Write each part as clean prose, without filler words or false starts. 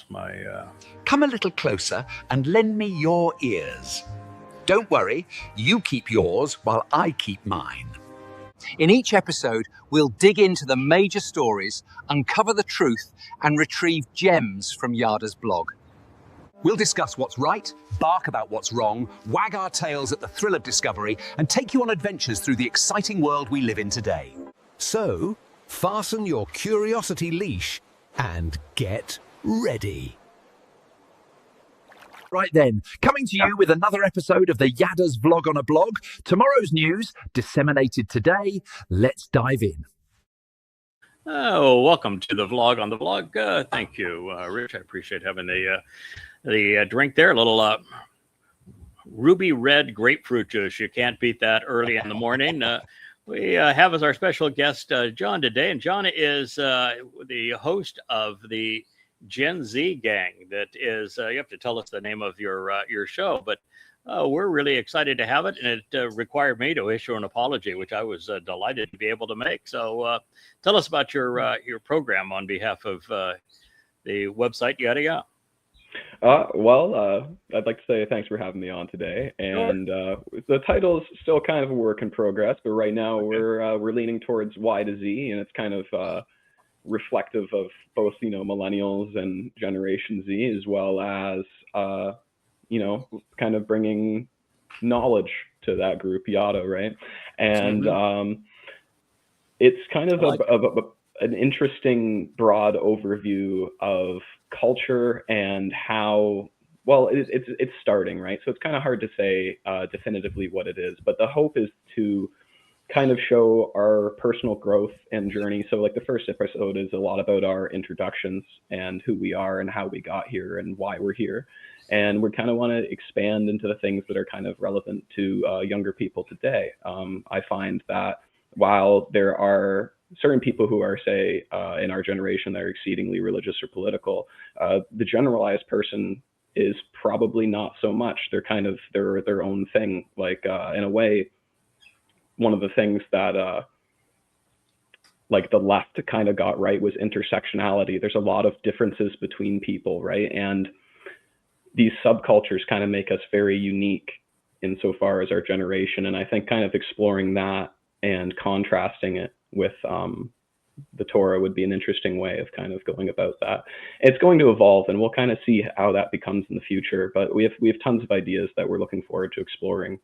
was my... Come a little closer and lend me your ears. Don't worry, you keep yours while I keep mine. In each episode, we'll dig into the major stories, uncover the truth, and retrieve gems from Yada's blog. We'll discuss what's right, bark about what's wrong, wag our tails at the thrill of discovery, and take you on adventures through the exciting world we live in today. So, fasten your curiosity leash and get ready. Right then, coming to you with another episode of the Yada's Vlog on a Blog. Tomorrow's news, disseminated today. Let's dive in. Oh, welcome to the vlog on the blog. Thank you, Rich. I appreciate having the drink there. A little ruby red grapefruit juice. You can't beat that early in the morning. We have as our special guest John today, and John is the host of the Gen Z gang. That is, you have to tell us the name of your show, but we're really excited to have it, and it required me to issue an apology, which I was delighted to be able to make. So tell us about your program on behalf of the website, yada yada. I'd like to say thanks for having me on today. And the title is still kind of a work in progress, but right now we're leaning towards Y to Z, and it's kind of reflective of both, millennials and Generation Z, as well as, kind of bringing knowledge to that group, Yada, right? And it's kind of an interesting broad overview of culture and how, it's starting, right? So it's kind of hard to say definitively what it is, but the hope is to kind of show our personal growth and journey. So like the first episode is a lot about our introductions and who we are and how we got here and why we're here. And we kind of want to expand into the things that are kind of relevant to younger people today. I find that while there are certain people who are, say, in our generation that are exceedingly religious or political, the generalized person is probably not so much. They're kind of their own thing. Like in a way, one of the things that like the left kind of got right was intersectionality. There's a lot of differences between people, right? And these subcultures kind of make us very unique insofar as our generation. And I think kind of exploring that and contrasting it with the Towrah would be an interesting way of kind of going about that. It's going to evolve, and we'll kind of see how that becomes in the future. But we have tons of ideas that we're looking forward to exploring.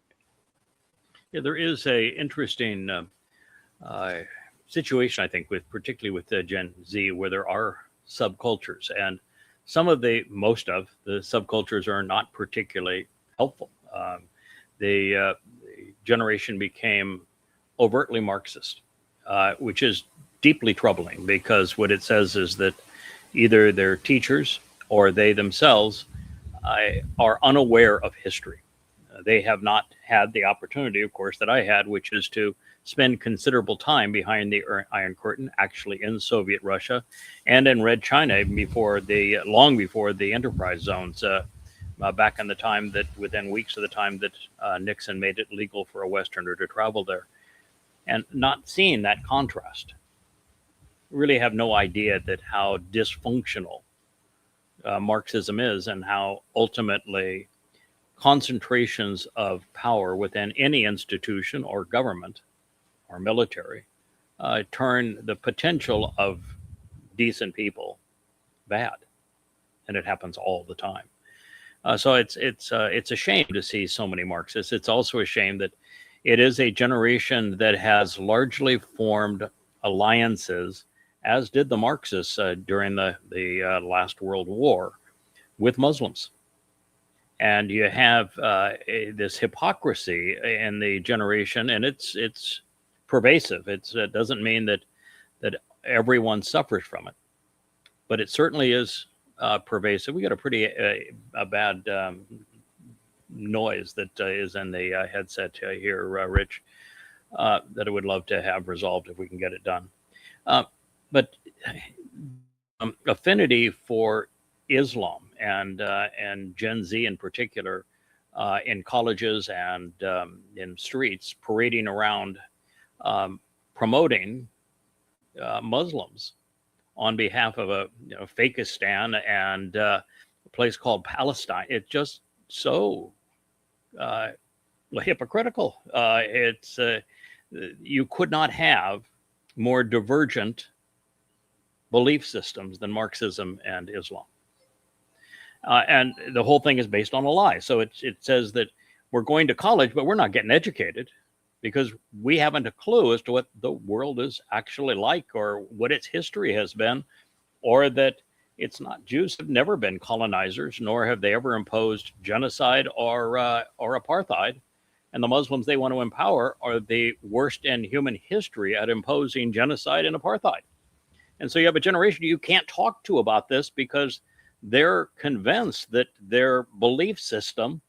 Yeah, there is a interesting situation, I think, particularly with Gen Z, where there are subcultures, and most of the subcultures are not particularly helpful. The generation became overtly Marxist, which is deeply troubling, because what it says is that either their teachers or they themselves are unaware of history. They have not had the opportunity, of course, that I had, which is to spend considerable time behind the Iron Curtain, actually in Soviet Russia and in Red China, long before the enterprise zones, back in the time that, within weeks of the time that Nixon made it legal for a Westerner to travel there. And not seeing that contrast, really have no idea that how dysfunctional Marxism is, and how ultimately concentrations of power within any institution or government or military turn the potential of decent people bad, and it happens all the time. So it's a shame to see so many Marxists. It's also a shame that it is a generation that has largely formed alliances, as did the Marxists during the last World War, with Muslims. And you have this hypocrisy in the generation, and it's pervasive. It doesn't mean that everyone suffers from it, but it certainly is pervasive. We got a pretty bad noise that is in the headset here, Rich, that I would love to have resolved if we can get it done. But affinity for Islam and Gen Z in particular, in colleges and in streets, parading around, promoting Muslims, on behalf of a Fakistan and a place called Palestine. It's just so hypocritical. You could not have more divergent belief systems than Marxism and Islam. And the whole thing is based on a lie. So it says that we're going to college, but we're not getting educated because we haven't a clue as to what the world is actually like or what its history has been, or that it's not. Jews have never been colonizers, nor have they ever imposed genocide or apartheid. And the Muslims they want to empower are the worst in human history at imposing genocide and apartheid. And so you have a generation you can't talk to about this because they're convinced that their belief system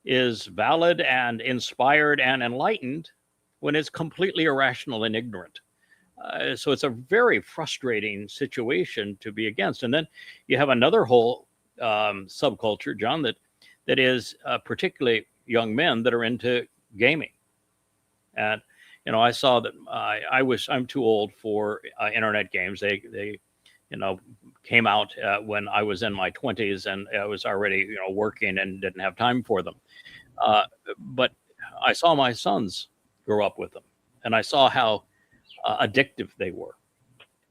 is valid and inspired and enlightened when it's completely irrational and ignorant. So it's a very frustrating situation to be against. And then you have another whole subculture, John, that is particularly young men that are into gaming. And I saw that I'm too old for internet games. They came out when I was in my 20s, and I was already working and didn't have time for them. But I saw my sons grow up with them, and I saw how addictive they were.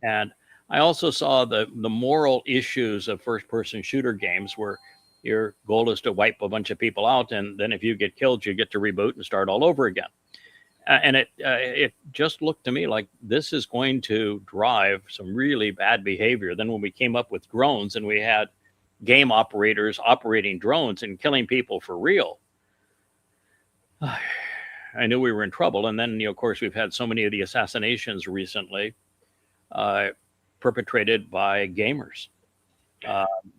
And I also saw the moral issues of first-person shooter games, where your goal is to wipe a bunch of people out, and then if you get killed, you get to reboot and start all over again. And it just looked to me like this is going to drive some really bad behavior. Then when we came up with drones and we had game operators operating drones and killing people for real, I knew we were in trouble. And then, of course, we've had so many of the assassinations recently perpetrated by gamers.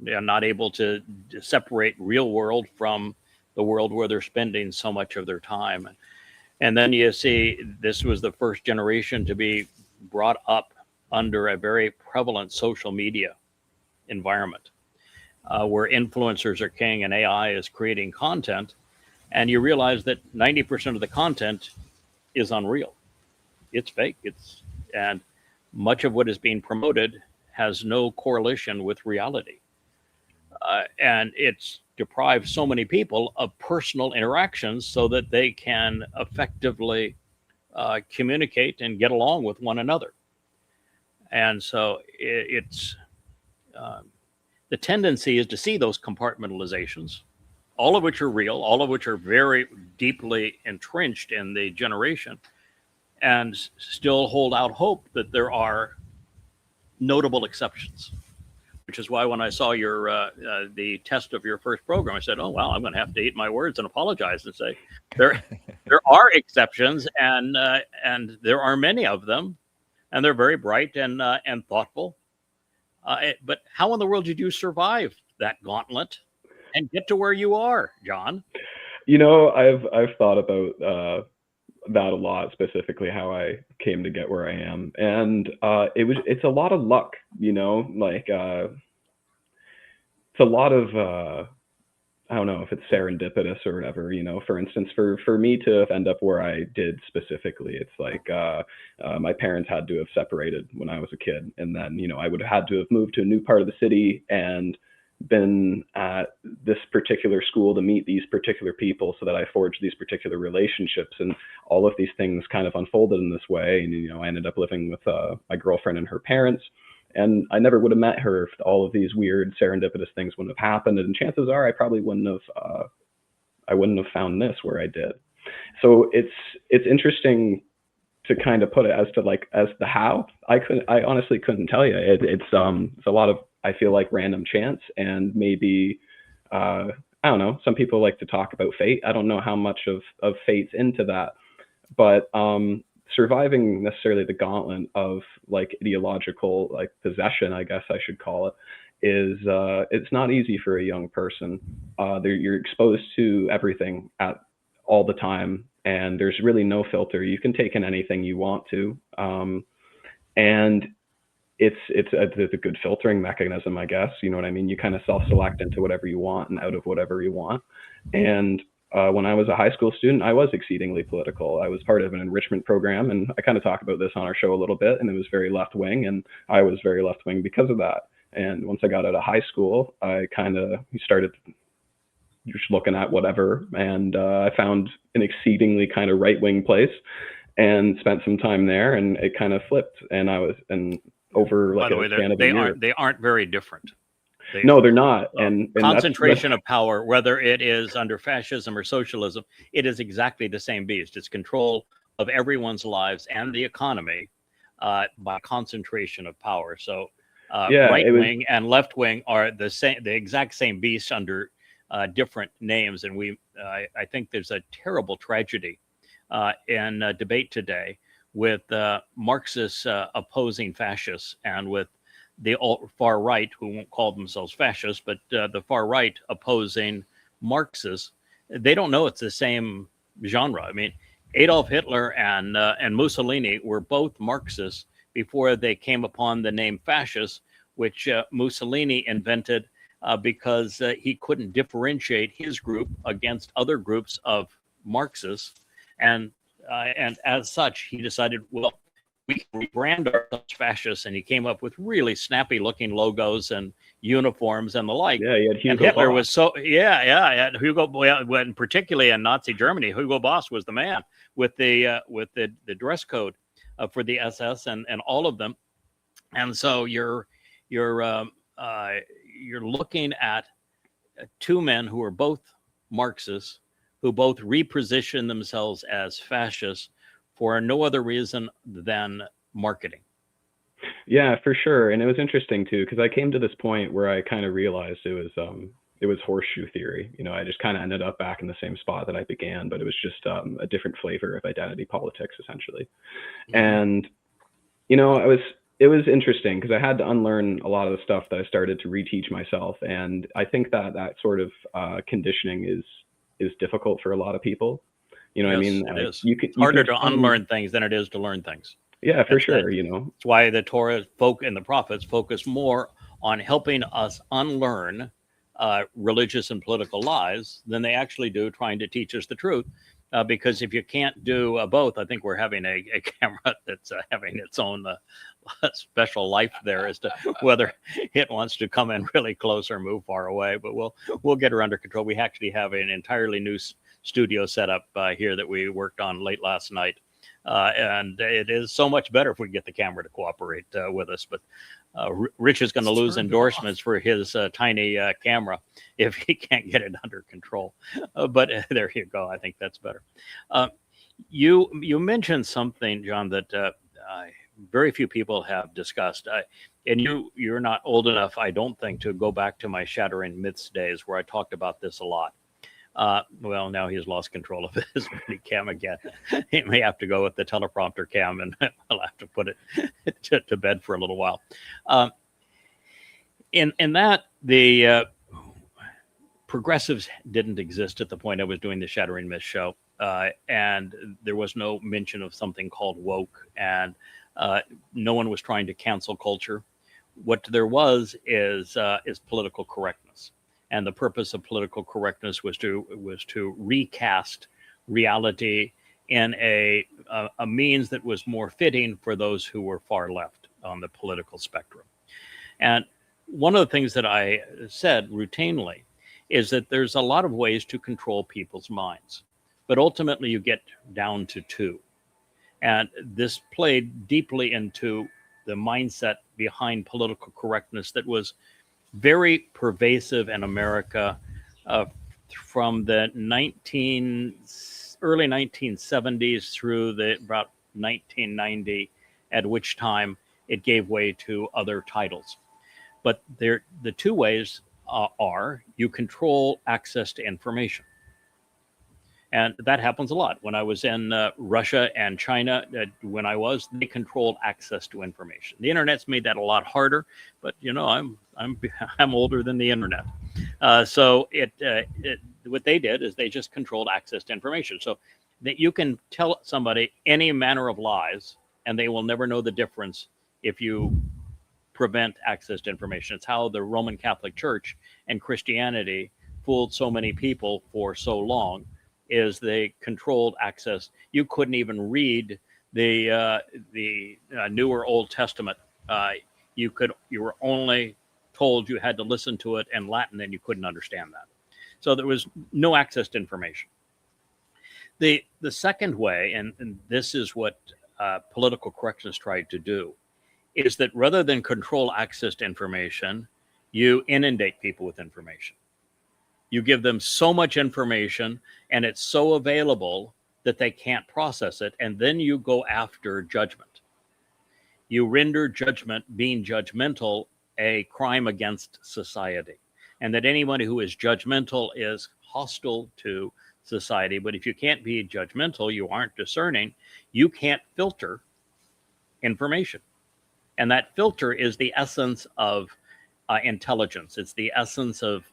They're not able to separate real world from the world where they're spending so much of their time. And then you see this was the first generation to be brought up under a very prevalent social media environment where influencers are king and AI is creating content. And you realize that 90% of the content is unreal. It's fake. And much of what is being promoted has no correlation with reality. And it's deprive so many people of personal interactions so that they can effectively communicate and get along with one another. And so it's the tendency is to see those compartmentalizations, all of which are real, all of which are very deeply entrenched in the generation, and still hold out hope that there are notable exceptions. Which is why when I saw your the test of your first program, I said, "Oh wow, I'm going to have to eat my words and apologize and say there are exceptions, and there are many of them, and they're very bright and thoughtful. But how in the world did you survive that gauntlet and get to where you are, John?" I've thought about that a lot, specifically how I came to get where I am, and it's a lot of luck, it's a lot of I don't know if it's serendipitous or whatever, for instance, for me to end up where I did specifically, it's like my parents had to have separated when I was a kid, and then I would have had to have moved to a new part of the city and been at this particular school to meet these particular people so that I forged these particular relationships, and all of these things kind of unfolded in this way. And I ended up living with my girlfriend and her parents, and I never would have met her if all of these weird serendipitous things wouldn't have happened, and chances are I probably wouldn't have found this where I did. So it's interesting to kind of put it as the how. I honestly couldn't tell you. It's a lot of, I feel like, random chance, and maybe I don't know, some people like to talk about fate. I don't know how much of fate's into that, but surviving necessarily the gauntlet of ideological possession, I guess I should call it, is it's not easy for a young person. You're exposed to everything all the time, and there's really no filter. You can take in anything you want to, and it's a good filtering mechanism, I guess. You know what I mean? You kind of self-select into whatever you want and out of whatever you want. And when I was a high school student, I was exceedingly political. I was part of an enrichment program, and I kind of talk about this on our show a little bit, and it was very left wing, and I was very left wing because of that. And once I got out of high school, I kind of started just looking at whatever, and I found an exceedingly kind of right wing place and spent some time there, and it kind of flipped. And I was, and over like a span of a year. They aren't very different. No, they're not. And concentration of power, whether it is under fascism or socialism, it is exactly the same beast. It's control of everyone's lives and the economy by concentration of power. So right wing and left wing are the exact same beast under different names. And I think there's a terrible tragedy in debate today with Marxists opposing fascists, and with the far right, who won't call themselves fascists, but the far right opposing Marxists. They don't know it's the same genre. I mean, Adolf Hitler and Mussolini were both Marxists before they came upon the name fascist, which Mussolini invented because he couldn't differentiate his group against other groups of Marxists, and as such, he decided, well, we can rebrand ourselves fascists, and he came up with really snappy looking logos and uniforms and the like. Yeah, he had Hugo and Hitler Boss. Was so and Hugo, when particularly in Nazi Germany, Hugo Boss was the man with the dress code for the SS and all of them. And so you're looking at two men who are both Marxists, who both reposition themselves as fascists for no other reason than marketing. Yeah, for sure. And it was interesting too, because I came to this point where I kind of realized it was horseshoe theory. You know, I just kind of ended up back in the same spot that I began, but it was just a different flavor of identity politics, essentially. Mm-hmm. And, you know, it was interesting because I had to unlearn a lot of the stuff that I started to reteach myself. And I think that sort of conditioning is difficult for a lot is. You know, yes, what I mean, it is. It's harder to unlearn things than it is to learn things. Yeah, for sure. You know, that's why the Torah and the prophets focus more on helping us unlearn religious and political lies than they actually do trying to teach us the truth. Because if you can't do both, I think we're having a camera that's having its own special life there as to whether it wants to come in really close or move far away. But we'll get her under control. We actually have an entirely new studio set up here that we worked on late last night. And it is so much better if we get the camera to cooperate with us. But Rich is going to lose endorsements for his tiny camera if he can't get it under control. But there you go. I think that's better. You mentioned something, John, that very few people have discussed. And you're not old enough, I don't think, to go back to my Shattering Myths days where I talked about this a lot. Well, now he's lost control of his mini cam again. He may have to go with the teleprompter cam, and I'll have to put it to bed for a little while. In that, the progressives didn't exist at the point I was doing the Shattering Myths show, and there was no mention of something called woke, and no one was trying to cancel culture. What there was is political correctness. And the purpose of political correctness was to recast reality in a means that was more fitting for those who were far left on the political spectrum. And one of the things that I said routinely is that there's a lot of ways to control people's minds, but ultimately you get down to two. And this played deeply into the mindset behind political correctness that was very pervasive in America from the early 1970s through about 1990, at which time it gave way to other titles. But the two ways are you control access to information. And that happens a lot. When I was in Russia and China, they controlled access to information. The internet's made that a lot harder, but you know, I'm older than the internet. So what they did is they just controlled access to information, so that you can tell somebody any manner of lies, and they will never know the difference if you prevent access to information. It's how the Roman Catholic Church and Christianity fooled so many people for so long, is they controlled access. You couldn't even read the New or Old Testament. You were only told you had to listen to it in Latin, and you couldn't understand that. So there was no access to information. The second way, and this is what political correctness tried to do, is that rather than control access to information, you inundate people with information. You give them so much information, and it's so available that they can't process it, and then you go after judgment. You render judgment, being judgmental, a crime against society, and that anybody who is judgmental is hostile to society. But if you can't be judgmental, you aren't discerning, you can't filter information. And that filter is the essence of intelligence. It's the essence of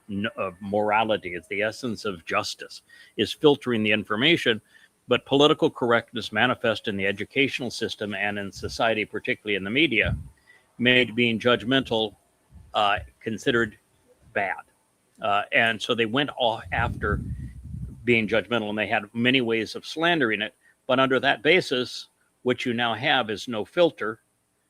morality. It's the essence of justice, is filtering the information. But political correctness manifest in the educational system and in society, particularly in the media, made being judgmental considered bad. And so they went off after being judgmental, and they had many ways of slandering it. But under that basis, what you now have is no filter,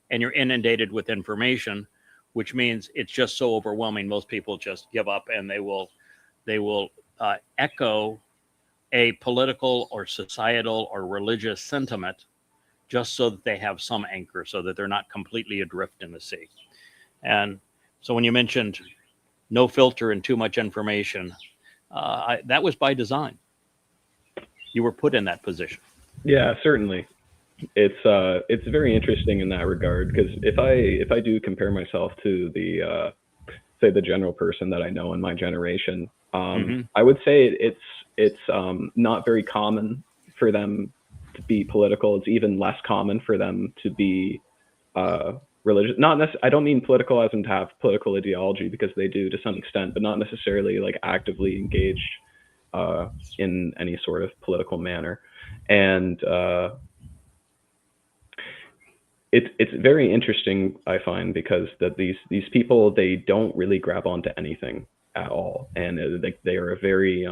and you're inundated with information, which means it's just so overwhelming, most people just give up, and they will echo a political or societal or religious sentiment just so that they have some anchor, so that they're not completely adrift in the sea. And so when you mentioned no filter and too much information, that was by design. You were put in that position. Yeah, certainly. It's very interesting in that regard, because if I do compare myself to the say the general person that I know in my generation, I would say it's not very common for them to be political. It's even less common for them to be religious. I don't mean political as in to have political ideology, because they do to some extent, but not necessarily like actively engaged in any sort of political manner. And it's very interesting, I find, because that these people, they don't really grab onto anything at all, and they are a very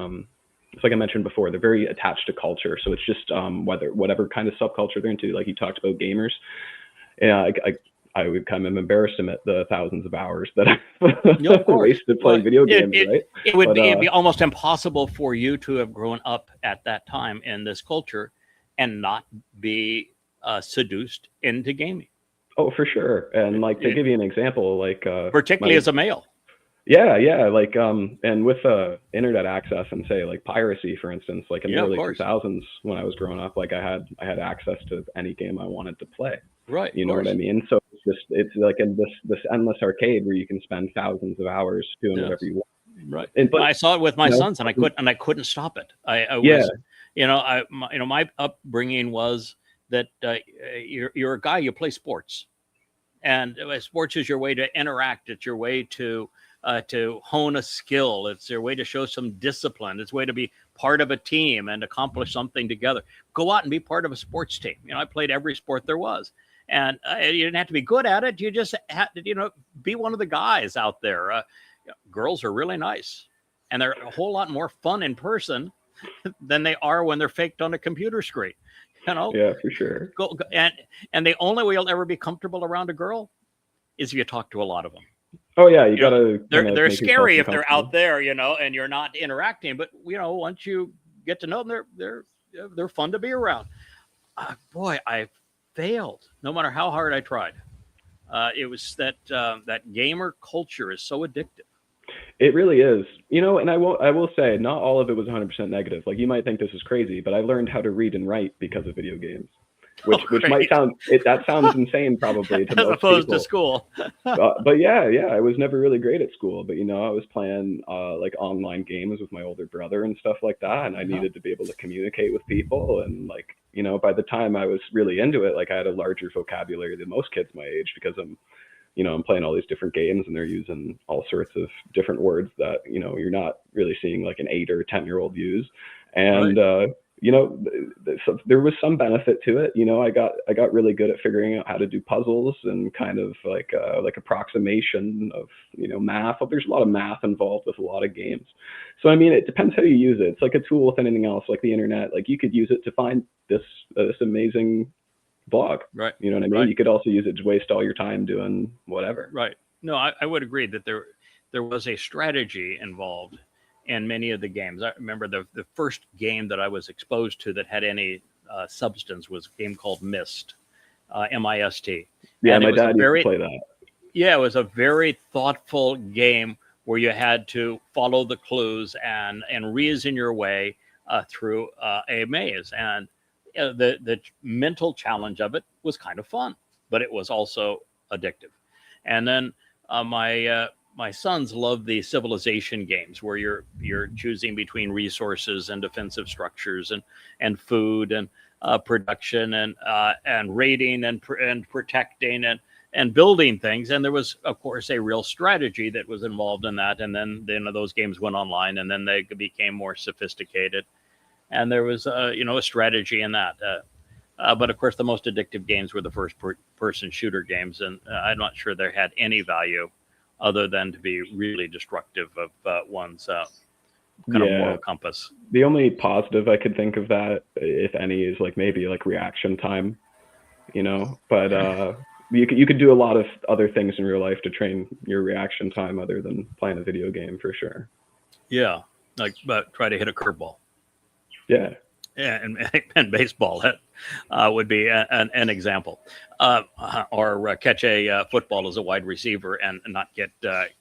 it's like I mentioned before, they're very attached to culture. So it's just whatever kind of subculture they're into. Like you talked about gamers, yeah, I would kind of embarrass them at the thousands of hours that I've wasted playing video games, right? It'd be almost impossible for you to have grown up at that time in this culture and not be seduced into gaming. Oh, for sure. And like, to give you an example, like particularly as a male. Yeah, like and with internet access and say like piracy, for instance, like in the early 2000s when I was growing up, like I had access to any game I wanted to play. Right. You know what I mean? So it's like in this endless arcade where you can spend thousands of hours doing whatever you want. Right. But I saw it with my sons, and I couldn't stop it. I was, my upbringing was that you're a guy, you play sports, and sports is your way to interact. It's your way to hone a skill. It's your way to show some discipline. It's a way to be part of a team and accomplish something together. Go out and be part of a sports team. I played every sport there was. And you didn't have to be good at it. You just had to, be one of the guys out there. Girls are really nice, and they're a whole lot more fun in person than they are when they're faked on a computer screen. Yeah, for sure. Go, and the only way you'll ever be comfortable around a girl is if you talk to a lot of them. Oh yeah, you gotta. They're scary if they're out there, and you're not interacting. But once you get to know them, they're fun to be around. Boy, I failed no matter how hard I tried. It was that gamer culture is so addictive. It really is, and I will say not all of it was 100% negative. Like you might think this is crazy, but I learned how to read and write because of video games, which might sound insane probably to most opposed people. To school. But yeah, I was never really great at school, but I was playing like online games with my older brother and stuff like that, and I needed to be able to communicate with people, and like by the time I was really into it, like I had a larger vocabulary than most kids my age, because I'm playing all these different games and they're using all sorts of different words that you're not really seeing like an 8 or 10-year-old use, and so there was some benefit to it. I got really good at figuring out how to do puzzles and kind of like approximation of math. There's a lot of math involved with a lot of games. So I mean, it depends how you use it. It's like a tool with anything else, like the internet. Like you could use it to find this amazing blog. Right. You know what I mean? Right. You could also use it to waste all your time doing whatever. Right. No, I would agree that there was a strategy involved in many of the games. I remember the first game that I was exposed to that had any substance was a game called Mist, M-I-S-T. Yeah, and my dad used to play that. Yeah, it was a very thoughtful game where you had to follow the clues and reason your way through a maze. And the mental challenge of it was kind of fun, but it was also addictive. And then my sons love the civilization games where you're choosing between resources and defensive structures and food and production and raiding and protecting and building things. And there was, of course, a real strategy that was involved in that. And then those games went online, and then they became more sophisticated. And there was a strategy in that. But of course, the most addictive games were the first-person shooter games, and I'm not sure they had any value other than to be really destructive of one's kind of moral compass. The only positive I could think of that, if any, is like maybe like reaction time, But you could do a lot of other things in real life to train your reaction time other than playing a video game, for sure. Yeah, but try to hit a curveball. Yeah. Yeah, and baseball would be an example, or catch a football as a wide receiver and not get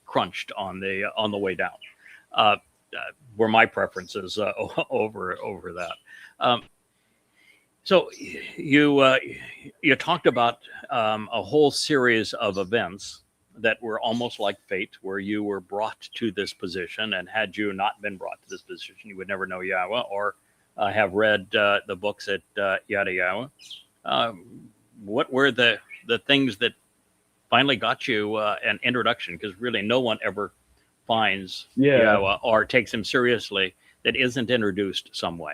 crunched on the way down. Were my preferences over that. So you talked about a whole series of events that were almost like fate, where you were brought to this position, and had you not been brought to this position, you would never know Yahowah or have read the books at Yahowah. What were the things that finally got you an introduction? Because really no one ever finds Yahowah or takes him seriously that isn't introduced some way.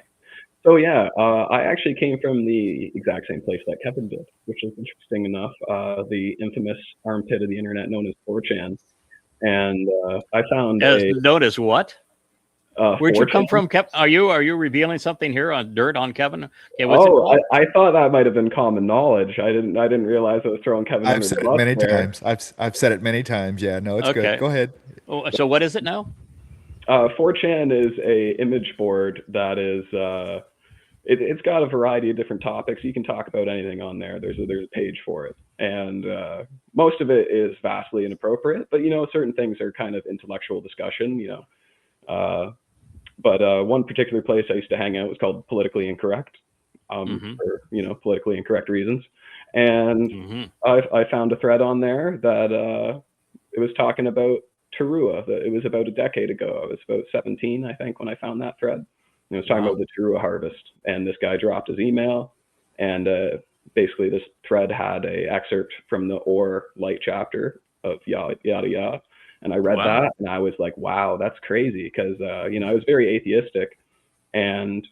So yeah, I actually came from the exact same place that Kevin did, which is interesting enough, the infamous armpit of the internet known as 4chan. And I found known as what? Where'd you 4chan? come from, Kevin? Are you revealing something here on dirt on Kevin? Okay, I thought that might have been common knowledge. I didn't realize I was throwing Kevin. I've said it many times. I've said it many times. Yeah, no, it's good. Go ahead. Oh, so what is it now? 4chan is a image board that is it's got a variety of different topics. You can talk about anything on there. There's a page for it, and most of it is vastly inappropriate. But certain things are kind of intellectual discussion. But one particular place I used to hang out was called Politically Incorrect, for politically incorrect reasons. And I found a thread on there that it was talking about Towrah. It was about a decade ago. I was about 17, I think, when I found that thread. It was talking about the Towrah harvest, and this guy dropped his email, and basically this thread had a excerpt from the Or Light chapter of Yada Yada. And I read that, and I was like, wow, that's crazy. Because, I was very atheistic. And,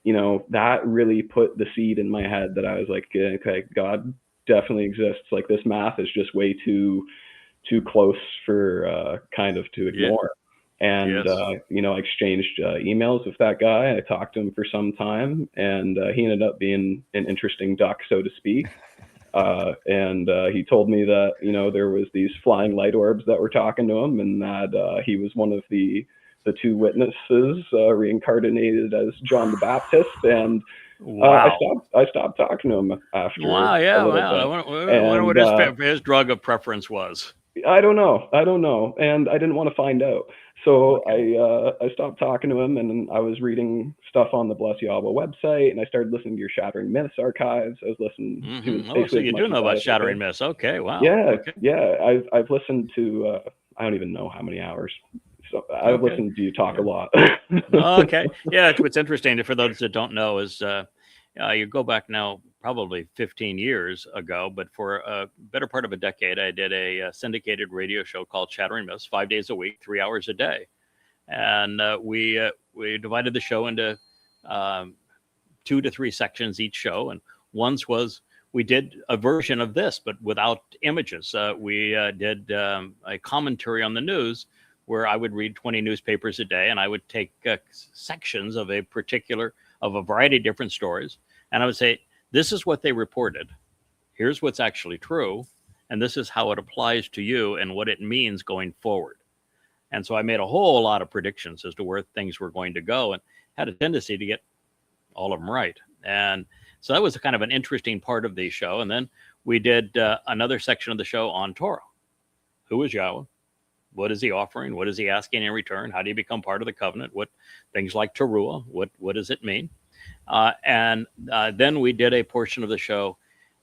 that really put the seed in my head that I was like, okay, God definitely exists. Like, this math is just way too close for kind of to ignore. And, I exchanged emails with that guy. I talked to him for some time, and he ended up being an interesting duck, so to speak. And he told me that, there was these flying light orbs that were talking to him, and that he was one of the two witnesses reincarnated as John the Baptist. And I stopped talking to him after. Wow, yeah, I wonder what his drug of preference was. I don't know, and I didn't want to find out. So I stopped talking to him, and I was reading stuff on the Bless Yahowah website, and I started listening to your Shattering Myths archives. I was listening to so you do know about Shattering Myths. Okay, wow. Yeah, yeah. I've listened to I don't even know how many hours. So I've listened to you talk a lot. Okay, yeah. What's interesting for those that don't know is you go back now probably 15 years ago, but for a better part of a decade, I did a syndicated radio show called Shattering Myths, 5 days a week, 3 hours a day. And we divided the show into 2 to 3 sections each show. And once was we did a version of this, but without images. We did a commentary on the news where I would read 20 newspapers a day, and I would take sections of a variety of different stories. And I would say, this is what they reported. Here's what's actually true. And this is how it applies to you and what it means going forward. And so I made a whole lot of predictions as to where things were going to go and had a tendency to get all of them right. And so that was kind of an interesting part of the show. And then we did another section of the show on Towrah. Who is Yahowah? What is he offering? What is he asking in return? How do you become part of the covenant? What things like Towrah? What does it mean? And then we did a portion of the show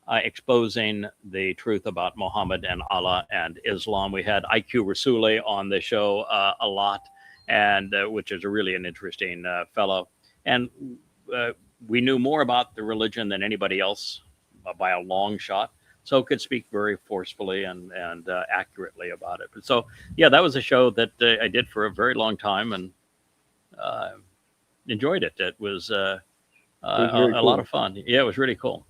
exposing the truth about Muhammad and Allah and Islam. We had IQ Rasuli on the show a lot, and which is really an interesting fellow. And we knew more about the religion than anybody else by a long shot, so could speak very forcefully and accurately about it. But so, yeah, that was a show that I did for a very long time and enjoyed it. It was a lot of fun. Yeah, it was really cool.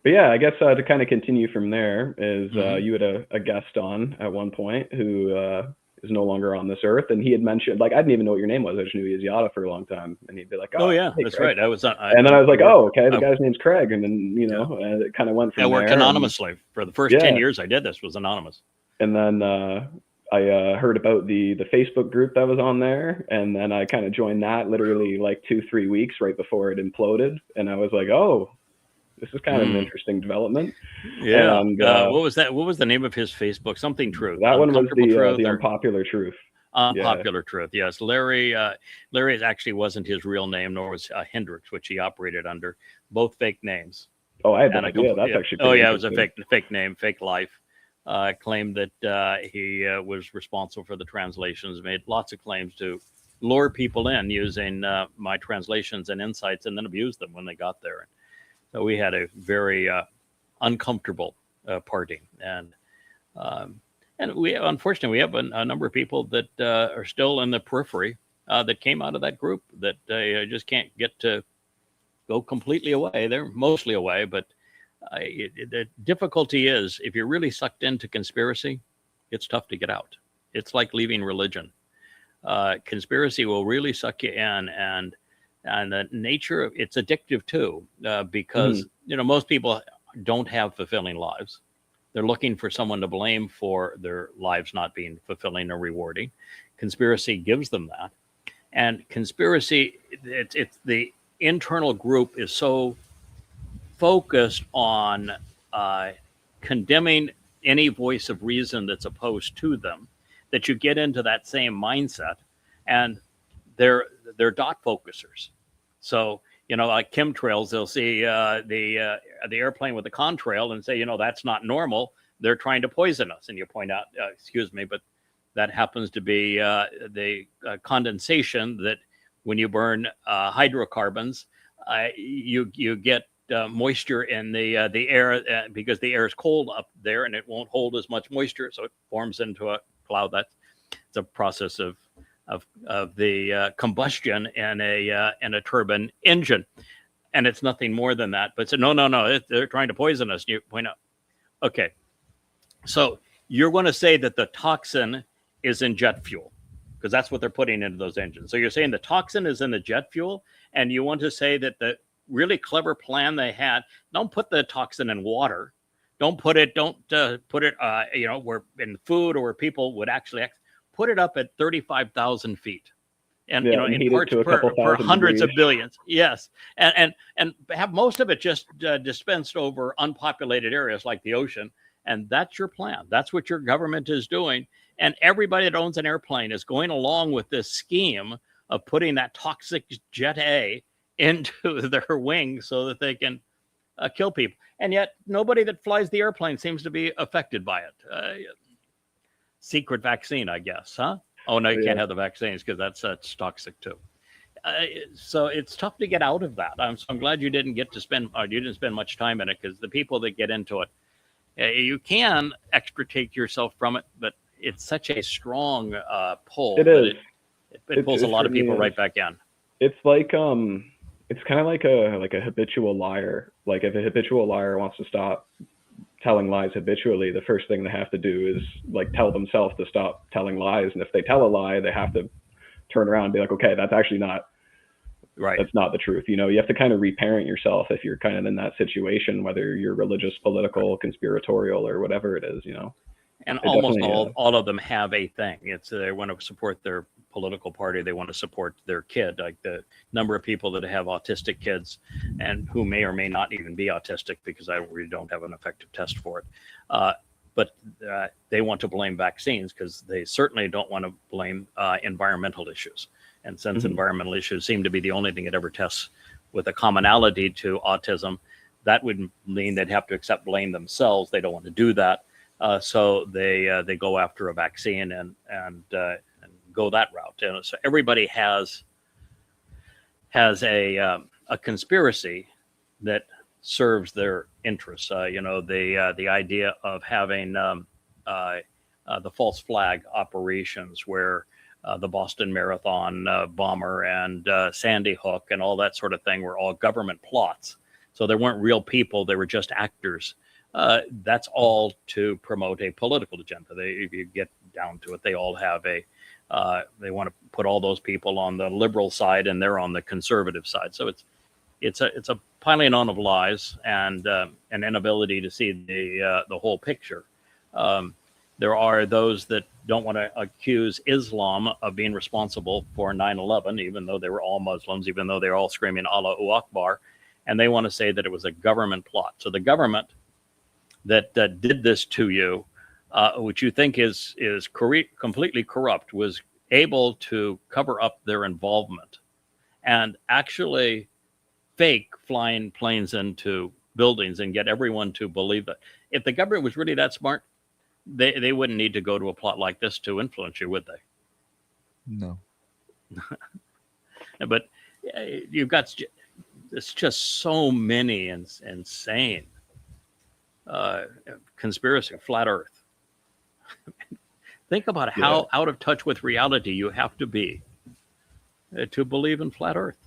But yeah, I guess to kind of continue from there is you had a guest on at one point who is no longer on this earth, and he had mentioned, like, I didn't even know what your name was. I just knew he was Yada for a long time, and he'd be like, "Oh yeah, hey, that's Craig." right." And then I was like, "Oh, okay, the guy's name's Craig," and then it kind of went from there. I worked anonymously for the first 10 years. I did this was anonymous, and then I heard about the Facebook group that was on there, and then I kind of joined that literally like 2-3 weeks right before it imploded, and I was like, "Oh, this is kind of an interesting development." Yeah. And, what was that? What was the name of his Facebook? Something Truth. That one was the Unpopular Truth. Unpopular Truth. Yes. Larry actually wasn't his real name, nor was Hendricks, which he operated under. Both fake names. Oh, I had no idea. That's actually pretty it was a fake name, fake life. Claimed that he was responsible for the translations, made lots of claims to lure people in using my translations and insights, and then abuse them when they got there. So we had a very uncomfortable party, and we unfortunately we have a number of people that are still in the periphery that came out of that group that just can't get to go completely away. They're mostly away, but the difficulty is if you're really sucked into conspiracy, it's tough to get out. It's like leaving religion. Conspiracy will really suck you in, and the nature of it's addictive too, because most people don't have fulfilling lives. They're looking for someone to blame for their lives not being fulfilling or rewarding. Conspiracy gives them that, and conspiracy, it's the internal group is so focused on condemning any voice of reason that's opposed to them that you get into that same mindset, and they're dot focusers. So, like chemtrails, they'll see the airplane with the contrail and say, that's not normal. They're trying to poison us. And you point out, excuse me, but that happens to be the condensation that when you burn hydrocarbons, you get moisture in the air because the air is cold up there and it won't hold as much moisture. So it forms into a cloud. It's a process of the combustion in a turbine engine, and it's nothing more than that. But so no, they're trying to poison us. You point out, okay, so you're going to say that the toxin is in jet fuel because that's what they're putting into those engines. So you're saying the toxin is in the jet fuel, and you want to say that the really clever plan they had. Don't put the toxin in water. Don't put it. Where in food or where people would actually. Put it up at 35,000 feet, and in parts per hundreds of billions. Yes, and have most of it just dispensed over unpopulated areas like the ocean, and that's your plan. That's what your government is doing, and everybody that owns an airplane is going along with this scheme of putting that toxic Jet A into their wings so that they can kill people. And yet, nobody that flies the airplane seems to be affected by it. Secret vaccine, I guess, huh? Oh no, you can't have the vaccines because that's toxic too. So it's tough to get out of that. I'm glad you didn't spend much time in it, because the people that get into it, you can extricate yourself from it, but it's such a strong pull. It is. It pulls a lot of people right back in. It's like it's kind of like a habitual liar. Like if a habitual liar wants to stop telling lies habitually, the first thing they have to do is like tell themselves to stop telling lies. And if they tell a lie, they have to turn around and be like, okay, that's actually not Right. that's not the truth. You know, you have to kind of reparent yourself if you're kind of in that situation, whether you're religious, political, conspiratorial, or whatever it is, you know. And It almost definitely, all of them have a thing. It's they want to support their political party. They want to support their kid. Like the number of people that have autistic kids and who may or may not even be autistic, because I really don't have an effective test for it. But they want to blame vaccines because they certainly don't want to blame environmental issues. And since environmental issues seem to be the only thing that ever tests with a commonality to autism, that would mean they'd have to accept blame themselves. They don't want to do that. So they go after a vaccine and go that route. And so everybody has a conspiracy that serves their interests. You know, the idea of having the false flag operations where the Boston Marathon bomber and Sandy Hook and all that sort of thing were all government plots. So there weren't real people; they were just actors. That's all to promote a political agenda. If you get down to it, they all have they want to put all those people on the liberal side, and they're on the conservative side. So it's a piling on of lies and an inability to see the whole picture. There are those that don't want to accuse Islam of being responsible for 9/11, even though they were all Muslims, even though they're all screaming Allahu Akbar, and they want to say that it was a government plot. So the government that did this to you, which you think is completely corrupt, was able to cover up their involvement and actually fake flying planes into buildings and get everyone to believe it. If the government was really that smart, they wouldn't need to go to a plot like this to influence you, would they? No. But you've got, it's just so many insane conspiracy, flat Earth. Think about how out of touch with reality you have to be to believe in flat Earth.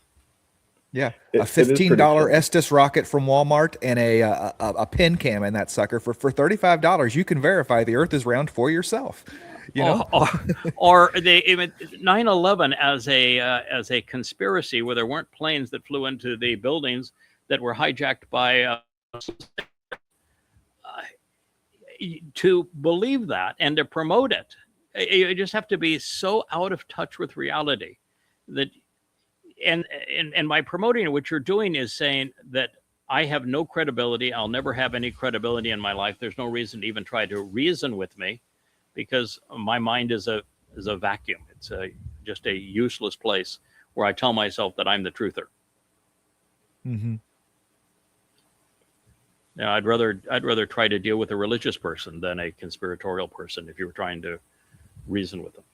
Yeah, a $15 Estes rocket from Walmart and a pin cam in that sucker for $35. You can verify the Earth is round for yourself. You know, or they even 9/11 as a conspiracy where there weren't planes that flew into the buildings that were hijacked by. To believe that and to promote it, you just have to be so out of touch with reality that. And by promoting it, what you're doing is saying that I have no credibility. I'll never have any credibility in my life. There's no reason to even try to reason with me because my mind is a vacuum. It's just a useless place where I tell myself that I'm the truther. Mm-hmm. Now, I'd rather try to deal with a religious person than a conspiratorial person if you were trying to reason with them.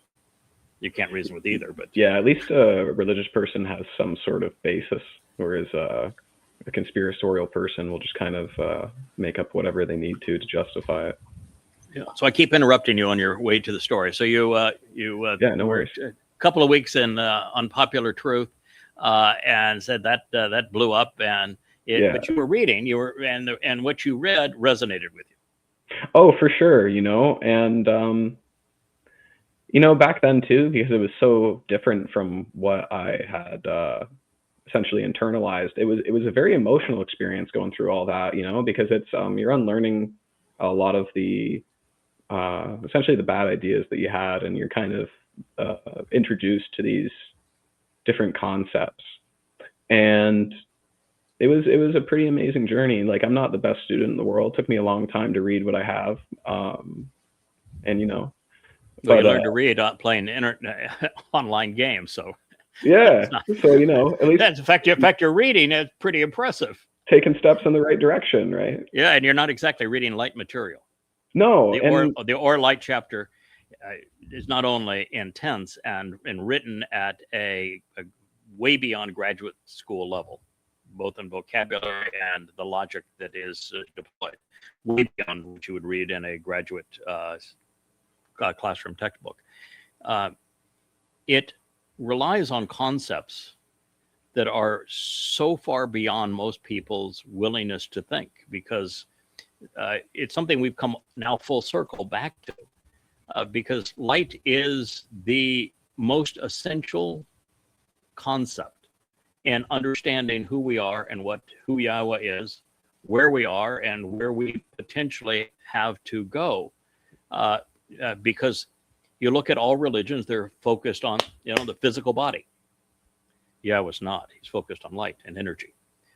You can't reason with either, but yeah, at least a religious person has some sort of basis, whereas a conspiratorial person will just kind of make up whatever they need to justify it. Yeah. So I keep interrupting you on your way to the story. So you yeah, no worries. A couple of weeks in Unpopular Truth, and said that blew up, and but you were reading, and what you read resonated with you. Oh, for sure, you know, and you know, back then too, because it was so different from what I had essentially internalized. It was a very emotional experience going through all that, you know, because it's you're unlearning a lot of the essentially the bad ideas that you had, and you're kind of introduced to these different concepts. And it was a pretty amazing journey. Like, I'm not the best student in the world. It took me a long time to read what I have, and you know. Well, you learned to read playing online games, so yeah. So you know, at least that's in fact your reading is pretty impressive. Taking steps in the right direction, right? Yeah, and you're not exactly reading light material. No, the Or Light chapter is not only intense and written at a way beyond graduate school level, both in vocabulary and the logic that is deployed, way beyond what you would read in a graduate classroom textbook. It relies on concepts that are so far beyond most people's willingness to think, because it's something we've come now full circle back to, because light is the most essential concept in understanding who we are and who Yahowah is, where we are, and where we potentially have to go. Because you look at all religions, they're focused on, the physical body. Yahowah's not. He's focused on light and energy.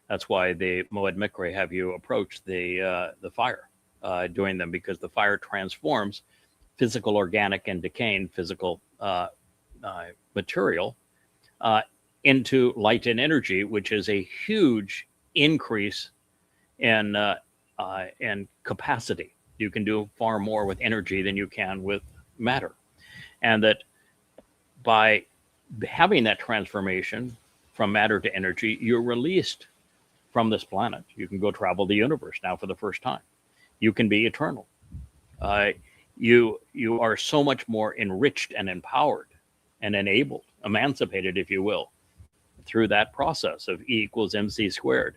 That's why the Moed Mikre have you approach the fire during them, because the fire transforms physical, organic, and decaying physical material into light and energy, which is a huge increase in capacity. You can do far more with energy than you can with matter. And that by having that transformation from matter to energy, you're released from this planet. You can go travel the universe now for the first time. You can be eternal. You are so much more enriched and empowered and enabled, emancipated, if you will, through that process of E equals MC squared.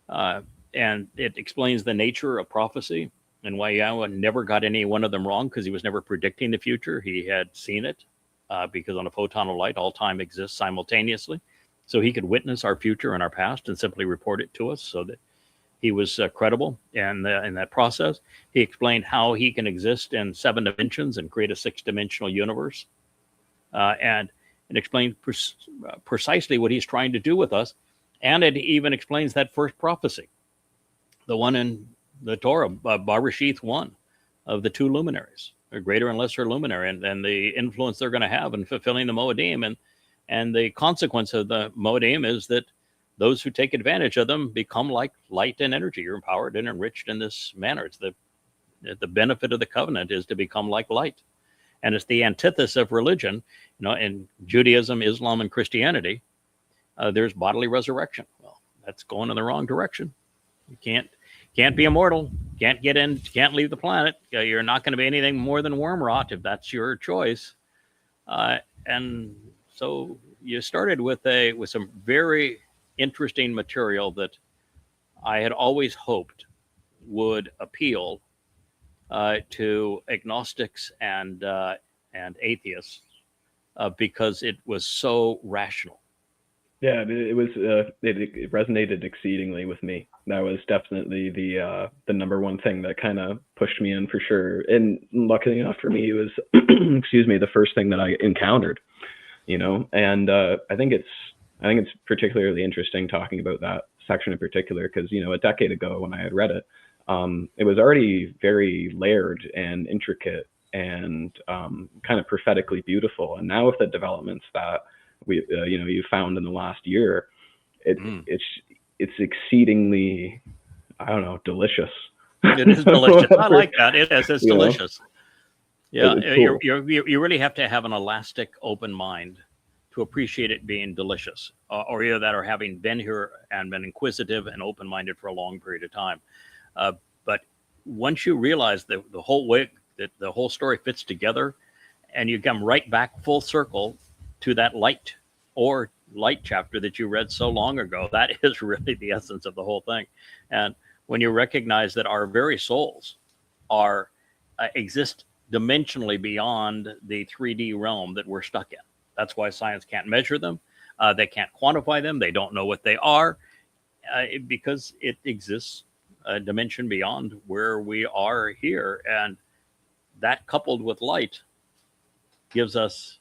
And it explains the nature of prophecy and why Yahowah never got any one of them wrong, because he was never predicting the future. He had seen it, because on a photon of light, all time exists simultaneously. So he could witness our future and our past and simply report it to us, so that he was credible in that process. He explained how he can exist in 7 dimensions and create a 6-dimensional universe, and explained precisely what he's trying to do with us. And it even explains that first prophecy, the one in the Torah, Barashith 1, of the 2 luminaries, a greater and lesser luminary, and the influence they're going to have in fulfilling the Moedim. And the consequence of the Moedim is that those who take advantage of them become like light and energy. You're empowered and enriched in this manner. It's the benefit of the covenant is to become like light. And it's the antithesis of religion. In Judaism, Islam, and Christianity, there's bodily resurrection. Well, that's going in the wrong direction. You can't be immortal, can't get in, can't leave the planet. You're not going to be anything more than worm rot if that's your choice. And so you started with some very interesting material that I had always hoped would appeal to agnostics and atheists, because it was so rational. Yeah, it was. It resonated exceedingly with me. That was definitely the number one thing that kind of pushed me in, for sure. And luckily enough for me, it was, excuse me, the first thing that I encountered. And I think it's particularly interesting talking about that section in particular, because a decade ago when I had read it, it was already very layered and intricate and kind of prophetically beautiful. And now with the developments that you found in the last year, it's exceedingly, I don't know, delicious. It is delicious. I like that. It is. It's delicious. Yeah, cool. you really have to have an elastic, open mind to appreciate it being delicious, or either that, or having been here and been inquisitive and open-minded for a long period of time. But once you realize the whole way that the whole story fits together, and you come right back full circle to that light chapter that you read so long ago, that is really the essence of the whole thing. And when you recognize that our very souls exist dimensionally beyond the 3D realm that we're stuck in. That's why science can't measure them. They can't quantify them. They don't know what they are, because it exists a dimension beyond where we are here. And that, coupled with light, gives us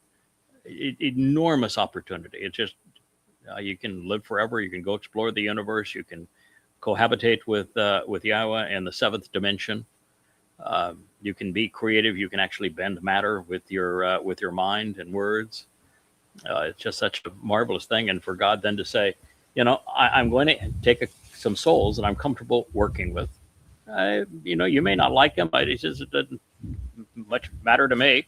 enormous opportunity. It's just, you can live forever. You can go explore the universe. You can cohabitate with Yahowah in the 7th dimension. You can be creative. You can actually bend matter with your mind and words. It's just such a marvelous thing. And for God then to say, I'm going to take some souls that I'm comfortable working with. You may not like them, but it doesn't much matter to me,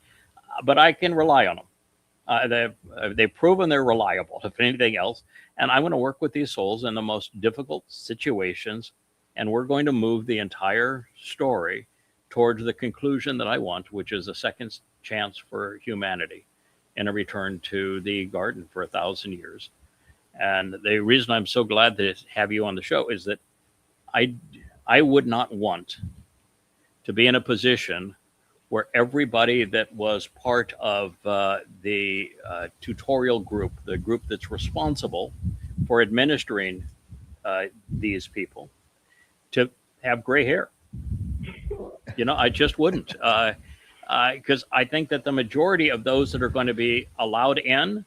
but I can rely on them. They've proven they're reliable, if anything else. And I want to work with these souls in the most difficult situations. And we're going to move the entire story towards the conclusion that I want, which is a second chance for humanity and a return to the garden for 1,000 years. And the reason I'm so glad to have you on the show is that I would not want to be in a position where everybody that was part of the tutorial group, the group that's responsible for administering these people, to have gray hair. I just wouldn't. Because I think that the majority of those that are going to be allowed in,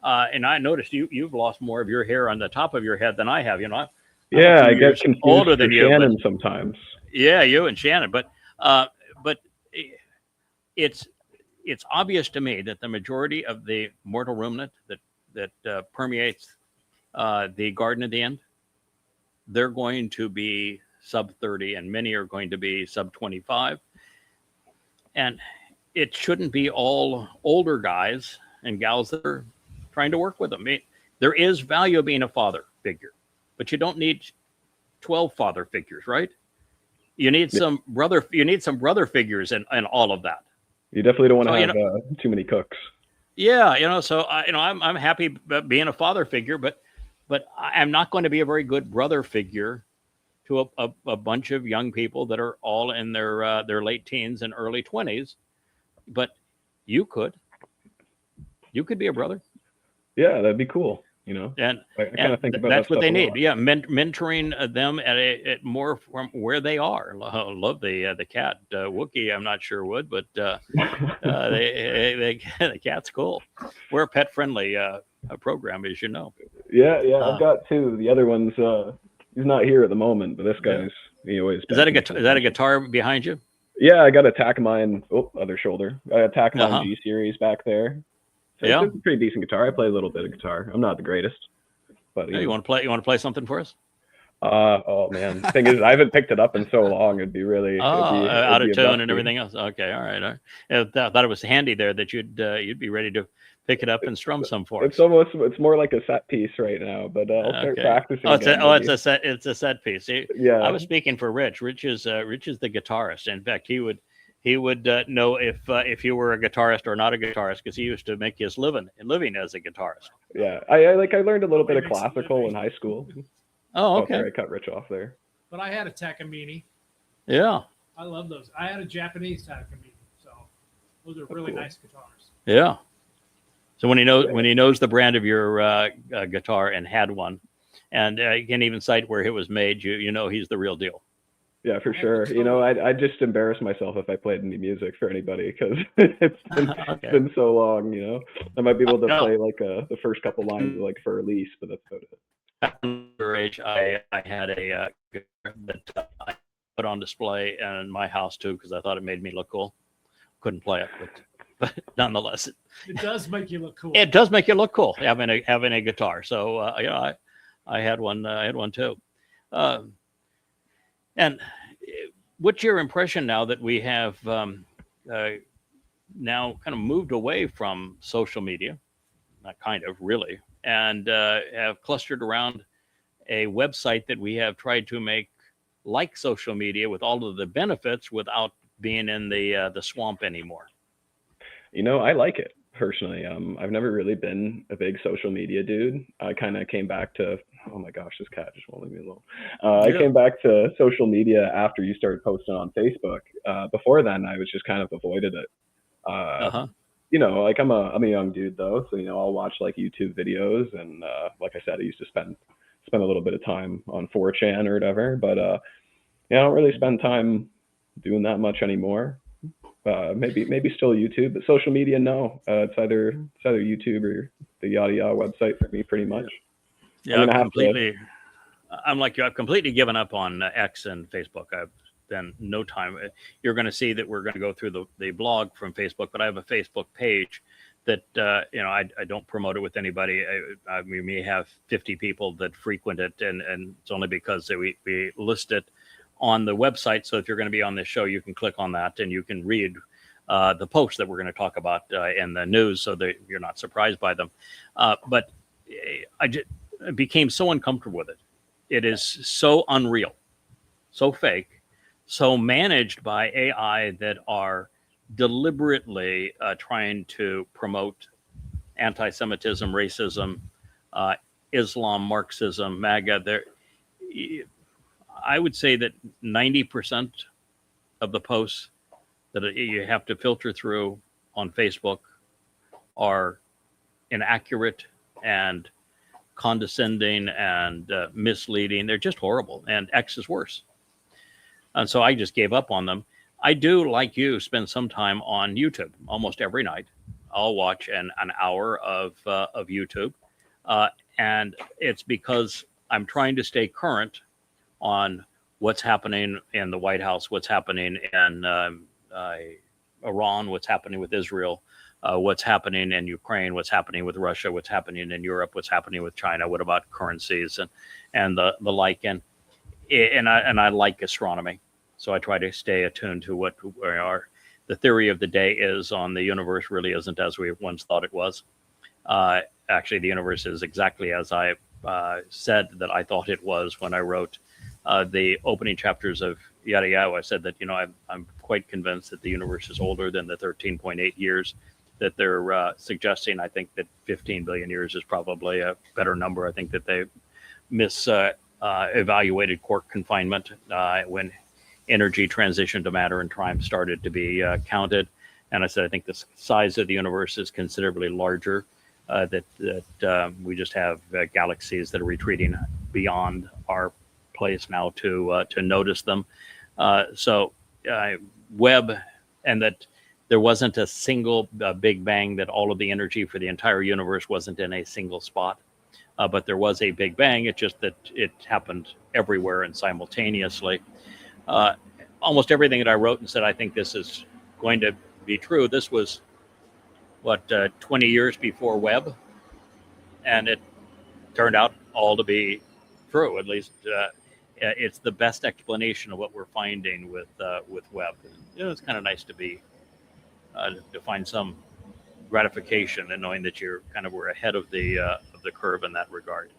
and I noticed you've lost more of your hair on the top of your head than I have. Yeah, I get confused older than you, Shannon sometimes. Yeah, you and Shannon, but it's obvious to me that the majority of the mortal remnant that permeates the Garden of the End, they're going to be sub 30, and many are going to be sub 25. And it shouldn't be all older guys and gals that are trying to work with them. I mean, there is value of being a father figure, but you don't need 12 father figures, right? You need some brother figures and all of that. You definitely don't want to have too many cooks. Yeah, so I'm happy being a father figure, but I'm not going to be a very good brother figure to a bunch of young people that are all in their late teens and early 20s. But you could be a brother. Yeah, that'd be cool. And I kind of think about that's that what they stuff a need. lot. Yeah, mentoring them at more from where they are. I love the cat Wookie. I'm not sure would, but the cat's cool. We're a pet friendly program, as you know. Yeah, I've got two. The other one's he's not here at the moment, but this guy's he always. Is that a guitar behind you? Yeah, I got a Takamine. Oh, other shoulder. I got a Takamine G series back there. So it's a pretty decent guitar. I play a little bit of guitar. I'm not the greatest, but you want to play something for us? Oh man, the thing is, I haven't picked it up in so long. It'd be really out of tune and everything else. Okay, all right. I thought it was handy there that you'd be ready to pick it up and strum some for us. It's more like a set piece right now, but I'll start practicing. It's a set piece. Yeah, I was speaking for Rich. Rich is the guitarist. In fact, he would know if you were a guitarist or not a guitarist, because he used to make his living as a guitarist. Yeah, I learned a little bit of classical in high school. Oh, okay. Sorry, I cut Rich off there. But I had a Takamine. Yeah. I love those. I had a Japanese Takamine, so those are really nice guitars. Yeah. So when he knows the brand of your guitar and had one, and you can even cite where it was made, you know he's the real deal. Yeah, for sure. I'd just embarrass myself if I played any music for anybody, because it's been so long. I might be able to play like the first couple lines like for release, but that's about it. At your age, I had a guitar that I put on display in my house too, because I thought it made me look cool. Couldn't play it, but nonetheless, it does make you look cool. It does make you look cool having a guitar. So I had one. I had one too. And what's your impression now that we have now kind of moved away from social media? Not kind of, really. And have clustered around a website that we have tried to make like social media with all of the benefits without being in the swamp anymore. I like it personally. I've never really been a big social media dude. I kind of came back to, oh my gosh, this cat just won't leave me alone. I came back to social media after you started posting on Facebook. Before then, I was just kind of avoided it. I'm a young dude though, so I'll watch like YouTube videos, and like I said, I used to spend a little bit of time on 4chan or whatever, but I don't really spend time doing that much anymore. Maybe still YouTube, but social media, no. It's either YouTube or the Yahowah website for me, pretty much. Yeah, I'm like you. I've completely given up on X and Facebook. I've spent no time. You're going to see that we're going to go through the blog from Facebook, but I have a Facebook page that I don't promote it with anybody. We may have 50 people that frequent it, and it's only because we list it on the website. So if you're going to be on this show, you can click on that and you can read the posts that we're going to talk about in the news, so that you're not surprised by them. But I just became so uncomfortable with it. It is so unreal, so fake, so managed by AI that are deliberately trying to promote anti-Semitism, racism, Islam, Marxism, MAGA. I would say that 90% of the posts that you have to filter through on Facebook are inaccurate and condescending and misleading. They're just horrible, and X is worse. And so I just gave up on them. I do, like you, spend some time on YouTube almost every night. I'll watch an hour of YouTube, and it's because I'm trying to stay current on what's happening in the White House, what's happening in Iran, what's happening with Israel, what's happening in Ukraine, what's happening with Russia, what's happening in Europe, what's happening with China, what about currencies and the like. And I like astronomy, so I try to stay attuned to what the theory of the day is on the universe really isn't as we once thought it was. Actually, the universe is exactly as I said that I thought it was when I wrote the opening chapters of Yahowah. I said that, I'm quite convinced that the universe is older than the 13.8 years that they're suggesting. I think that 15 billion years is probably a better number. I think that they evaluated quark confinement when energy transition to matter and time started to be counted. And I said, I think the size of the universe is considerably larger, that we just have galaxies that are retreating beyond our place now to notice them. So Webb, and that there wasn't a single Big Bang, that all of the energy for the entire universe wasn't in a single spot. But there was a Big Bang. It's just that it happened everywhere and simultaneously. Almost everything that I wrote and said, I think this is going to be true. This was, 20 years before Webb. And it turned out all to be true. At least it's the best explanation of what we're finding with Webb. It's kind of nice to be, to find some gratification in knowing that we're ahead of the curve in that regard.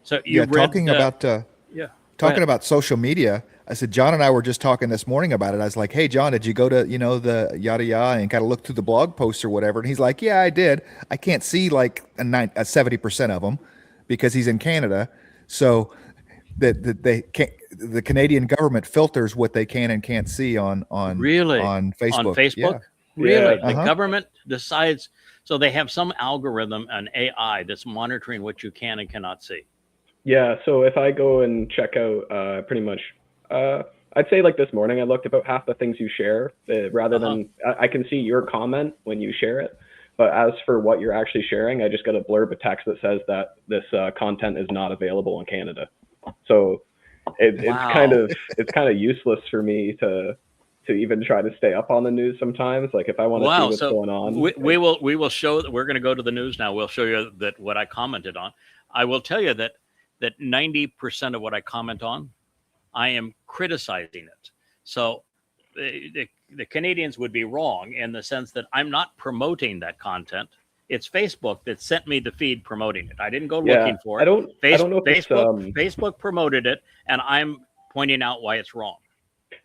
So you talking about social media. I said, John and I were just talking this morning about it. I was like, hey, John, did you go to, the yada yada and kind of look through the blog posts or whatever? And he's like, yeah, I did. I can't see like a 70% of them because he's in Canada. So the Canadian government filters what they can and can't see on really on Facebook. On Facebook? Yeah. Really? Yeah. The government decides, so they have some algorithm, an AI that's monitoring what you can and cannot see. Yeah, so if I go and check out pretty much, I'd say like this morning, I looked about half the things you share rather than, I can see your comment when you share it. But as for what you're actually sharing, I just got a blurb of text that says that this content is not available in Canada. So it's kind of useless for me to even try to stay up on the news sometimes. Like if I want to see what's going on. We will show that we're going to go to the news now. We'll show you that what I commented on. I will tell you that 90% of what I comment on, I am criticizing it. So the Canadians would be wrong in the sense that I'm not promoting that content. It's Facebook that sent me the feed promoting it. I didn't go looking for it. I don't know if Facebook promoted it, and I'm pointing out why it's wrong.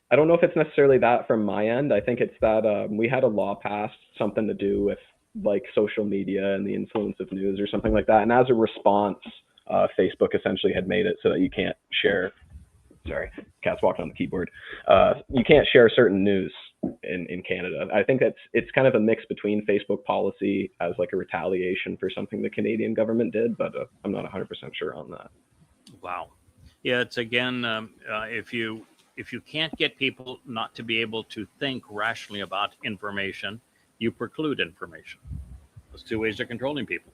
I don't know if it's necessarily that from my end. I think it's that we had a law passed, something to do with like social media and the influence of news or something like that. And as a response, Facebook essentially had made it so that you can't share. Sorry, cat's walking on the keyboard. You can't share certain news in Canada. I think it's kind of a mix between Facebook policy as like a retaliation for something the Canadian government did, but I'm not 100% sure on that. Wow. Yeah, it's again, if you can't get people not to be able to think rationally about information, you preclude information. There's two ways of controlling people.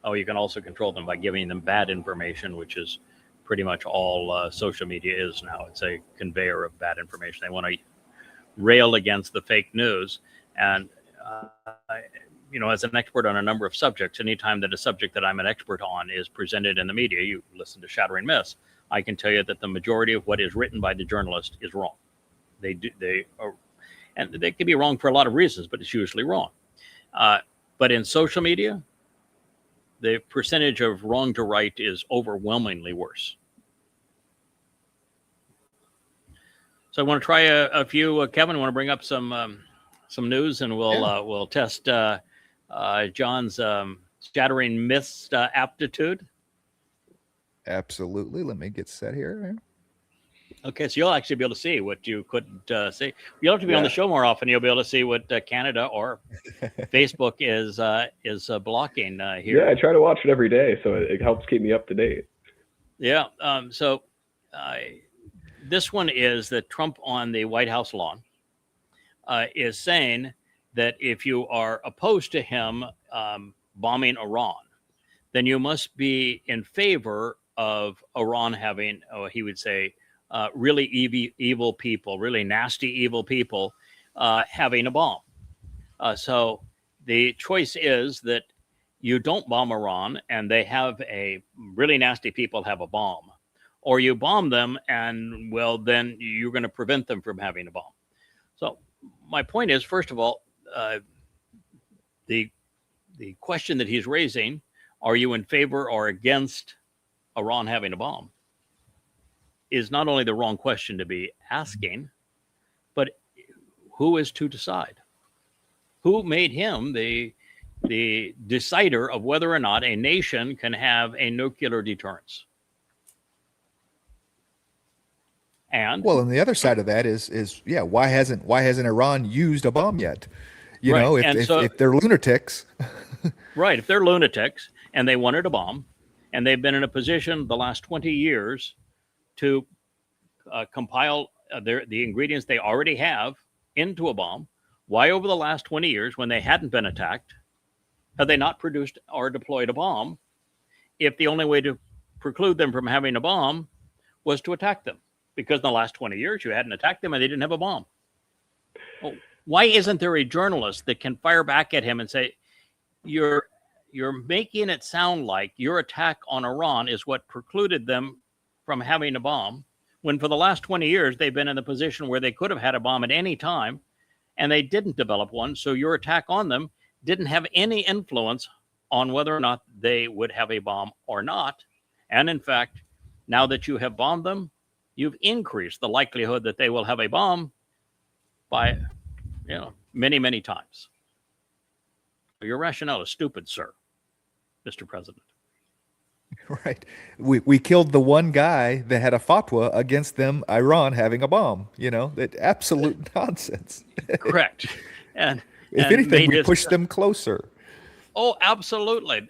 Oh, you can also control them by giving them bad information, which is pretty much all social media is now. It's a conveyor of bad information. They want to rail against the fake news. And, as an expert on a number of subjects, anytime that a subject that I'm an expert on is presented in the media, you listen to Shattering Myths, I can tell you that the majority of what is written by the journalist is wrong. And they can be wrong for a lot of reasons, but it's usually wrong. But in social media, the percentage of wrong to right is overwhelmingly worse. So I want to try a few. Kevin, want to bring up some news, and we'll test John's shattering myths aptitude? Absolutely. Let me get set here. Okay, so you'll actually be able to see what you couldn't see. You'll have to be on the show more often. You'll be able to see what Canada or Facebook is blocking here. Yeah, I try to watch it every day, so it helps keep me up to date. Yeah. So this one is that Trump on the White House lawn is saying that if you are opposed to him bombing Iran, then you must be in favor of Iran having, he would say, really evil people, really nasty, evil people having a bomb. So the choice is that you don't bomb Iran and they have a really nasty people have a bomb, or you bomb them and, well, then you're going to prevent them from having a bomb. So my point is, first of all, the question that he's raising, are you in favor or against Iran having a bomb, is not only the wrong question to be asking, but who is to decide? Who made him the decider of whether or not a nation can have a nuclear deterrence? And well, and the other side of that is why hasn't Iran used a bomb yet? You know, if they're lunatics. Right, if they're lunatics and they wanted a bomb, and they've been in a position the last 20 years to compile the ingredients they already have into a bomb, why over the last 20 years, when they hadn't been attacked, have they not produced or deployed a bomb, if the only way to preclude them from having a bomb was to attack them? Because in the last 20 years, you hadn't attacked them and they didn't have a bomb. Well, why isn't there a journalist that can fire back at him and say, you're making it sound like your attack on Iran is what precluded them from having a bomb, when for the last 20 years, they've been in the position where they could have had a bomb at any time, and they didn't develop one. So your attack on them didn't have any influence on whether or not they would have a bomb or not. And in fact, now that you have bombed them, you've increased the likelihood that they will have a bomb by, many, many times. Your rationale is stupid, sir, Mr. President. Right. We killed the one guy that had a fatwa against them, Iran having a bomb. That absolute nonsense. Correct. And if anything, we pushed them closer. Oh, absolutely.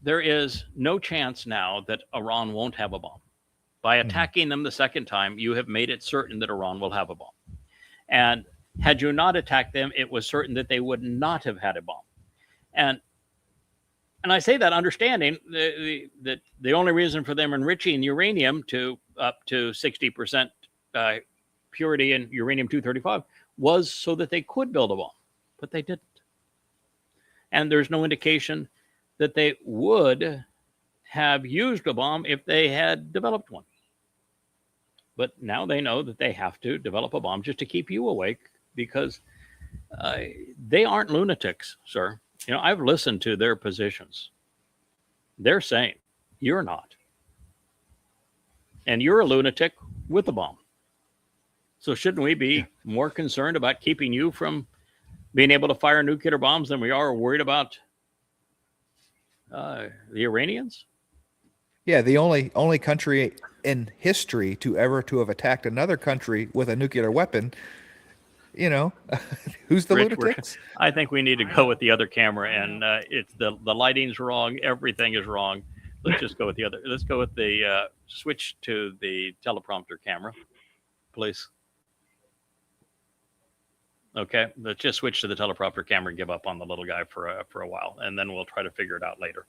There is no chance now that Iran won't have a bomb. By attacking them the second time, you have made it certain that Iran will have a bomb. And had you not attacked them, it was certain that they would not have had a bomb. And I say that understanding that the only reason for them enriching uranium to up to 60% purity in uranium-235 was so that they could build a bomb, but they didn't. And there's no indication that they would have used a bomb if they had developed one. But now they know that they have to develop a bomb just to keep you awake, because they aren't lunatics, sir. I've listened to their positions. They're saying you're not. And you're a lunatic with a bomb. So shouldn't we be more concerned about keeping you from being able to fire nuclear bombs than we are worried about the Iranians? Yeah, the only country in history to have attacked another country with a nuclear weapon. Who's the lunatics? I think we need to go with the other camera, and it's the lighting's wrong. Everything is wrong. Let's just go with the other. Let's go with the switch to the teleprompter camera, please. Okay, let's just switch to the teleprompter camera and give up on the little guy for a while, and then we'll try to figure it out later,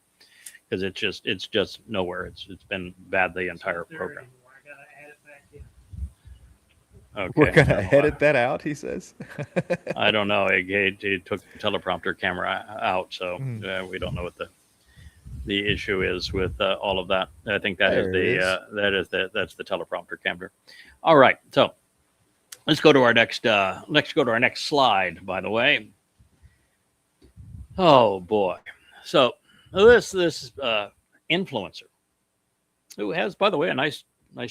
because it's just nowhere. It's been bad the entire program. Okay. We're going to edit that out, he says. I don't know. He took the teleprompter camera out, so we don't know what the issue is with all of that. I think that's the teleprompter camera. All right, so let's go to our next slide, by the way. Oh boy. So this influencer, who has, by the way, a nice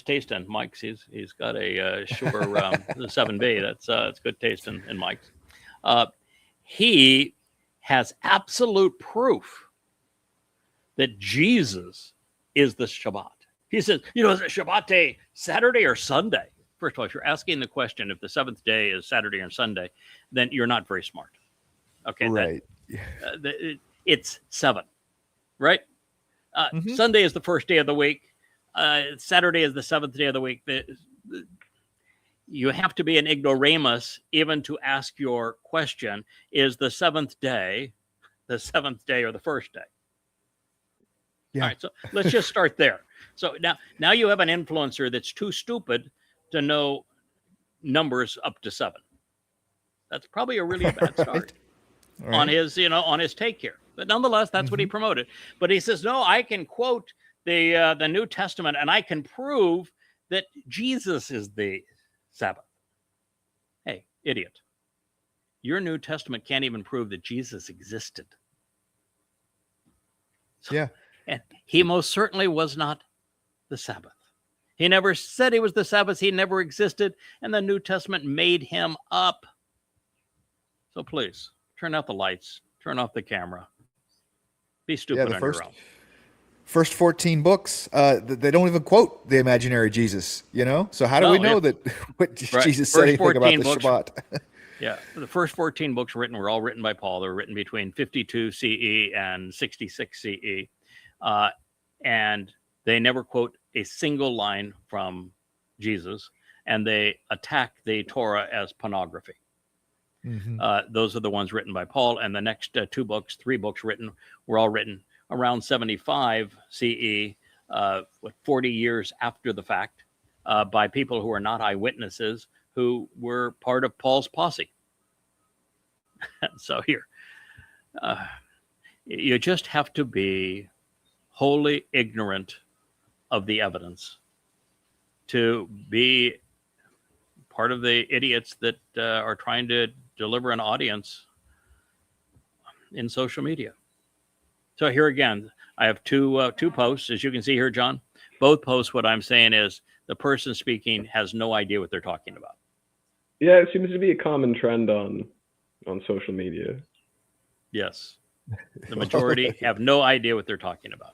taste in mics. He's got a Shure 7B. That's good taste in mics. He has absolute proof that Jesus is the Shabbat. He says, is it Shabbat day Saturday or Sunday? First of all, if you're asking the question if the seventh day is Saturday or Sunday, then you're not very smart. Okay, right. It's 7, right? Sunday is the first day of the week. Saturday is the 7th day of the week. You have to be an ignoramus even to ask your question, is the 7th day the 7th day or the first day? Yeah. All right, so let's just start there. So now you have an influencer that's too stupid to know numbers up to 7. That's probably a really bad start Right. on his, on his take here. But nonetheless, that's what he promoted. But he says, no, I can quote the New Testament and I can prove that Jesus is the Sabbath. Hey, idiot. Your New Testament can't even prove that Jesus existed. Yeah. And he most certainly was not the Sabbath. He never said he was the Sabbath. He never existed. And the New Testament made him up. So please, turn out the lights. Turn off the camera. Be stupid on your own. First 14 books, they don't even quote the imaginary Jesus, So how do we know that what Jesus said anything about the Shabbat? Yeah, the first 14 books were all written by Paul. They were written between 52 CE and 66 CE. And they never quote a single line from Jesus. And they attack the Torah as pornography. Those are the ones written by Paul. And the next 3 books were all written around 75 CE, 40 years after the fact, by people who are not eyewitnesses, who were part of Paul's posse. So here, you just have to be wholly ignorant of the evidence to be part of the idiots that are trying to deliver an audience in social media. So here again, I have two posts, as you can see here, John. Both posts, what I'm saying is the person speaking has no idea what they're talking about. Yeah, it seems to be a common trend on social media. Yes. The majority have no idea what they're talking about.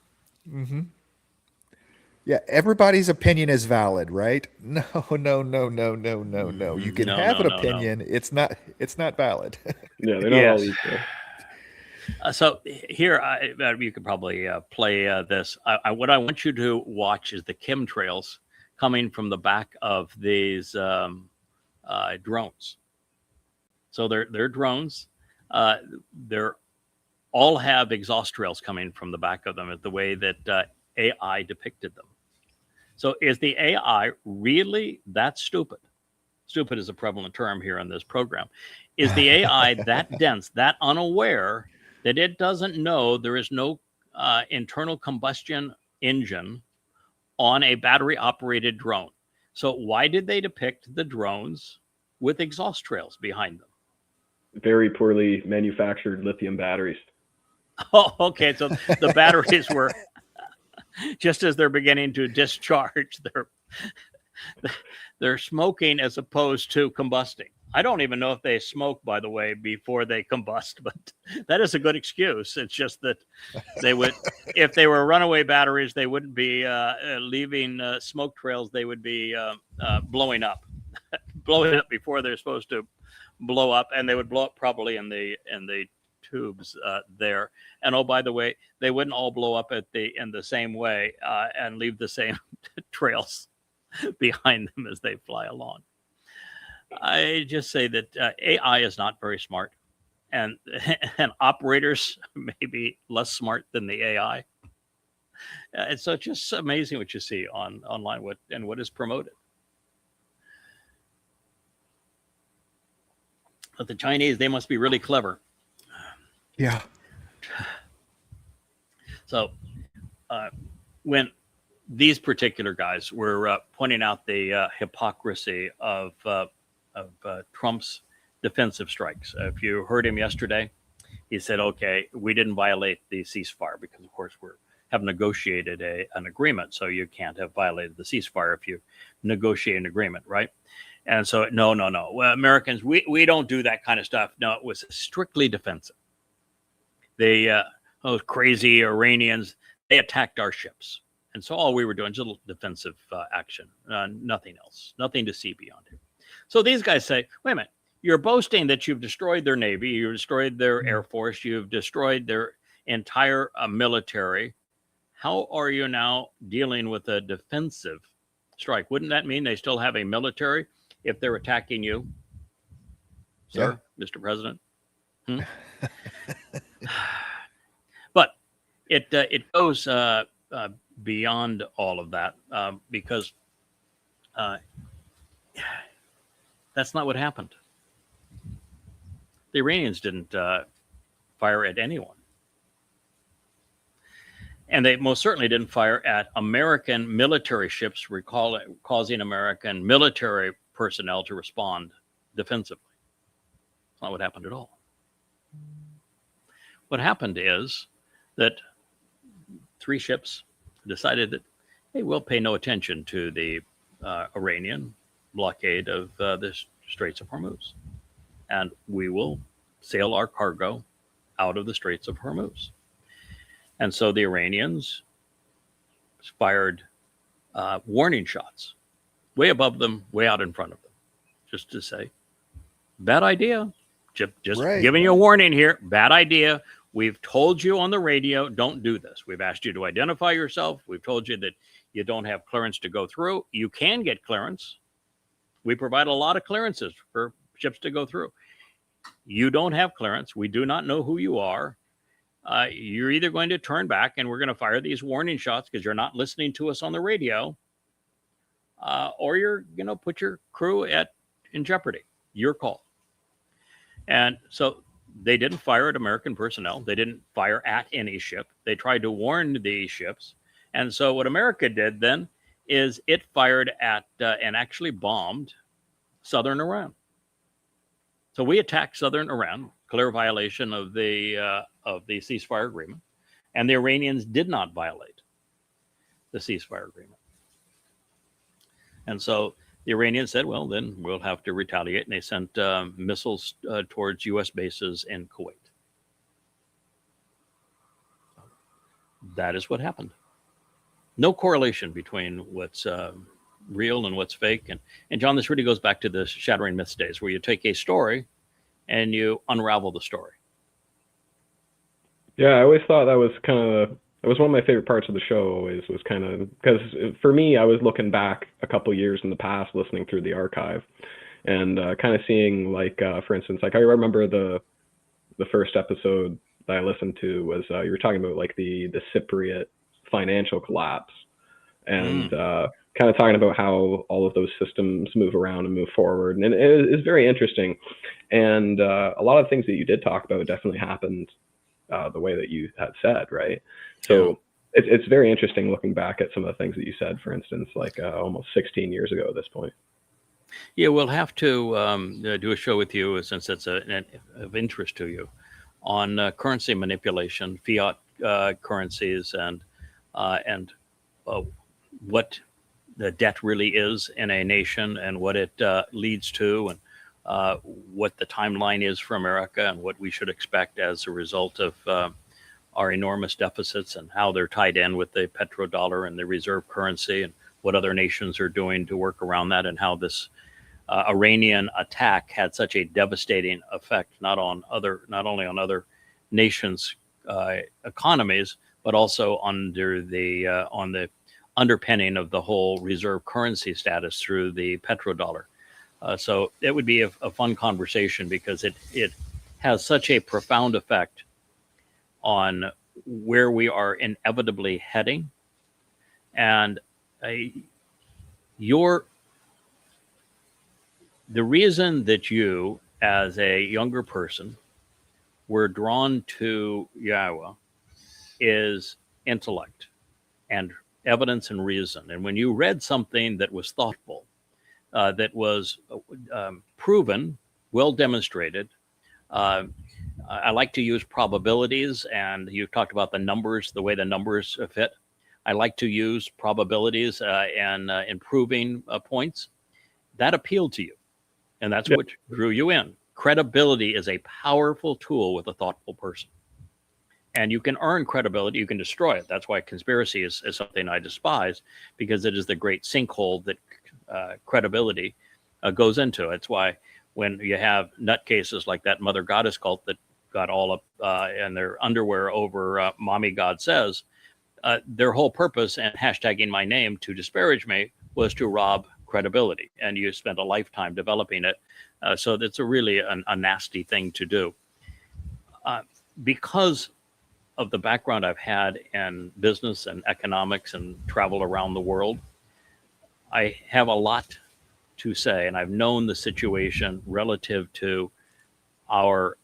Yeah, everybody's opinion is valid, right? No. You can have an opinion. No. It's not valid. Yeah, they're not all equal. So here, you could probably play this. What I want you to watch is the chemtrails coming from the back of these drones. So they're drones. They're all have exhaust trails coming from the back of them, the way that AI depicted them. So is the AI really that stupid? Stupid is a prevalent term here in this program. Is the AI that dense, that unaware, that it doesn't know there is no internal combustion engine on a battery-operated drone? So why did they depict the drones with exhaust trails behind them? Very poorly manufactured lithium batteries. Oh, okay. So the batteries were, just as they're beginning to discharge, they're smoking as opposed to combusting. I don't even know if they smoke, by the way, before they combust, but that is a good excuse. It's just that they would, if they were runaway batteries, they wouldn't be leaving smoke trails. They would be blowing up before they're supposed to blow up, and they would blow up probably in the tubes there. And oh, by the way, they wouldn't all blow up in the same way and leave the same trails behind them as they fly along. I just say that AI is not very smart, and operators may be less smart than the AI. And so it's just amazing what you see online, what is promoted. But the Chinese, they must be really clever. Yeah. So when these particular guys were pointing out the hypocrisy of Trump's defensive strikes. If you heard him yesterday, he said, okay, we didn't violate the ceasefire because, of course, we have negotiated an agreement. So you can't have violated the ceasefire if you negotiate an agreement, right? And so, no. Well, Americans, we don't do that kind of stuff. No, it was strictly defensive. Those crazy Iranians, they attacked our ships. And so all we were doing is a little defensive action, nothing else, nothing to see beyond it. So these guys say, wait a minute, you're boasting that you've destroyed their Navy, you've destroyed their Air Force, you've destroyed their entire military. How are you now dealing with a defensive strike? Wouldn't that mean they still have a military if they're attacking you, sir, Mr. President? But it goes beyond all of that because that's not what happened. The Iranians didn't fire at anyone. And they most certainly didn't fire at American military ships, causing American military personnel to respond defensively. That's not what happened at all. What happened is that 3 ships decided that, hey, we'll pay no attention to the Iranian blockade of the Straits of Hormuz, and we will sail our cargo out of the Straits of Hormuz. And so the Iranians fired warning shots way above them, way out in front of them, just to say, bad idea. Just giving you a warning here, bad idea. We've told you on the radio, don't do this. We've asked you to identify yourself. We've told you that you don't have clearance to go through. You can get clearance. We provide a lot of clearances for ships to go through. You don't have clearance. We do not know who you are. You're either going to turn back and we're going to fire these warning shots because you're not listening to us on the radio, or you're going to put your crew in jeopardy. Your call. And so they didn't fire at American personnel. They didn't fire at any ship. They tried to warn the ships. And so what America did then is it fired at and actually bombed southern Iran. So we attacked southern Iran, clear violation of the ceasefire agreement, and the Iranians did not violate the ceasefire agreement. And so the Iranians said, well, then we'll have to retaliate, and they sent missiles towards U.S. bases in Kuwait. That is what happened. No correlation between what's real and what's fake. And John, this really goes back to the Shattering Myths days, where you take a story and you unravel the story. Yeah, I always thought that was it was one of my favorite parts of the show. Always was kind of, because for me, I was looking back a couple years in the past, listening through the archive, and kind of seeing, like, for instance, like I remember the first episode that I listened to was you were talking about like the Cypriot financial collapse, and kind of talking about how all of those systems move around and move forward, and it is very interesting. And a lot of things that you did talk about definitely happened the way that you had said, right? So it's very interesting looking back at some of the things that you said, for instance, like almost 16 years ago at this point. Yeah, we'll have to do a show with you, since it's of interest to you, on currency manipulation, fiat currencies, and what the debt really is in a nation, and what it leads to, and what the timeline is for America, and what we should expect as a result of our enormous deficits, and how they're tied in with the petrodollar and the reserve currency, and what other nations are doing to work around that, and how this Iranian attack had such a devastating effect, not only on other nations' economies, but also on the underpinning of the whole reserve currency status through the petrodollar. So it would be a fun conversation, because it has such a profound effect on where we are inevitably heading. And the reason that you, as a younger person, were drawn to Yahowah is intellect and evidence and reason. And when you read something that was thoughtful, that was proven, well demonstrated, I like to use probabilities, and you talked about the numbers, the way the numbers fit. I like to use probabilities and improving points. That appealed to you, and that's what drew you in. Credibility is a powerful tool with a thoughtful person. And you can earn credibility, you can destroy it. That's why conspiracy is something I despise, because it is the great sinkhole that credibility goes into. It's why when you have nutcases like that Mother Goddess cult that got all up in their underwear over Mommy God Says, their whole purpose and hashtagging my name to disparage me was to rob credibility. And you spent a lifetime developing it. So that's really a nasty thing to do. Because of the background I've had in business and economics and travel around the world, I have a lot to say, and I've known the situation relative to our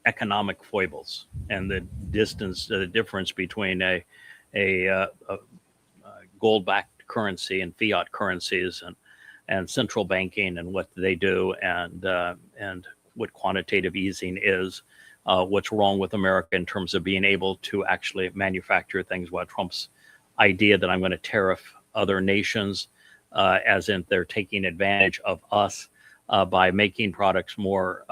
economic foibles and the difference between a gold-backed currency and fiat currencies and central banking and what they do and what quantitative easing is. What's wrong with America in terms of being able to actually manufacture things, while Trump's idea that I'm going to tariff other nations, as in they're taking advantage of us by making products more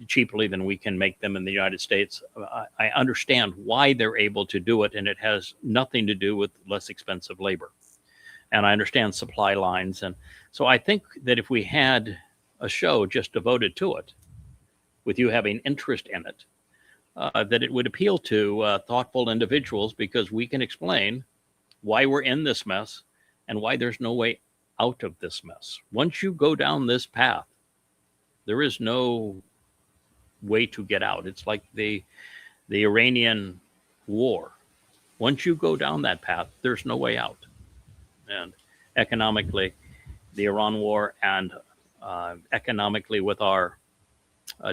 cheaply than we can make them in the United States. I understand why they're able to do it, and it has nothing to do with less expensive labor. And I understand supply lines. And so I think that if we had a show just devoted to it, with you having interest in it, that it would appeal to thoughtful individuals, because we can explain why we're in this mess and why there's no way out of this mess. Once you go down this path, there is no way to get out. It's like the Iranian war. Once you go down that path, there's no way out. And economically, the Iran war, and economically with our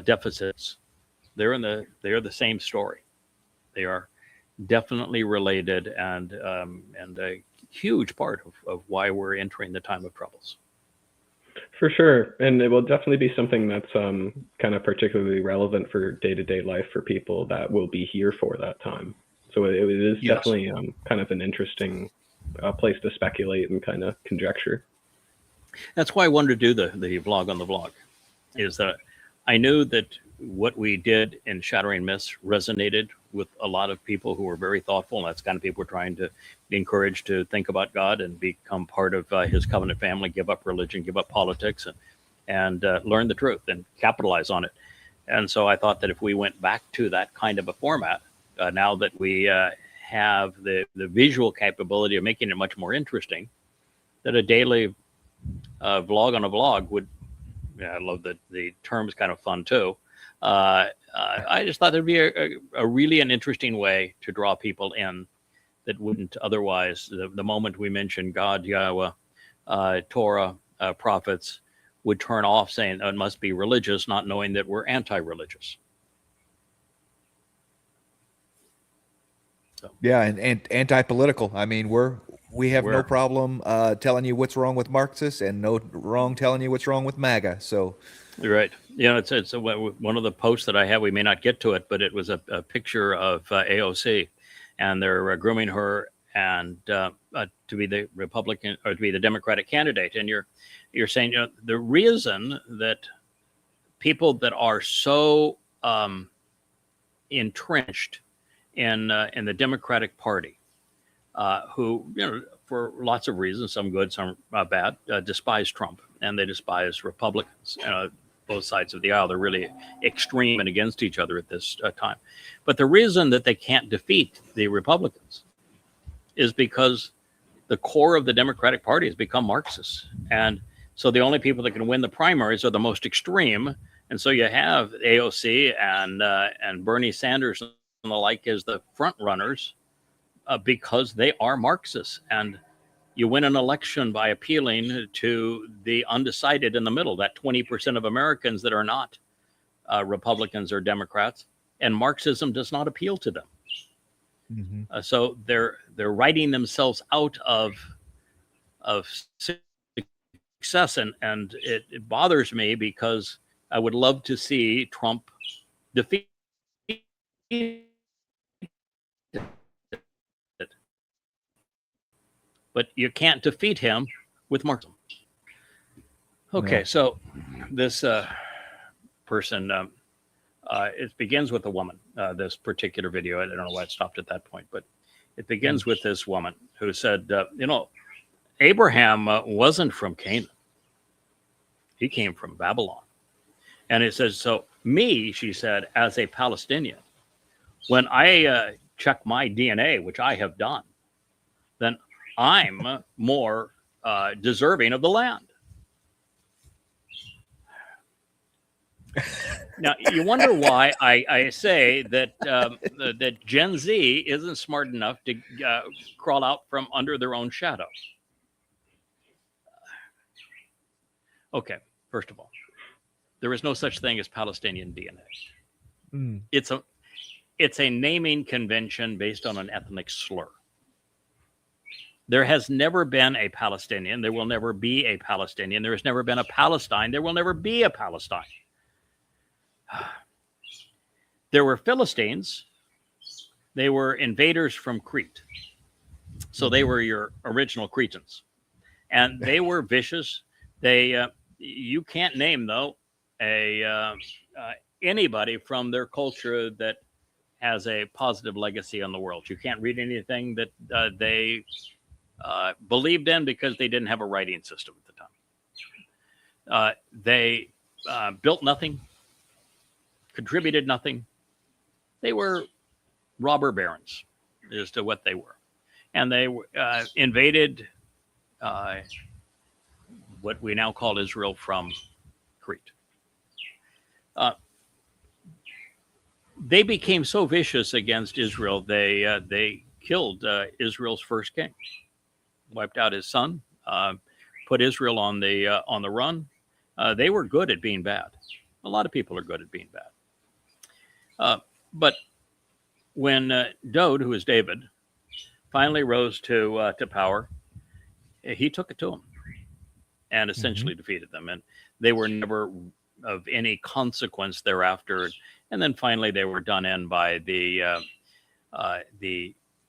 deficits, they're the same story. They are definitely related, and a huge part of why we're entering the time of troubles. For sure, and it will definitely be something that's kind of particularly relevant for day-to-day life for people that will be here for that time. So it is definitely kind of an interesting place to speculate and kind of conjecture. That's why I wanted to do the vlog on the vlog, is that I knew that what we did in Shattering Myths resonated with a lot of people who were very thoughtful. And that's the kind of people we're trying to be encouraged to think about God and become part of his covenant family, give up religion, give up politics, and learn the truth and capitalize on it. And so I thought that if we went back to that kind of a format, now that we have the visual capability of making it much more interesting, that a daily vlog on a vlog would, I love that the term's kind of fun too. I just thought there'd be a really an interesting way to draw people in that wouldn't otherwise. The moment we mentioned God, Yahowah, Towrah, prophets, would turn off, saying it must be religious, not knowing that we're anti-religious. So. Yeah, and anti-political. I mean, we have no problem telling you what's wrong with Marxists, and no wrong telling you what's wrong with MAGA. So. You're right. You know, it's one of the posts that I have. We may not get to it, but it was a picture of AOC, and they're grooming her and to be the Republican or to be the Democratic candidate. And you're saying, you know, the reason that people that are so entrenched in the Democratic Party, who, you know, for lots of reasons, some good, some bad, despise Trump, and they despise Republicans. Both sides of the aisle, they're really extreme and against each other at this time. But the reason that they can't defeat the Republicans is because the core of the Democratic Party has become Marxist. And so the only people that can win the primaries are the most extreme. And so you have AOC and Bernie Sanders and the like as the front runners because they are Marxists. And you win an election by appealing to the undecided in the middle, that 20% of Americans that are not Republicans or Democrats, and Marxism does not appeal to them. Mm-hmm. So they're writing themselves out of success, and it bothers me because I would love to see Trump defeat. But you can't defeat him with Marxism. Okay, no. So this person it begins with a woman, this particular video. I don't know why it stopped at that point, but it begins with this woman who said, Abraham wasn't from Canaan. He came from Babylon. And it says, so me, she said, as a Palestinian, when I check my DNA, which I have done, then I'm more deserving of the land. Now, you wonder why I say that that Gen Z isn't smart enough to crawl out from under their own shadow. Okay, first of all, there is no such thing as Palestinian DNA. It's a naming convention based on an ethnic slur. There has never been a Palestinian. There will never be a Palestinian. There has never been a Palestine. There will never be a Palestine. There were Philistines. They were invaders from Crete. So they were your original Cretans. And they were vicious. They, you can't name, though, anybody from their culture that has a positive legacy on the world. You can't read anything that they believed in because they didn't have a writing system at the time. They built nothing, contributed nothing. They were robber barons as to what they were. And they invaded what we now call Israel from Crete. They became so vicious against Israel, they killed Israel's first king, wiped out his son, put Israel on the run. They were good at being bad. A lot of people are good at being bad. But when Dode, who is David, finally rose to power, he took it to them and essentially defeated them. And they were never of any consequence thereafter. And then finally they were done in by the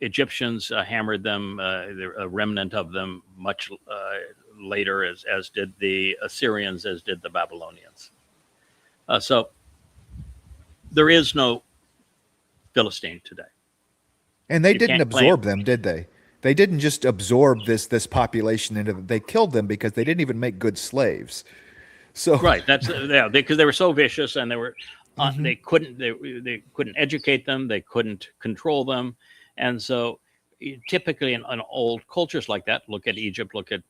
Egyptians, hammered them, a remnant of them much later, as did the Assyrians, as did the Babylonians. So there is no Philistine today. And they didn't absorb them, did they? They didn't just absorb this population into them. They killed them because they didn't even make good slaves. So right, that's because they were so vicious, and they were they couldn't educate them, they couldn't control them, and so typically in old cultures like that, look at Egypt, look at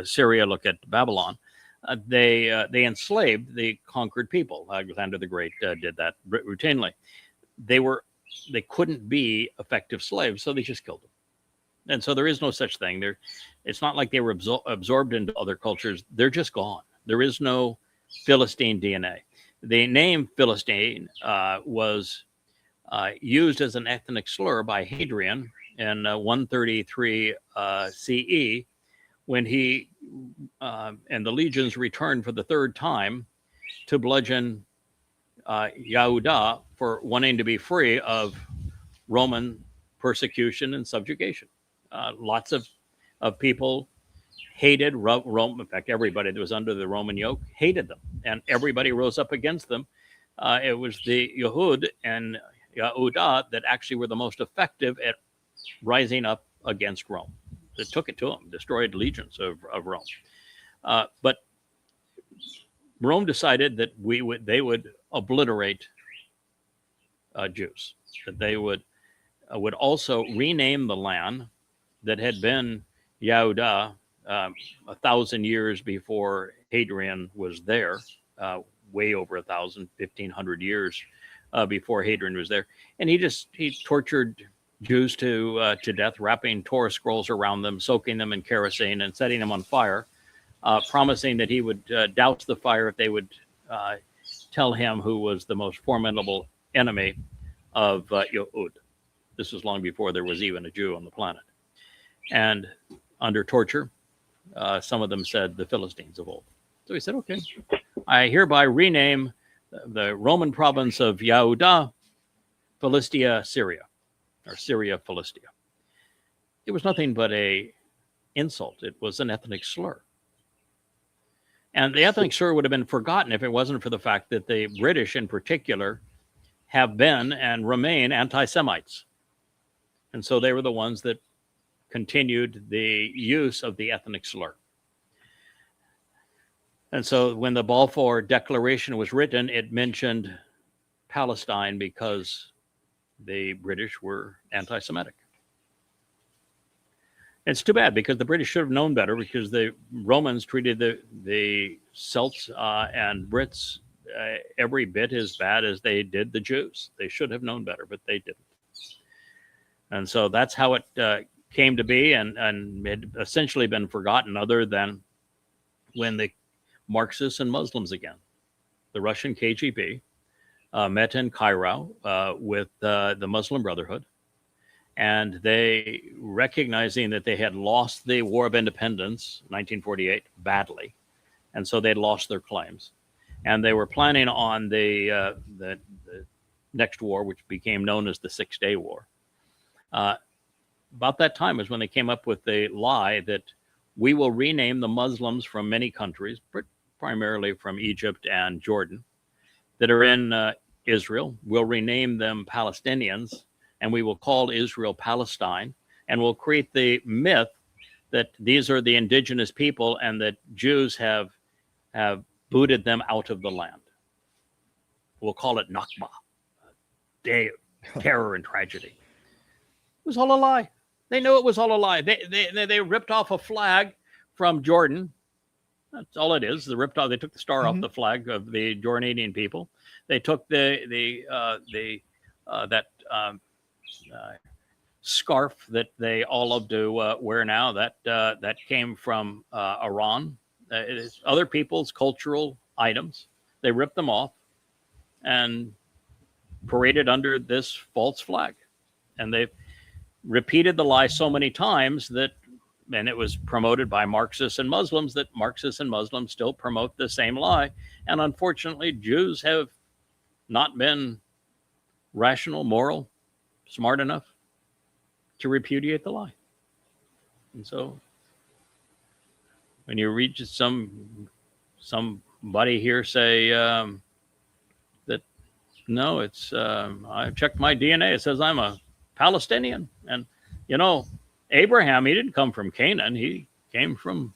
Syria, look at Babylon, they enslaved the conquered people. Alexander the Great did that routinely. They couldn't be effective slaves, so they just killed them. And so there is no such thing. It's not like they were absorbed into other cultures. They're just gone. There is no Philistine DNA. The name Philistine was used as an ethnic slur by Hadrian in 133 CE, when he and the legions returned for the third time to bludgeon Yahowah for wanting to be free of Roman persecution and subjugation. Lots of people hated Rome. In fact, everybody that was under the Roman yoke hated them, and everybody rose up against them. It was the Yehud and Yahowah that actually were the most effective at rising up against Rome. They took it to them, destroyed legions of Rome. But Rome decided that they would obliterate Jews, that they would also rename the land that had been Yahowah 1,000 years before Hadrian was there, way over 1,500 years before Hadrian was there. And he tortured Jews to death, wrapping Torah scrolls around them, soaking them in kerosene and setting them on fire, promising that he would douse the fire if they would tell him who was the most formidable enemy of Yehud. This was long before there was even a Jew on the planet. And under torture, some of them said the Philistines of old. So he said, okay, I hereby rename the Roman province of Yahowah Philistia, Syria, or Syria Philistia. It was nothing but a insult. It was an ethnic slur. And the ethnic slur would have been forgotten if it wasn't for the fact that the British in particular have been and remain anti-Semites. And so they were the ones that continued the use of the ethnic slur. And so when the Balfour Declaration was written, it mentioned Palestine because the British were anti-Semitic. It's too bad because the British should have known better, because the Romans treated the Celts and Brits every bit as bad as they did the Jews. They should have known better, but they didn't. And so that's how it came to be, and had essentially been forgotten, other than when the Marxists and Muslims again, the Russian KGB, met in Cairo with the Muslim Brotherhood, and they, recognizing that they had lost the War of Independence, 1948, badly, and so they'd lost their claims, and they were planning on the next war, which became known as the 6-Day War. About that time is when they came up with the lie that we will rename the Muslims from many countries, primarily from Egypt and Jordan, that are in Israel. We'll rename them Palestinians, and we will call Israel Palestine, and we'll create the myth that these are the indigenous people and that Jews have booted them out of the land. We'll call it Nakba, day of terror and tragedy. It was all a lie. They knew it was all a lie. They ripped off a flag from Jordan. That's all it is. They ripped off. They took the star off the flag of the Jordanian people. They took scarf that they all love to wear now. That came from Iran. It is other people's cultural items. They ripped them off and paraded under this false flag, and they repeated the lie so many times and it was promoted by Marxists and Muslims, that Marxists and Muslims still promote the same lie. And unfortunately, Jews have not been rational, moral, smart enough to repudiate the lie. And so when you read somebody here say that, no, it's, I checked my DNA, it says I'm a Palestinian. And, Abraham, he didn't come from Canaan. He came from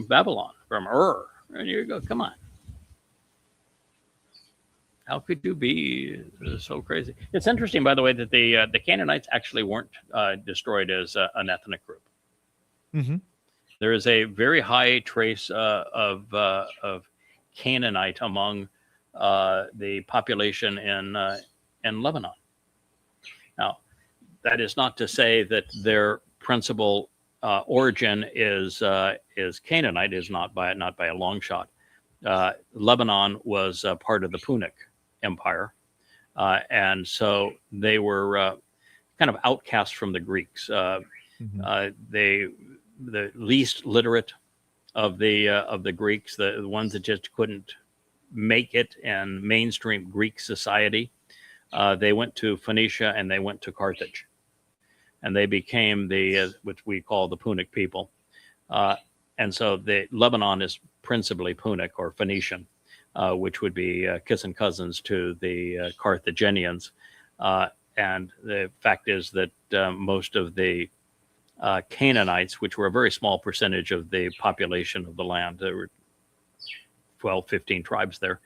Babylon, from Ur. And you go, come on. How could you be so crazy? It's interesting, by the way, that the Canaanites actually weren't destroyed as an ethnic group. Mm-hmm. There is a very high trace of Canaanite among the population in Lebanon. Now, that is not to say that their principal origin is Canaanite. Is not by a long shot. Lebanon was part of the Punic Empire, and so they were kind of outcasts from the Greeks. The least literate of the Greeks, the ones that just couldn't make it in mainstream Greek society. They went to Phoenicia and they went to Carthage, and they became which we call the Punic people. And so Lebanon is principally Punic or Phoenician, which would be kissing cousins to the Carthaginians. And the fact is that most of the Canaanites, which were a very small percentage of the population of the land, there were 12, 15 tribes there,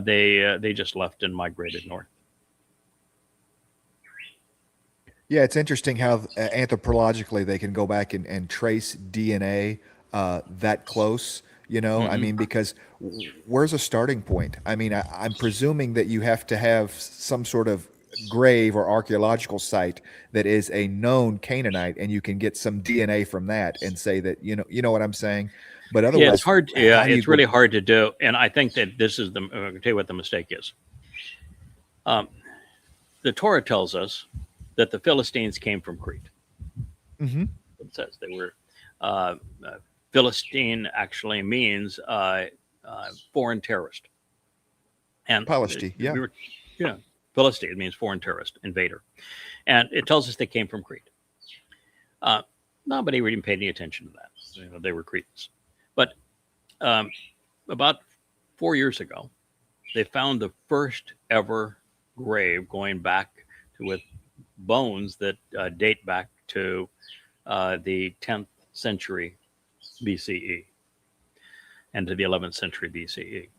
they just left and migrated north. Yeah, it's interesting how anthropologically they can go back and trace DNA that close, I mean, because where's a starting point? I mean, I'm presuming that you have to have some sort of grave or archaeological site that is a known Canaanite, and you can get some DNA from that and say that, you know what I'm saying? But otherwise, yeah, it's hard. Yeah, it's really hard to do. And I think that this is I'll tell you what the mistake is. The Torah tells us that the Philistines came from Crete. Mm-hmm. It says they were, Philistine actually means foreign terrorist. And Palestine, yeah. Philistine, it means foreign terrorist, invader. And it tells us they came from Crete. Nobody really paid any attention to that. They were Cretans. But about 4 years ago, they found the first ever grave going back to with bones that date back to the 10th century BCE and to the 11th century BCE.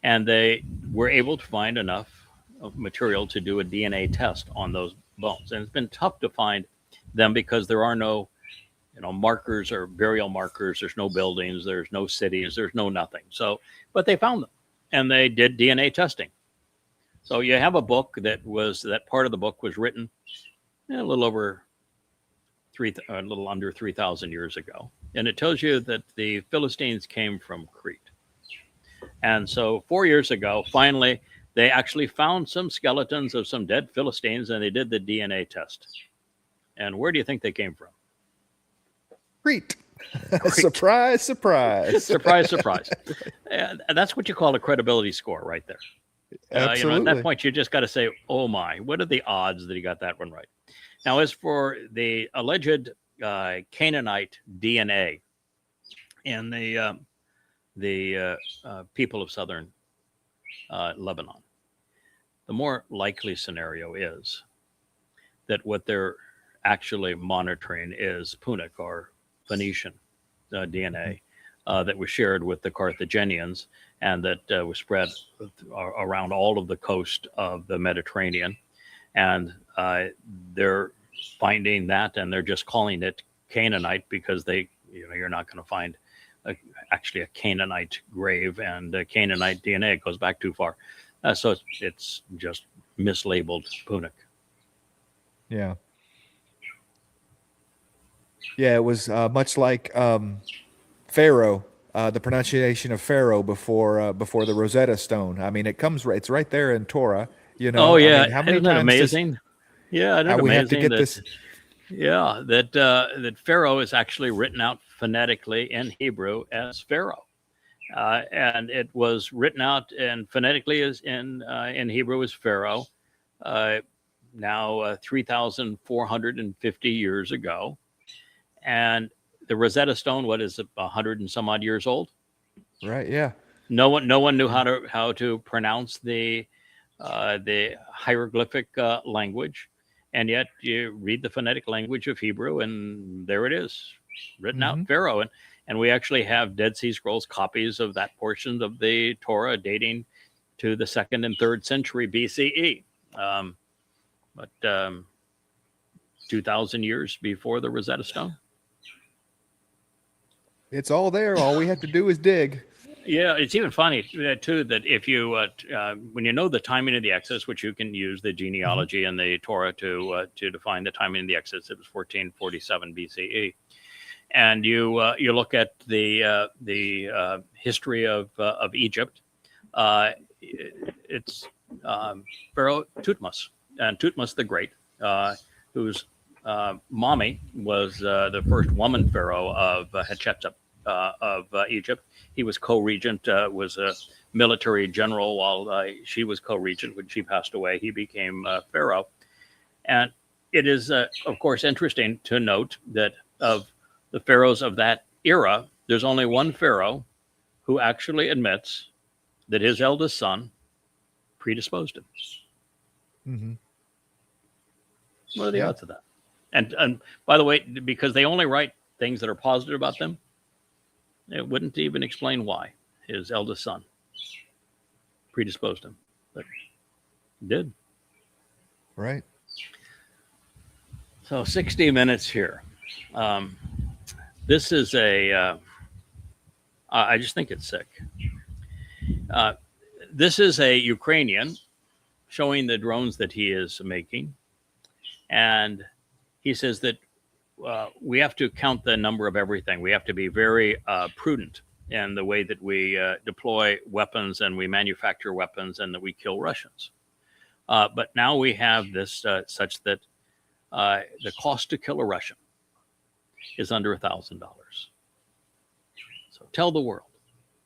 And they were able to find enough of material to do a DNA test on those bones. And it's been tough to find them because there are no, markers or burial markers. There's no buildings, there's no cities, there's no nothing. So, but they found them and they did DNA testing. So you have a book that part of the book was written a little under 3,000 years ago. And it tells you that the Philistines came from Crete. And so 4 years ago, finally, they actually found some skeletons of some dead Philistines and they did the DNA test. And where do you think they came from? Crete. Surprise, surprise. Surprise, surprise. And that's what you call a credibility score right there. Absolutely. At that point, you just got to say, oh my, what are the odds that he got that one right? Now, as for the alleged Canaanite DNA in the people of southern Lebanon, the more likely scenario is that what they're actually monitoring is Punic or Phoenician DNA that was shared with the Carthaginians and that was spread around all of the coast of the Mediterranean. And they're finding that and they're just calling it Canaanite because you're not going to find actually a Canaanite grave and Canaanite DNA. It goes back too far. So it's just mislabeled Punic. Yeah. Yeah, it was much like Pharaoh, the pronunciation of Pharaoh before the Rosetta Stone. I mean, it's right there in Torah. Oh yeah, I mean, how many isn't that times amazing? Yeah, isn't it we amazing have to get this? Yeah, that Pharaoh is actually written out phonetically in Hebrew as Pharaoh, and it was written out and phonetically as in Hebrew as Pharaoh. Now 3,450 years ago, and the Rosetta Stone, what is it, 100 and some odd years old? Right. Yeah. No one knew how to pronounce the hieroglyphic language, and yet you read the phonetic language of Hebrew, and there it is, written out Pharaoh. And we actually have Dead Sea Scrolls copies of that portion of the Torah dating to the 2nd and 3rd century BCE, but 2,000 years before the Rosetta Stone. It's all there. All we have to do is dig. Yeah, it's even funny too that if you when you know the timing of the Exodus, which you can use the genealogy and the Torah to define the timing of the Exodus, it was 1447 BCE, and you look at the history of Egypt, it's Pharaoh Thutmose and Thutmose the Great, whose mommy was the first woman pharaoh of Hatshepsut of Egypt. He was co-regent, was a military general while she was co-regent. When she passed away, he became pharaoh. And it is, of course, interesting to note that of the pharaohs of that era, there's only one pharaoh who actually admits that his eldest son predisposed him. Mm-hmm. What are the odds of that? And by the way, because they only write things that are positive about them, it wouldn't even explain why his eldest son predisposed him, but he did. Right. So 60 minutes here. This is I just think it's sick. This is a Ukrainian showing the drones that he is making. And he says that we have to count the number of everything. We have to be very prudent in the way that we deploy weapons and we manufacture weapons and that we kill Russians. But now we have this such that the cost to kill a Russian is under $1,000. So tell the world,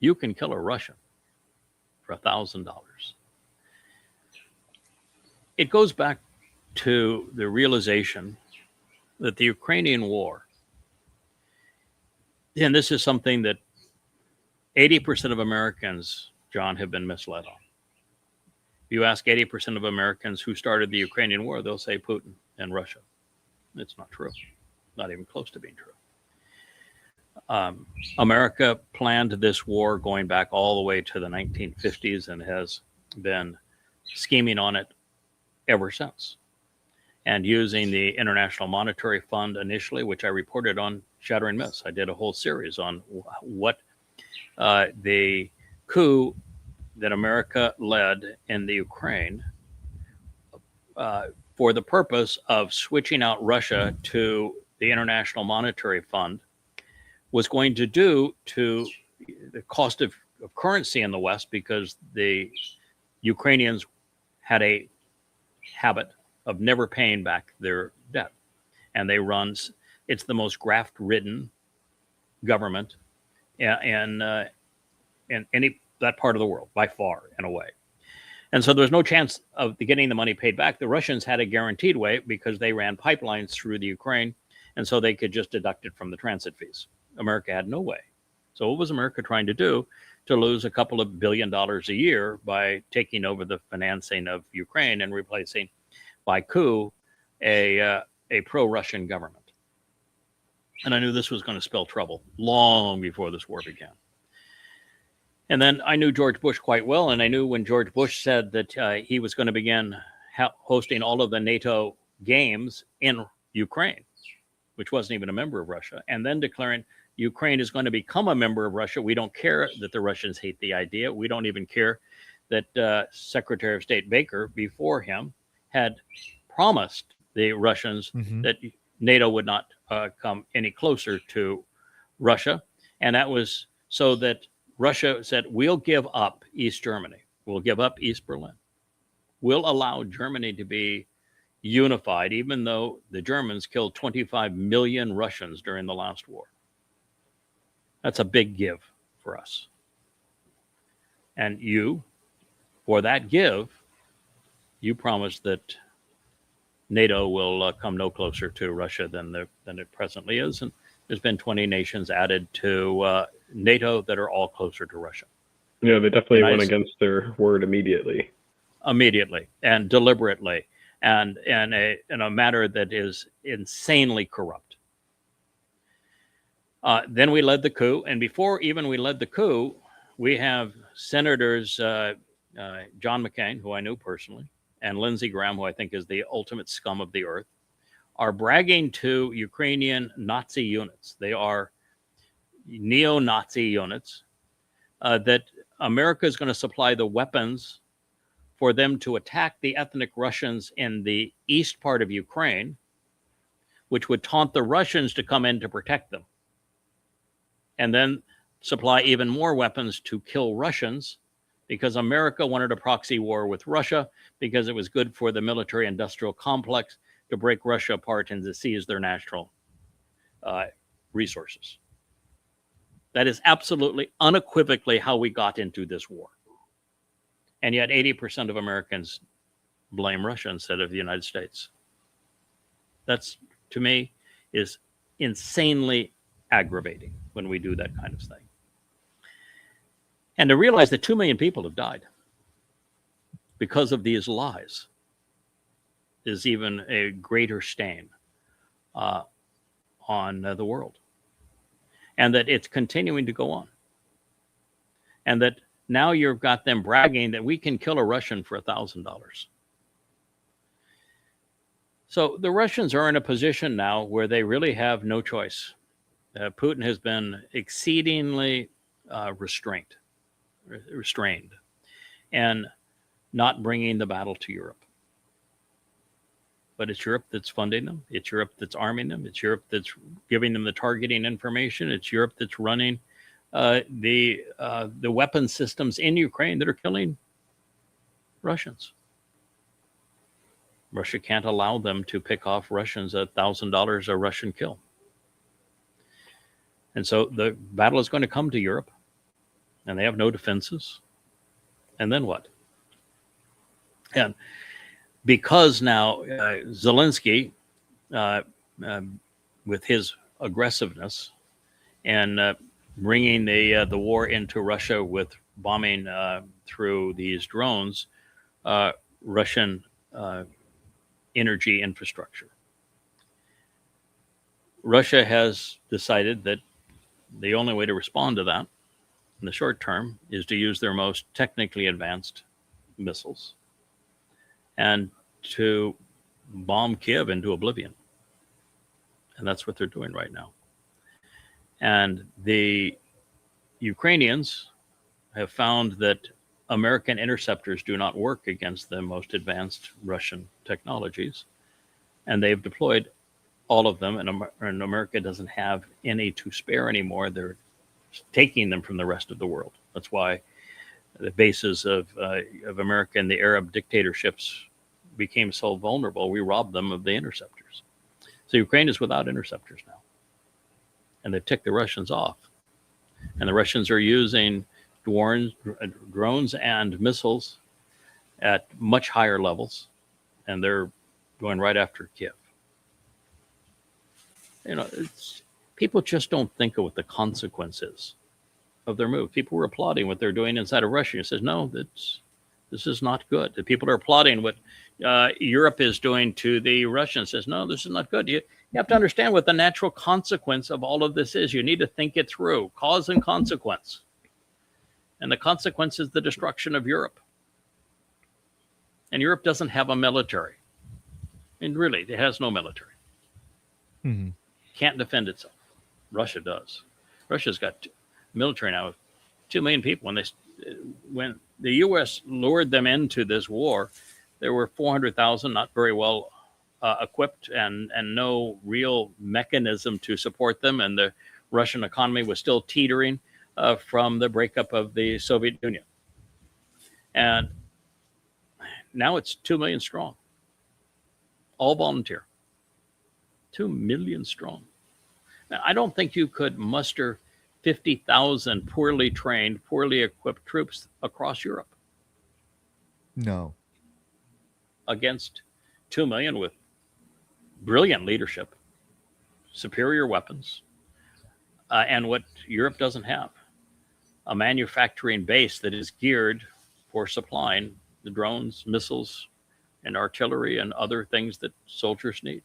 you can kill a Russian for $1,000. It goes back to the realization that the Ukrainian war, and this is something that 80% of Americans, John, have been misled on. You ask 80% of Americans who started the Ukrainian war, they'll say Putin and Russia. It's not true. Not even close to being true. America planned this war going back all the way to the 1950s and has been scheming on it ever since. And using the International Monetary Fund initially, which I reported on Shattering Myths. I did a whole series on what the coup that America led in the Ukraine for the purpose of switching out Russia to the International Monetary Fund was going to do to the cost of currency in the West, because the Ukrainians had a habit of never paying back their debt. And it's the most graft-ridden government in that part of the world, by far and away. And so there's no chance of getting the money paid back. The Russians had a guaranteed way because they ran pipelines through the Ukraine, and so they could just deduct it from the transit fees. America had no way. So what was America trying to do to lose a couple of $1 billion a year by taking over the financing of Ukraine and replacing by coup a pro-Russian government? And I knew this was going to spell trouble long before this war began. And then I knew George Bush quite well, and I knew when George Bush said that he was going to begin hosting all of the NATO games in Ukraine, which wasn't even a member of Russia, and then declaring Ukraine is going to become a member of Russia. We don't care that the Russians hate the idea. We don't even care that Secretary of State Baker before him had promised the Russians that NATO would not come any closer to Russia. And that was so that Russia said, we'll give up East Germany. We'll give up East Berlin. We'll allow Germany to be unified, even though the Germans killed 25 million Russians during the last war. That's a big give for us. And for that give, you promised that NATO will come no closer to Russia than it presently is. And there's been 20 nations added to NATO that are all closer to Russia. Yeah, they definitely went against their word immediately. Immediately and deliberately, and in a matter that is insanely corrupt. Then we led the coup, and before even we led the coup, we have Senators John McCain, who I knew personally, and Lindsey Graham, who I think is the ultimate scum of the earth, are bragging to Ukrainian Nazi units. They are neo-Nazi units that America is going to supply the weapons for them to attack the ethnic Russians in the east part of Ukraine, which would taunt the Russians to come in to protect them. And then supply even more weapons to kill Russians, because America wanted a proxy war with Russia because it was good for the military-industrial complex to break Russia apart and to seize their national resources. That is absolutely, unequivocally how we got into this war. And yet 80% of Americans blame Russia instead of the United States. That's, to me, is insanely aggravating when we do that kind of thing. And to realize that 2 million people have died because of these lies is even a greater stain on the world. And that it's continuing to go on. And that now you've got them bragging that we can kill a Russian for $1,000. So the Russians are in a position now where they really have no choice. Putin has been exceedingly restrained and not bringing the battle to Europe. But it's Europe that's funding them. It's Europe that's arming them. It's Europe that's giving them the targeting information. It's Europe that's running the weapon systems in Ukraine that are killing Russians. Russia can't allow them to pick off Russians at $1,000 a Russian kill. And so the battle is going to come to Europe, and they have no defenses. And then what? And because now Zelensky, with his aggressiveness and bringing the war into Russia with bombing through these drones, Russian energy infrastructure. Russia has decided that the only way to respond to that in the short term is to use their most technically advanced missiles and to bomb Kiev into oblivion. And that's what they're doing right now. And the Ukrainians have found that American interceptors do not work against the most advanced Russian technologies. And they've deployed all of them, and America doesn't have any to spare anymore. They're taking them from the rest of the world. That's why the bases of America and the Arab dictatorships became so vulnerable. We robbed them of the interceptors. So Ukraine is without interceptors now. And they've ticked the Russians off. And the Russians are using drones and missiles at much higher levels. And they're going right after Kiev. You know, people just don't think of what the consequences of their move. People were applauding what they're doing inside of Russia. It says, no, this is not good. The people are applauding what Europe is doing to the Russians. Says, no, this is not good. You have to understand what the natural consequence of all of this is. You need to think it through, cause and consequence. And the consequence is the destruction of Europe. And Europe doesn't have a military. I mean, really, it has no military. Mm-hmm. Can't defend itself. Russia does. Russia's got military now of 2 million people. When the U.S. lured them into this war, there were 400,000, not very well equipped, and no real mechanism to support them. And the Russian economy was still teetering from the breakup of the Soviet Union. And now it's 2 million strong, all volunteer. 2 million strong. Now, I don't think you could muster 50,000 poorly trained, poorly equipped troops across Europe. No. Against 2 million with brilliant leadership, superior weapons, and what Europe doesn't have, a manufacturing base that is geared for supplying the drones, missiles, and artillery and other things that soldiers need.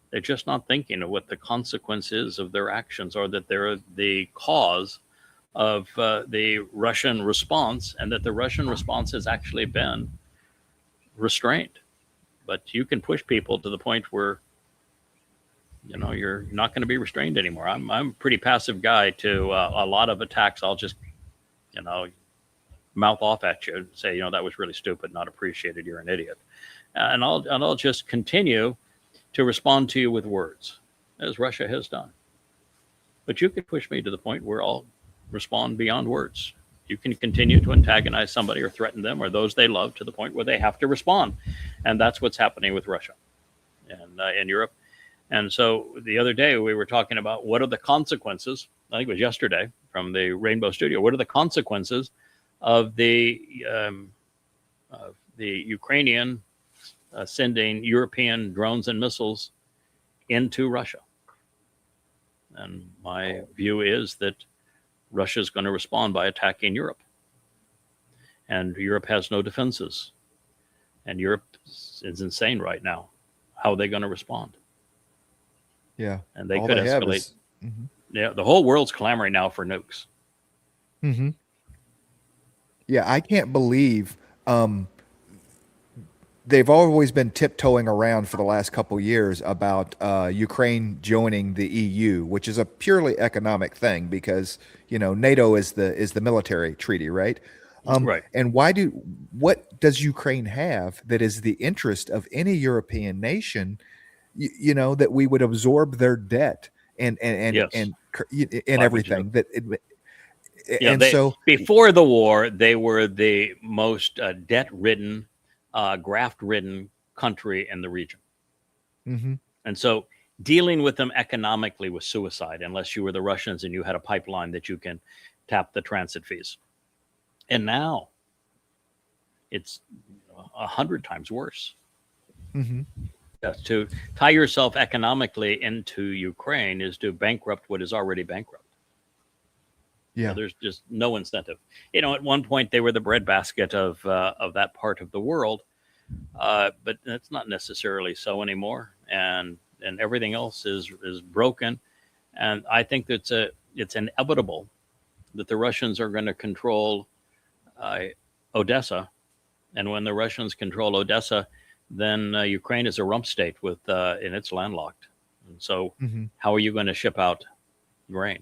They're just not thinking of what the consequence is of their actions, or that they're the cause of the Russian response, and that the Russian response has actually been restrained. But you can push people to the point where, you know, you're not going to be restrained anymore. I'm a pretty passive guy to a lot of attacks. I'll just, you know, mouth off at you and say, you know, that was really stupid, not appreciated, you're an idiot. And I'll just continue to respond to you with words, as Russia has done. But you can push me to the point where I'll respond beyond words. You can continue to antagonize somebody or threaten them or those they love to the point where they have to respond. And that's what's happening with Russia and in Europe. And so the other day we were talking about what are the consequences, I think it was yesterday from the Rainbow Studio, what are the consequences of the Ukrainian sending European drones and missiles into Russia. And my view is that Russia is going to respond by attacking Europe. And Europe has no defenses. And Europe is insane right now. How are they going to respond? Yeah. And they could escalate. Mm-hmm. Yeah, the whole world's clamoring now for nukes. Mm-hmm. Yeah, I can't believe they've always been tiptoeing around for the last couple years about Ukraine joining the EU, which is a purely economic thing because, you know, NATO is the military treaty, right? Right. And what does Ukraine have that is the interest of any European nation, you know, that we would absorb their debt and yes. and everything that yeah, and so before the war, they were the most debt-ridden, graft-ridden country in the region. Mm-hmm. And so dealing with them economically was suicide unless you were the Russians and you had a pipeline that you can tap the transit fees. And now it's 100 times worse. Mm-hmm. To tie yourself economically into Ukraine is to bankrupt what is already bankrupt. Yeah. There's just no incentive. At one point they were the breadbasket of that part of the world, but that's not necessarily so anymore. And everything else is broken. And I think that it's inevitable that the Russians are going to control Odessa. And when the Russians control Odessa, then Ukraine is a rump state and it's landlocked. And so how are you going to ship out grain?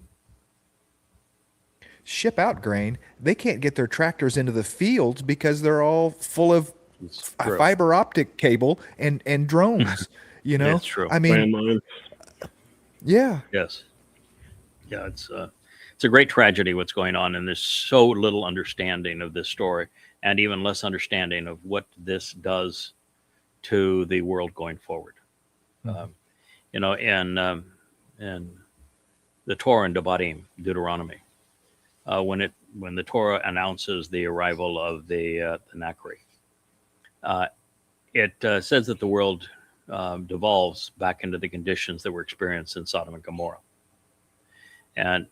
Ship out grain? They can't get their tractors into the fields because they're all full of fiber optic cable and drones. It's true. I mean, Landmines. yeah. Yes. Yeah, it's a great tragedy what's going on, and there's so little understanding of this story, and even less understanding of what this does to the world going forward. In the Torah and Devarim, Deuteronomy, when the Torah announces the arrival of the Nakri, it says that the world devolves back into the conditions that were experienced in Sodom and Gomorrah. And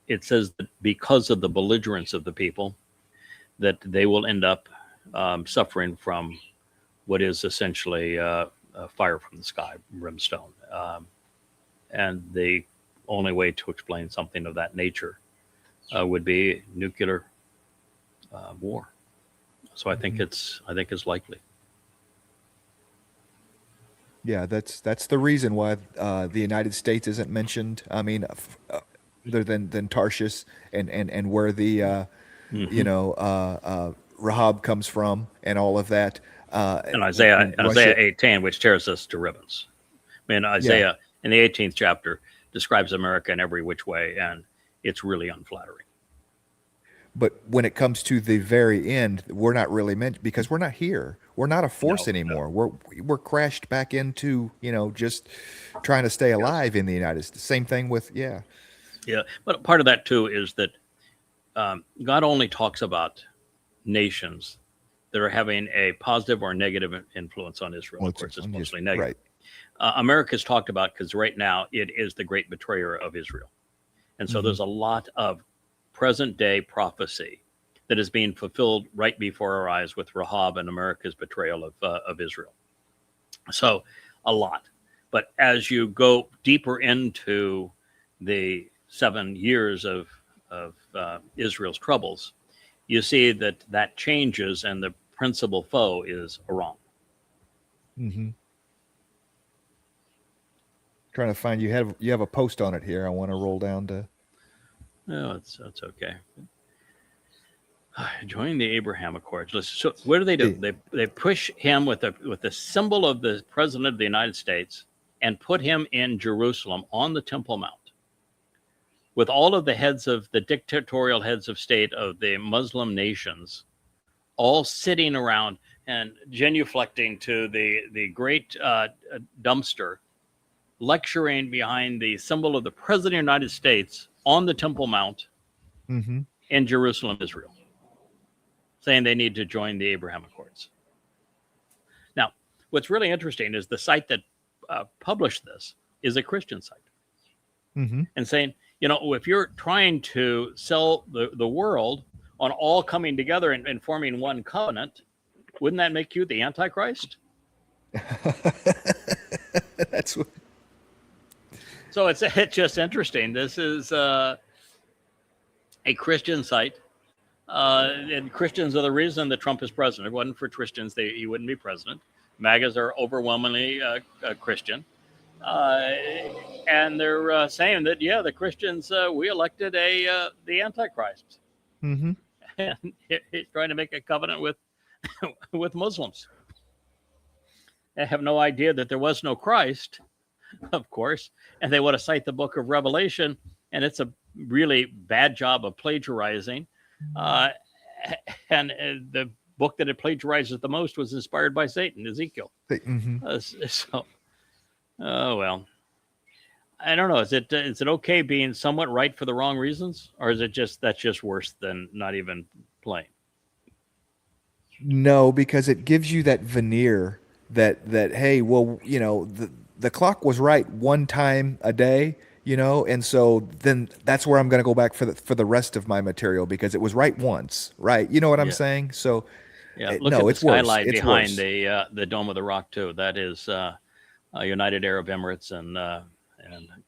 it says that because of the belligerence of the people, that they will end up suffering from what is essentially fire from the sky, brimstone. And the only way to explain something of that nature would be nuclear war. So I think it's likely. Yeah, that's the reason why the United States isn't mentioned. I mean, other than Tarshish and where the Rahab comes from and all of that. And Isaiah 18, which tears us to ribbons. I mean, Isaiah in the 18th chapter describes America in every which way, and it's really unflattering. But when it comes to the very end, we're not really meant, because we're not here. We're not a force anymore. No. We're crashed back into, just trying to stay alive in the United States. Same thing with, Yeah, but part of that too is that God only talks about nations that are having a positive or negative influence on Israel. Of course, it's mostly negative. Right. America's talked about because right now it is the great betrayer of Israel. And so there's a lot of present day prophecy that is being fulfilled right before our eyes with Rahab and America's betrayal of Israel. So a lot. But as you go deeper into the 7 years of Israel's troubles, you see that changes, and the principal foe is Iran. Trying to find you have a post on it here. I want to roll down to. No, that's okay. Join the Abraham Accords. So what do? They push him with the symbol of the President of the United States and put him in Jerusalem on the Temple Mount with all of the dictatorial heads of state of the Muslim nations all sitting around and genuflecting to the great dumpster, lecturing behind the symbol of the President of the United States on the Temple Mount in Jerusalem, Israel, saying they need to join the Abraham Accords. Now, what's really interesting is the site that published this is a Christian site, and saying, if you're trying to sell the world on all coming together and forming one covenant, wouldn't that make you the Antichrist? That's what. So it's just interesting. This is a Christian site, and Christians are the reason that Trump is president. If it wasn't for Christians, he wouldn't be president. MAGAs are overwhelmingly Christian, and they're saying that the Christians we elected the Antichrist, and he's trying to make a covenant with Muslims. They have no idea that there was no Christ, of course, and they want to cite the book of Revelation, and it's a really bad job of plagiarizing. And the book that it plagiarizes the most was inspired by Satan, Ezekiel. So, well, I don't know. Is it okay being somewhat right for the wrong reasons, or is that's just worse than not even playing? No, because it gives you that veneer that hey, well, the clock was right one time a day. you know, and so then that's where I'm going to go back for the rest of my material, because it was right once, right? You know what I'm Yeah. saying? So Yeah. Look no, at the it's worse. skyline It's behind worse. the Dome of the Rock too. That is United Arab Emirates and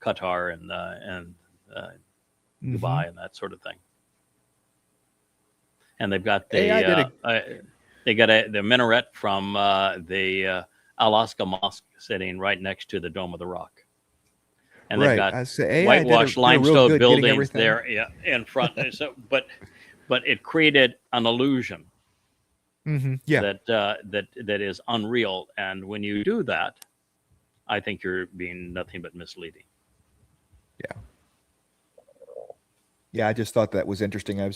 Qatar and Hmm. Dubai and that sort of thing. And they've got AI did a the minaret from the Alaska Mosque sitting right next to the Dome of the Rock, and they've right. got I say AI whitewashed did a real limestone good getting buildings everything. there, in front. So, but it created an illusion Yeah. that is unreal. And when you do that, I think you're being nothing but misleading. Yeah. Yeah. I just thought that was interesting.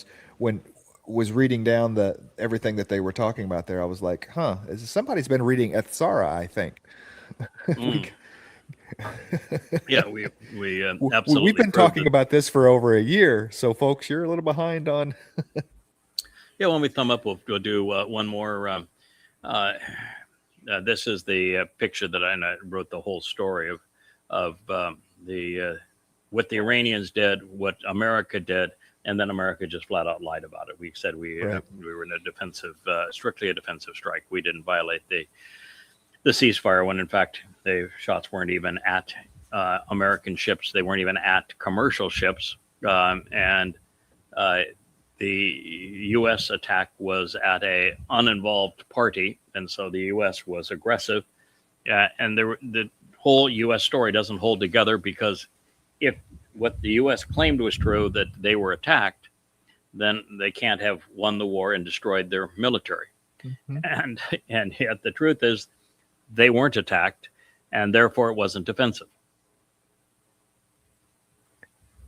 Was reading down everything that they were talking about there. I was like, huh, somebody's been reading Tsarah, I think. we, Yeah, we we've absolutely been proved talking it. about this for over a year. So folks, you're a little behind on. Yeah, when we thumb up, we'll do one more. This is the picture that I wrote the whole story of what the Iranians did, what America did, and then America just flat out lied about it. We said we Right. we were in a defensive, strictly a defensive strike. We didn't violate the ceasefire, when in fact the shots weren't even at American ships. They weren't even at commercial ships, and the U.S. attack was at a uninvolved party, and so the U.S. was aggressive. And the whole U.S. story doesn't hold together, because if what the U.S. claimed was true, that they were attacked, then they can't have won the war and destroyed their military. Mhm. And yet the truth is they weren't attacked, and therefore it wasn't defensive.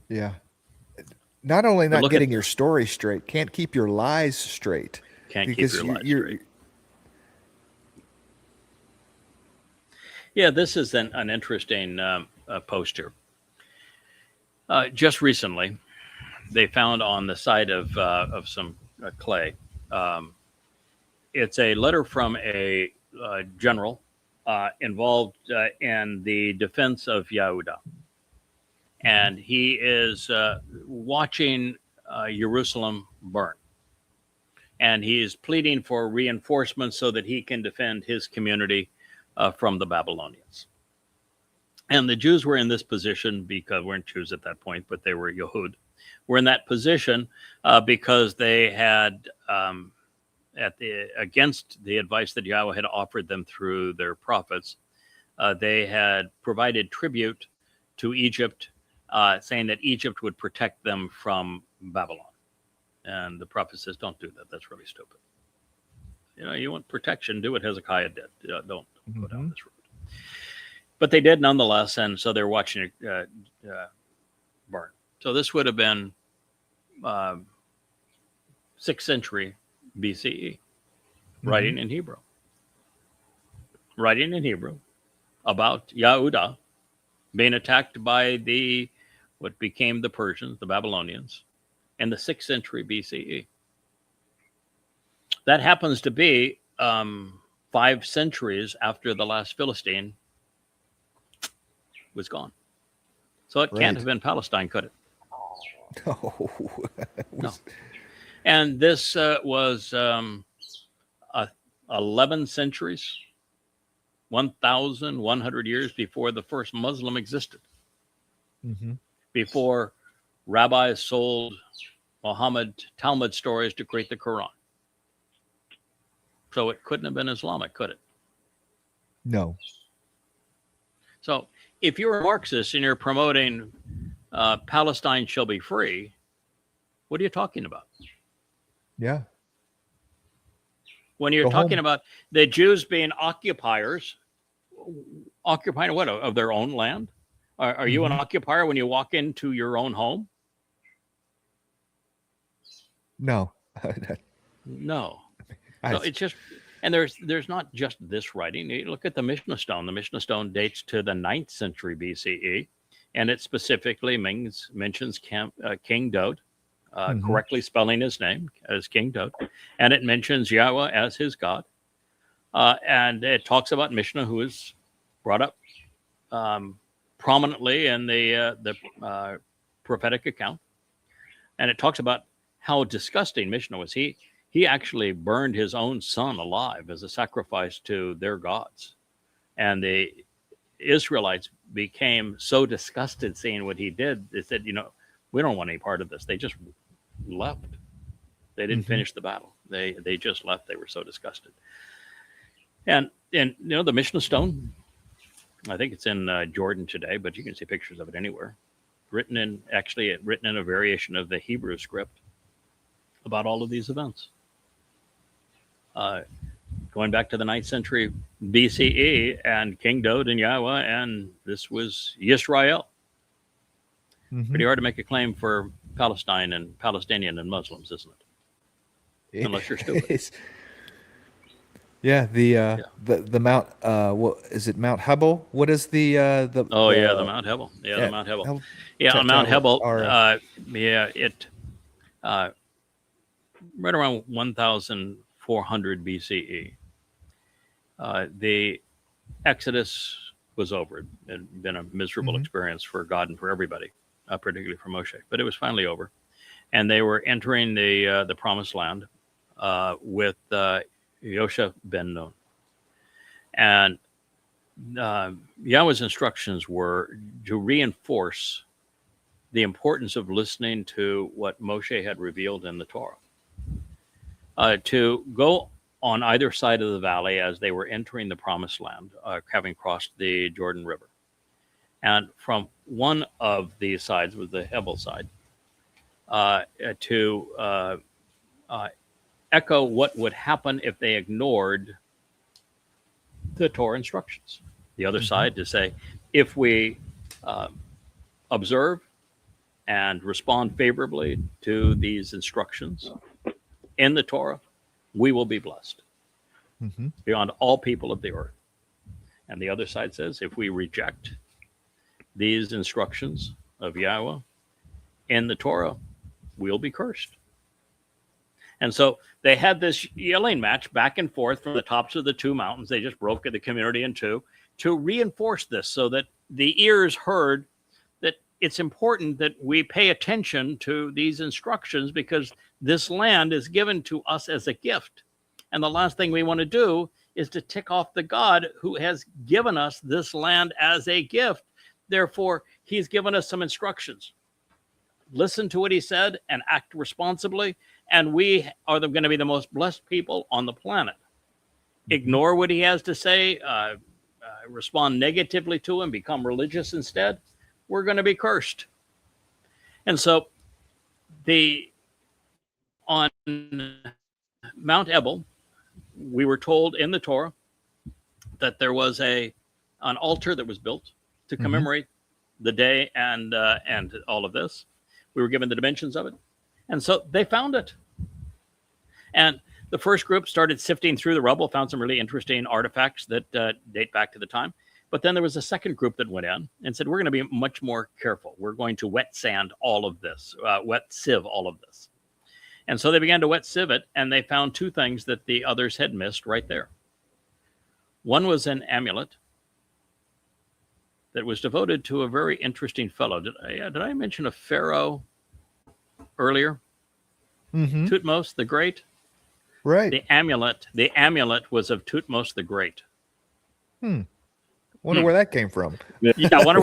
Yeah. Not only But not look getting at your story straight, can't keep your lies straight. can't keep Because your lies you're straight. Yeah, this is an interesting poster. Just recently, they found on the side of some clay. It's a letter from a general involved in the defense of Yahowah, and he is watching Jerusalem burn, and he is pleading for reinforcements so that he can defend his community from the Babylonians. And the Jews were in this position because weren't Jews at that point, but they were Yehud. Were in that position because they had, against the advice that Yahweh had offered them through their prophets, they had provided tribute to Egypt, saying that Egypt would protect them from Babylon. And the prophet says, "Don't do that. That's really stupid. You want protection? Do what Hezekiah did. Don't go down this road." But they did nonetheless, and so they're watching it burn. So this would have been 6th century BCE, writing in Hebrew about Yahowah being attacked by what became the Persians, the Babylonians, in the 6th century BCE. That happens to be 5 centuries after the last Philistine was gone. So it can't have been Palestine, could it? No. And this was 11 centuries, 1,100 years before the first Muslim existed. Before rabbis sold Muhammad Talmud stories to create the Quran. So it couldn't have been Islamic, could it? No. So if you're a Marxist and you're promoting Palestine shall be free, what are you talking about? Yeah. When you're talking about the Jews being occupiers, occupying what, of their own land? Are you an occupier when you walk into your own home? No. No. So it's just, and there's not just this writing. You look at the Mishnah Stone. The Mishnah Stone dates to the 9th century BCE, and it specifically mentions King Daud, correctly spelling his name as King Daud, and it mentions Yahweh as his God, and it talks about Mishnah, who is brought up prominently in the prophetic account, and it talks about how disgusting Mishnah was. He actually burned his own son alive as a sacrifice to their gods, and the Israelites became so disgusted seeing what he did. They said, we don't want any part of this. They just left. They didn't finish the battle. They just left. They were so disgusted. And the Mishnah stone, I think it's in Jordan today, but you can see pictures of it anywhere. Written in a variation of the Hebrew script about all of these events. Going back to the 9th century BCE and King Daud and Yahowah, and this was Yisrael. Pretty hard to make a claim for Palestine and Palestinian and Muslims, isn't it? Unless you're stupid. Yeah, the Mount. What is it? Mount Hebel. What is the the Mount Hebel. The Mount Hebel. On Mount Hebel. Right around 1,400 BCE. The Exodus was over. It had been a miserable experience for God and for everybody, particularly for Moshe. But it was finally over, and they were entering the Promised Land with Yosha ben Nun. And Yahweh's instructions were to reinforce the importance of listening to what Moshe had revealed in the Torah. To go on either side of the valley as they were entering the Promised Land, having crossed the Jordan River. And from one of these sides was the Ebal side, to echo what would happen if they ignored the Torah instructions. The other side to say, if we observe and respond favorably to these instructions in the Torah, we will be blessed beyond all people of the earth. And the other side says, if we reject these instructions of Yahweh in the Torah, we'll be cursed. And so they had this yelling match back and forth from the tops of the two mountains. They just broke the community in two to reinforce this, so that the ears heard that it's important that we pay attention to these instructions, because this land is given to us as a gift. And the last thing we want to do is to tick off the God who has given us this land as a gift. Therefore, he's given us some instructions. Listen to what he said and act responsibly, and we are going to be the most blessed people on the planet. Ignore what he has to say, respond negatively to him, become religious instead, we're going to be cursed. And so on Mount Ebal, we were told in the Torah that there was an altar that was built to commemorate the day and all of this. We were given the dimensions of it. And so they found it. And the first group started sifting through the rubble, found some really interesting artifacts that date back to the time. But then there was a second group that went in and said, we're going to be much more careful. We're going to wet sand all of this, wet sieve all of this. And so they began to wet sieve it, and they found two things that the others had missed right there. One was an amulet that was devoted to a very interesting fellow. Did I mention a Pharaoh earlier? Thutmose the Great. Right. The amulet was of Thutmose the Great. Wonder where that came from. Yeah, wonder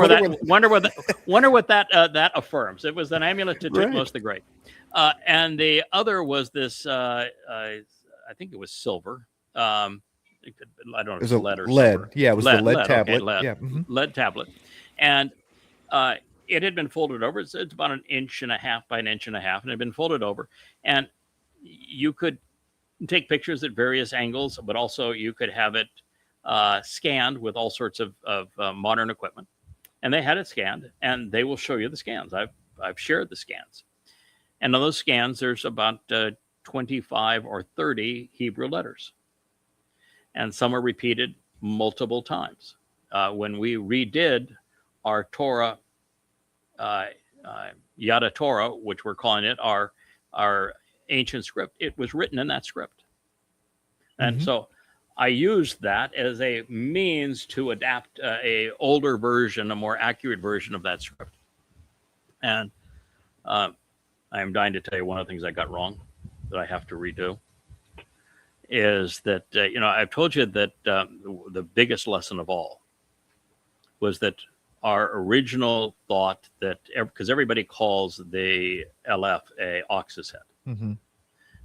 what that affirms. It was an amulet to Thutmose the Great. And the other was this. I think it was silver. I don't know if it was lead or lead. silver. Yeah, it was the lead tablet. Okay, lead. Yeah. Lead tablet. And it had been folded over. It's about 1.5 inches by 1.5 inches, and it had been folded over. And you could take pictures at various angles, but also you could have it scanned with all sorts of modern equipment. And they had it scanned, and they will show you the scans. I've shared the scans. And on those scans, there's about 25 or 30 Hebrew letters. And some are repeated multiple times. When we redid our Torah, Yada Torah, which we're calling it our ancient script, it was written in that script. And so I used that as a means to adapt a older version, a more accurate version of that script. And I am dying to tell you one of the things I got wrong that I have to redo is that, I've told you that the biggest lesson of all was that our original thought that, because everybody calls the LF a ox's head. Mm-hmm.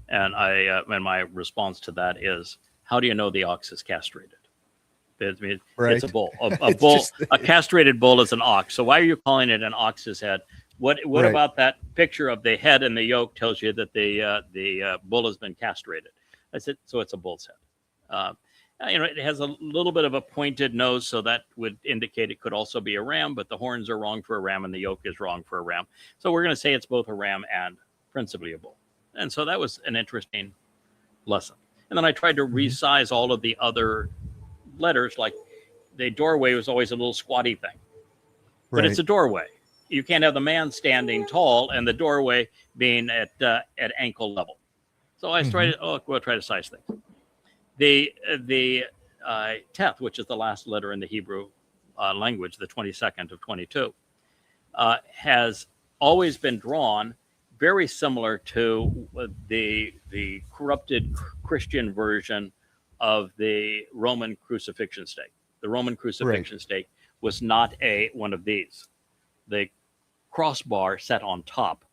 And my response to that is, how do you know the ox is castrated? Right. It's a bull. A bull, a castrated bull is an ox. So why are you calling it an ox's head? What Right. about that picture of the head and the yoke tells you that the bull has been castrated? I said, so it's a bull's head. It has a little bit of a pointed nose, so that would indicate it could also be a ram, but the horns are wrong for a ram and the yoke is wrong for a ram. So we're going to say it's both a ram and principally a bull. And so that was an interesting lesson. And then I tried to resize all of the other letters, like the doorway was always a little squatty thing, but it's a doorway. You can't have the man standing tall and the doorway being at ankle level. So I started, we'll try to size things. The teth, which is the last letter in the Hebrew language, the 22nd of 22, has always been drawn very similar to the corrupted Christian version of the Roman crucifixion stake. The Roman crucifixion stake was not one of these. The crossbar set on top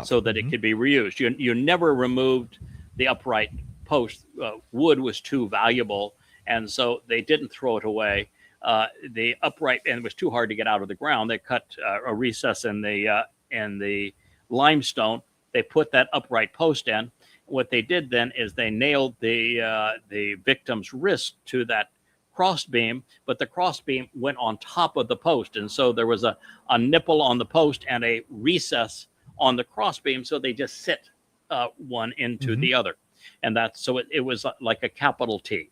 so that it could be reused. You never removed the upright post. Wood was too valuable, and so they didn't throw it away. The upright, and it was too hard to get out of the ground. They cut a recess in the limestone. They put that upright post in. What they did then is they nailed the victim's wrist to that cross beam, but the cross beam went on top of the post, and so there was a nipple on the post and a recess on the cross beam, so they just sit one into the other, and so it was like a capital T.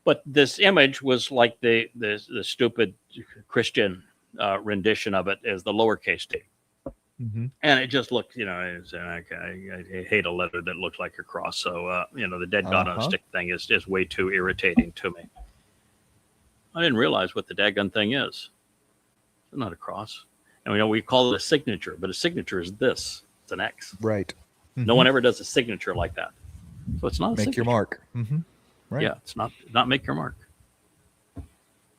But this image was like the stupid Christian rendition of it as the lowercase t. And it just looked, I hate a letter that looks like a cross. So, the dead God on a stick thing is just way too irritating to me. I didn't realize what the dadgun thing is. It's not a cross. And we call it a signature, but a signature is this. It's an X. Right. No one ever does a signature like that. So it's not a signature. Make your mark. Right. Yeah, it's not make your mark.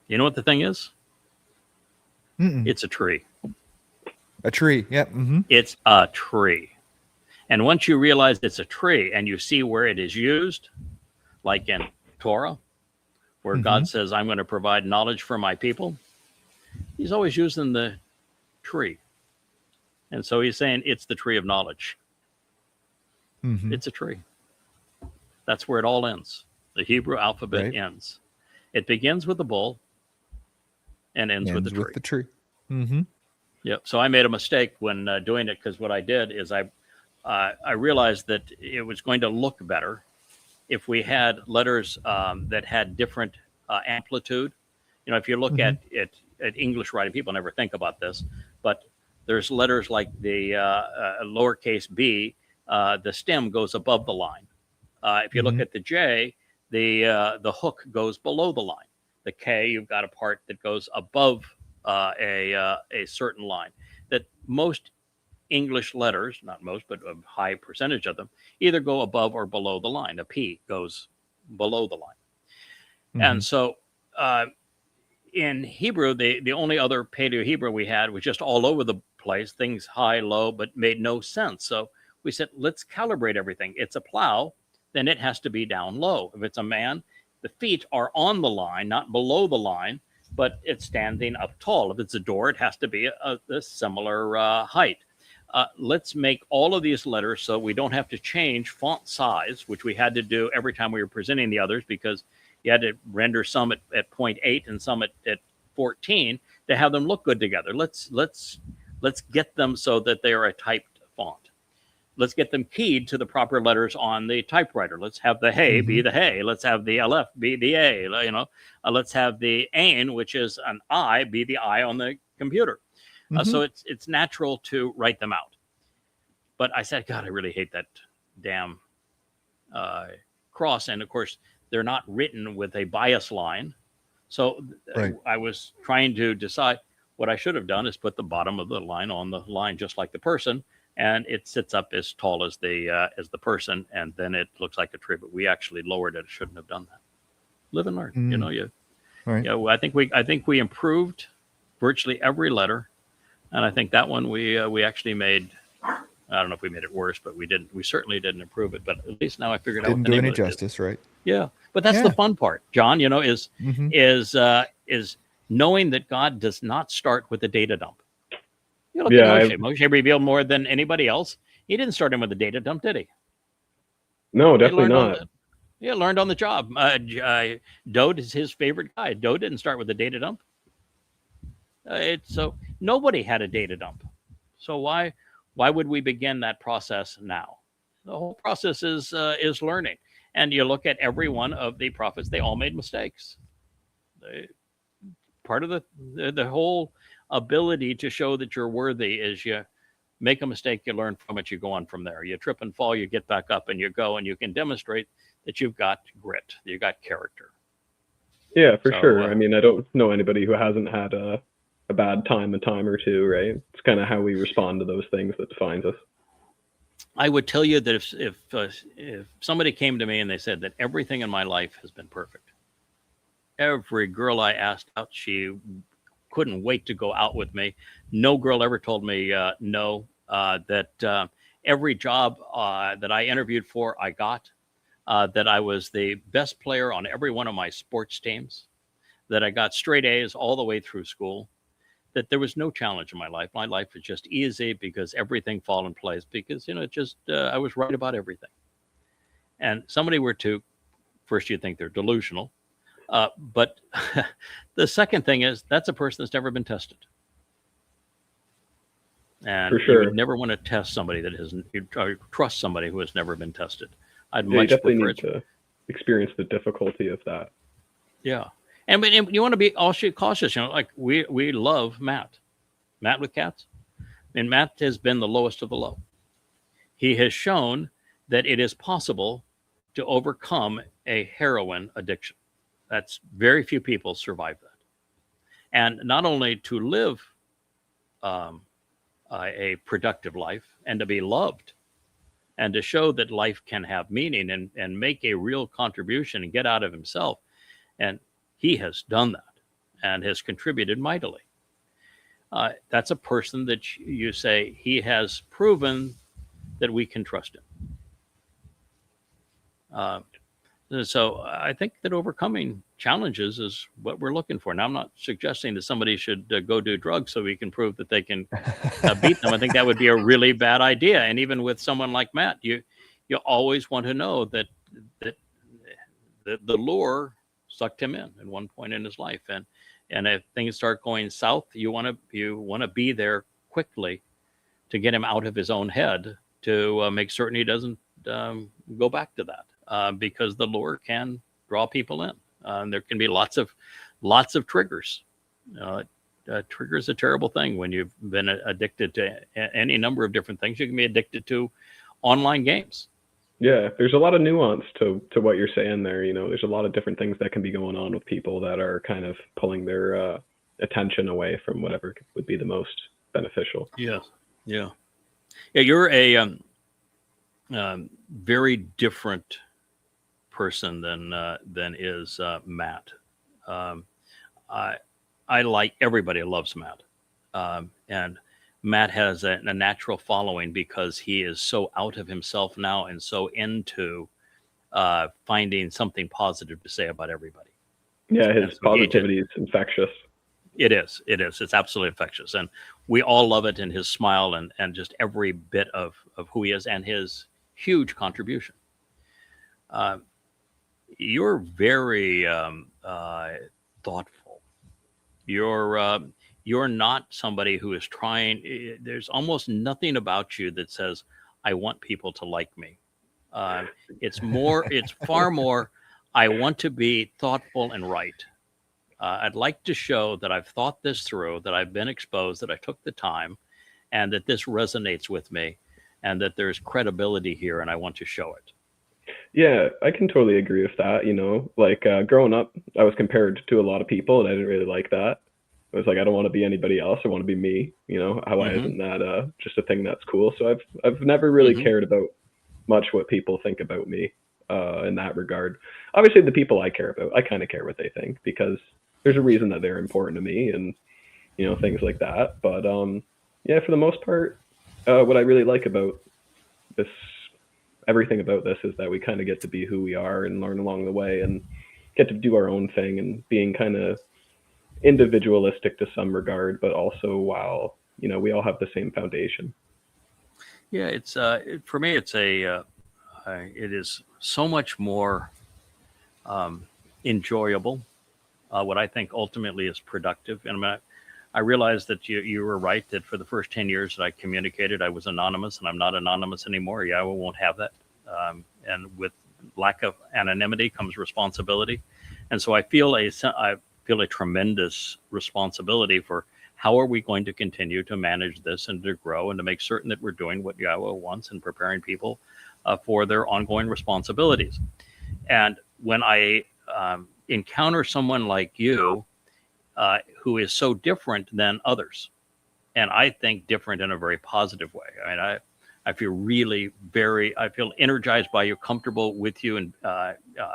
You know what the thing is? It's a tree. A tree. Yep. It's a tree. And once you realize it's a tree and you see where it is used, like in Towrah, where God says, I'm going to provide knowledge for my people, he's always using the tree. And so he's saying it's the tree of knowledge. It's a tree. That's where it all ends. The Hebrew alphabet ends. It begins with the bull and ends with the tree. Yep. So I made a mistake when doing it, because what I did is I realized that it was going to look better if we had letters that had different amplitude. If you look at English writing, people never think about this, but there's letters like the lowercase b, the stem goes above the line. If you look at the J, the hook goes below the line. The K, you've got a part that goes above a certain line. That most English letters, not most, but a high percentage of them, either go above or below the line. A P goes below the line. And so in Hebrew, the only other Paleo-Hebrew we had was just all over the place, things high, low, but made no sense. So we said, let's calibrate everything. It's a plow, then it has to be down low. If it's a man, the feet are on the line, not below the line, but it's standing up tall. If it's a door, it has to be a similar height. Let's make all of these letters so we don't have to change font size, which we had to do every time we were presenting the others, because you had to render some at 0.8 and some at 14 to have them look good together. Let's get them so that they are a typed font. Let's get them keyed to the proper letters on the typewriter. Let's have the hey be the hey. Let's have the LF be the A. Let's have the ain, which is an I, be the I on the computer. So it's natural to write them out. But I said, God, I really hate that damn cross. And of course, They're not written with a bias line. So Right. I was trying to decide what I should have done is put the bottom of the line on the line, just like the person, and it sits up as tall as the person, and then it looks like a tree. But we actually lowered it. I shouldn't have done that. Live and learn. You know, Right. yeah. I think we improved virtually every letter, and I think that one we actually made. I don't know if we made it worse, but we didn't. We certainly didn't improve it. But at least now I figured out Didn't what the do name any of it is. justice, right? Yeah, but that's Yeah. the fun part, John. You know, is Mhm. knowing that God does not start with a data dump. You look Yeah, at Moshe. Moshe revealed more than anybody else. He didn't start him with a data dump, did he? no, He definitely learned on not. learned on the job. Dode is his favorite guy. Dode didn't start with a data dump. So nobody had a data dump. So why would we begin that process now? The whole process is learning. And you look at every one of the prophets; they all made mistakes. Part of the whole ability to show that you're worthy is you make a mistake, you learn from it, you go on from there. You trip and fall, you get back up and you go, and you can demonstrate that you've got grit, you got character. Yeah, for So, sure. I mean, I don't know anybody who hasn't had a bad time a time or two, right? It's kind of how we respond to those things that defines us. I would tell you that if somebody came to me and they said that everything in my life has been perfect, every girl I asked out, she couldn't wait to go out with me. No girl ever told me no. That every job that I interviewed for, I got. That I was the best player on every one of my sports teams. That I got straight A's all the way through school. That there was no challenge in my life. My life was just easy because everything fell in place. Because I was right about everything. And somebody were to, first you think they're delusional. But the second thing is that's a person that's never been tested. And For sure. you would never want to test somebody that hasn't, you trust somebody who has never been tested. I'd Yeah, you much definitely prefer need to experience the difficulty of that. Yeah. And you want to be also cautious, like we love Matt with cats. And Matt has been the lowest of the low. He has shown that it is possible to overcome a heroin addiction. That's very few people survive that. And not only to live a productive life and to be loved and to show that life can have meaning and make a real contribution and get out of himself. And he has done that and has contributed mightily. That's a person that you say he has proven that we can trust him. So I think that overcoming challenges is what we're looking for. Now, I'm not suggesting that somebody should go do drugs so we can prove that they can beat them. I think that would be a really bad idea. And even with someone like Matt, you always want to know that the lure sucked him in at one point in his life, and if things start going south, you want to be there quickly to get him out of his own head to make certain he doesn't go back to that. Because the lure can draw people in. There can be lots of triggers. Trigger is a terrible thing when you've been addicted to any number of different things. You can be addicted to online games. Yeah, there's a lot of nuance to what you're saying there. There's a lot of different things that can be going on with people that are kind of pulling their attention away from whatever would be the most beneficial. Yeah. You're a very different person than is Matt. I like, everybody loves Matt, and Matt has a natural following because he is so out of himself now and so into finding something positive to say about everybody. Yeah, his positivity is infectious. It is. It's absolutely infectious, and we all love it. And his smile and just every bit of who he is and his huge contribution. You're very thoughtful. You're not somebody who is trying. There's almost nothing about you that says, "I want people to like me." It's far more, I want to be thoughtful and right. I'd like to show that I've thought this through, that I've been exposed, that I took the time, and that this resonates with me, and that there's credibility here, and I want to show it. Yeah, I can totally agree with that. Like growing up, I was compared to a lot of people, and I didn't really like that. I was like, I don't want to be anybody else. I want to be me. Why Mm-hmm. isn't that just a thing that's cool? So I've never really Mm-hmm. cared about much what people think about me in that regard. Obviously, the people I care about, I kind of care what they think because there's a reason that they're important to me, and things like that. But yeah, for the most part, what I really like about this, everything about this, is that we kind of get to be who we are and learn along the way and get to do our own thing, and being kind of individualistic to some regard, but also while we all have the same foundation. Yeah, it's for me. It is so much more enjoyable. What I think ultimately is productive, and I realized that you were right that for the first 10 years that I communicated, I was anonymous, and I'm not anonymous anymore. Yahowah won't have that, and with lack of anonymity comes responsibility, and so I feel a tremendous responsibility for how are we going to continue to manage this and to grow and to make certain that we're doing what Yahowah wants and preparing people for their ongoing responsibilities. And when I encounter someone like you who is so different than others, and I think different in a very positive way. I mean, I feel really I feel energized by you, comfortable with you, and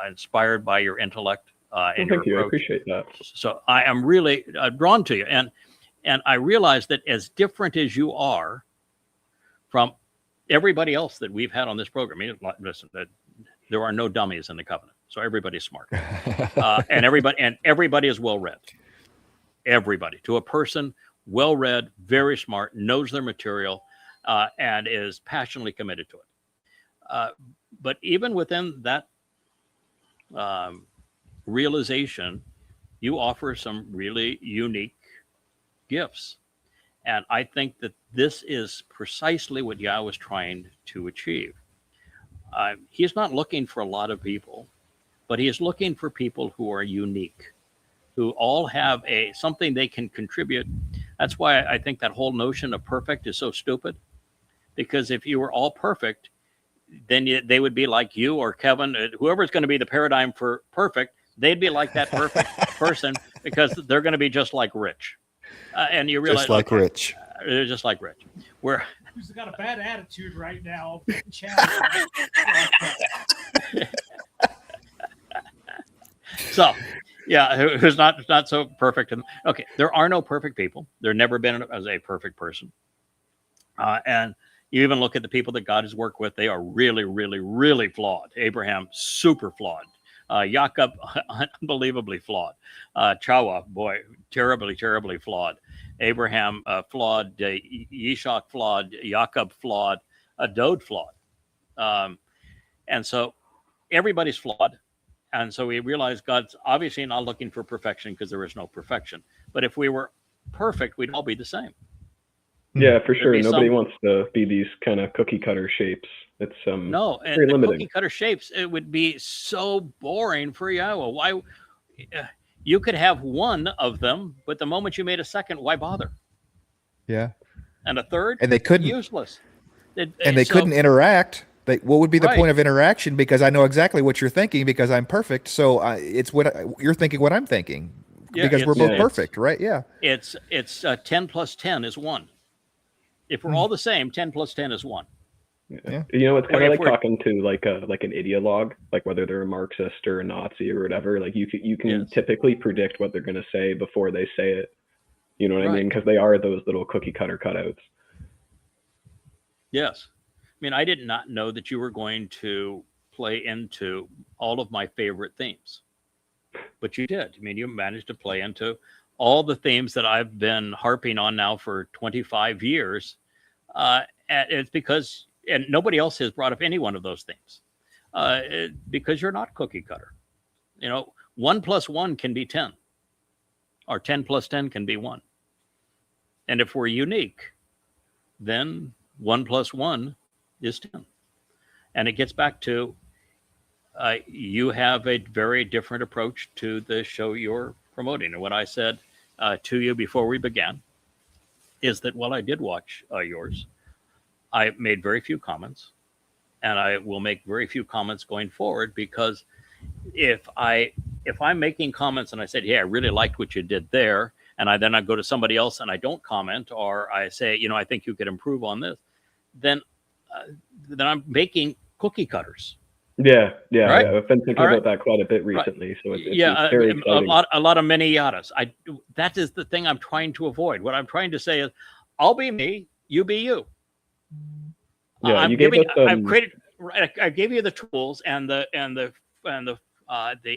inspired by your intellect and Thank you. your I approach. appreciate that. So I am really drawn to you, and I realize that as different as you are from everybody else that we've had on this program, I mean, listen, there are no dummies in the covenant, so everybody's smart, and everybody is well read. Everybody, to a person, well read, very smart, knows their material, and is passionately committed to it. But even within that realization, you offer some really unique gifts. And I think that this is precisely what Yahweh is trying to achieve. He's not looking for a lot of people, but he is looking for people who are unique, who all have something they can contribute. That's why I think that whole notion of perfect is so stupid, because if you were all perfect, then they would be like you or Kevin, whoever's going to be the paradigm for perfect, they'd be like that perfect person because they're going to be just like Rich. And you realize, just like Rich. They're just like Rich. Who's got a bad attitude right now? So, yeah, who's not so perfect. Okay, there are no perfect people. There never been as a perfect person. And you even look at the people that God has worked with; they are really, really, really flawed. Abraham, super flawed. Jacob, unbelievably flawed. Towrah, boy, terribly, terribly flawed. Abraham, flawed. Yishak, flawed. Jacob, flawed. Dode, flawed. And so everybody's flawed. And so we realize God's obviously not looking for perfection because there is no perfection. But if we were perfect, we'd all be the same. Yeah, for sure. Nobody wants to be these kind of cookie cutter shapes. It's no, and very the limiting. cookie cutter shapes, it would be so boring for Yahweh. Why? You could have one of them, but the moment you made a second, why bother? Yeah. And a third, and they couldn't useless. Couldn't interact. What would be the point of interaction? Because I know exactly what you're thinking because I'm perfect. So it's what you're thinking, what I'm thinking, because we're both perfect, right? Yeah. It's 10 plus 10 is 1. If we're all the same, 10 plus 10 is 1. Yeah. It's kind of like talking to like an ideologue, like whether they're a Marxist or a Nazi or whatever. Like you can typically predict what they're going to say before they say it. You know what I mean? Because they are those little cookie cutter cutouts. Yes. I mean, I did not know that you were going to play into all of my favorite themes, but you did. I mean, you managed to play into all the themes that I've been harping on now for 25 years. And it's because, and nobody else has brought up any one of those themes, because you're not cookie cutter. 1 plus 1 can be 10, or 10 plus 10 can be 1. And if we're unique, then 1 plus 1 is 10. And it gets back to you have a very different approach to the show you're promoting. And what I said to you before we began is that while I did watch yours, I made very few comments. and I will make very few comments going forward, because if I'm making comments and I said, "Yeah, I really liked what you did there," and I go to somebody else and I don't comment, or I say, I think you could improve on this, then I'm making cookie cutters. Yeah, Right? I've been thinking All right. about that quite a bit recently. So it's Yeah, very exciting. a lot of many yadas. That is the thing I'm trying to avoid. What I'm trying to say is, I'll be me, you be you. Yeah, I gave you the tools and the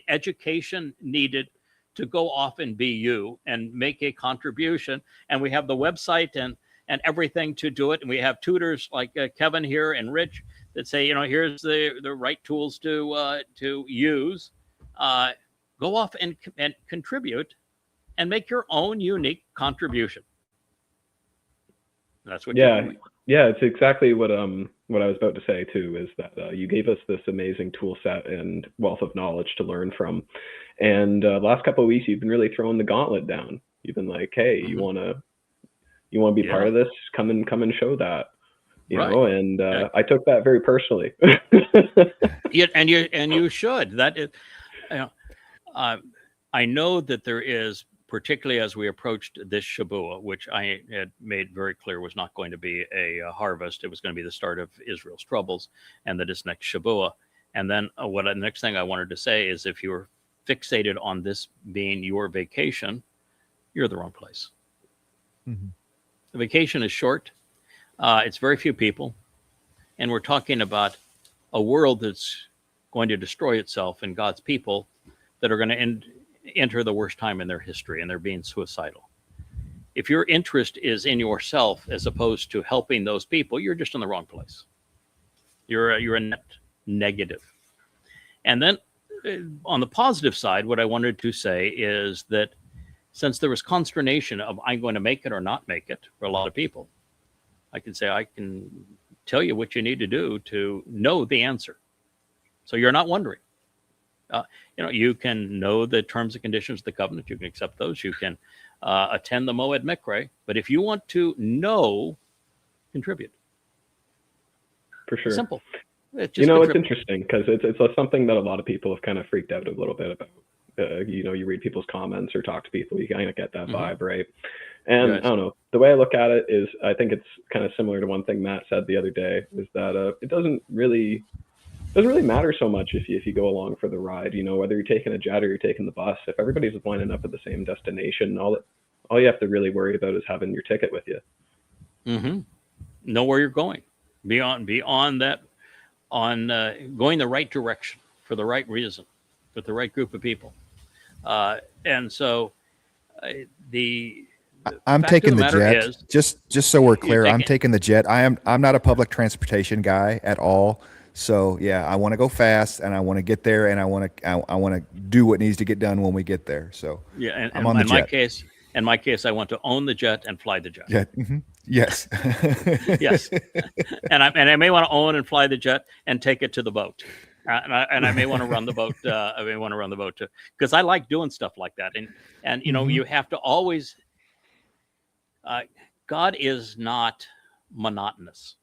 education needed to go off and be you and make a contribution. And we have the website and everything to do it. And we have tutors like Kevin here and Rich that say, here's the right tools to use. Go off and contribute and make your own unique contribution. That's what you're doing. Yeah, it's exactly what I was about to say too, is that you gave us this amazing tool set and wealth of knowledge to learn from. And last couple of weeks, you've been really throwing the gauntlet down. You've been like, hey, you want to be part of this? Come and show that. You know, and I took that very personally. Yeah, and you should. That is, I know that there is, particularly as we approached this Shabuah, which I had made very clear was not going to be a harvest. It was going to be the start of Israel's troubles, and that is next Shabuah. And then the next thing I wanted to say is, if you're fixated on this being your vacation, you're the wrong place. Mm-hmm. The vacation is short. It's very few people. And we're talking about a world that's going to destroy itself and God's people that are going to enter the worst time in their history, and they're being suicidal. If your interest is in yourself as opposed to helping those people, you're just in the wrong place. You're a net negative. And then on the positive side, what I wanted to say is that since there was consternation of I'm going to make it or not make it for a lot of people, I can say I can tell you what you need to do to know the answer. So you're not wondering. You can know the terms and conditions of the covenant. You can accept those. You can attend the Moed Mikre. But if you want to know, contribute. For sure. It's simple. It's interesting because it's something that a lot of people have kind of freaked out a little bit about. You read people's comments or talk to people, you kind of get that vibe, right? And I don't know, the way I look at it is, I think it's kind of similar to one thing Matt said the other day, is that it doesn't really matter so much if you go along for the ride. Whether you're taking a jet or you're taking the bus, if everybody's lining up at the same destination, all you have to really worry about is having your ticket with you. Mm-hmm. Know where you're going. Be on that, going the right direction for the right reason, with the right group of people. And so I'm taking the jet. Just so we're clear, I'm taking the jet. I'm not a public transportation guy at all. So yeah, I want to go fast, and I want to get there, and I want to do what needs to get done when we get there. So yeah, and I'm on the jet. In my case, I want to own the jet and fly the jet. Yeah. Mm-hmm. Yes. Yes. And I may want to own and fly the jet and take it to the boat. And I may want to run the boat. I may want to run the boat too, because I like doing stuff like that. And you have to always. God is not monotonous.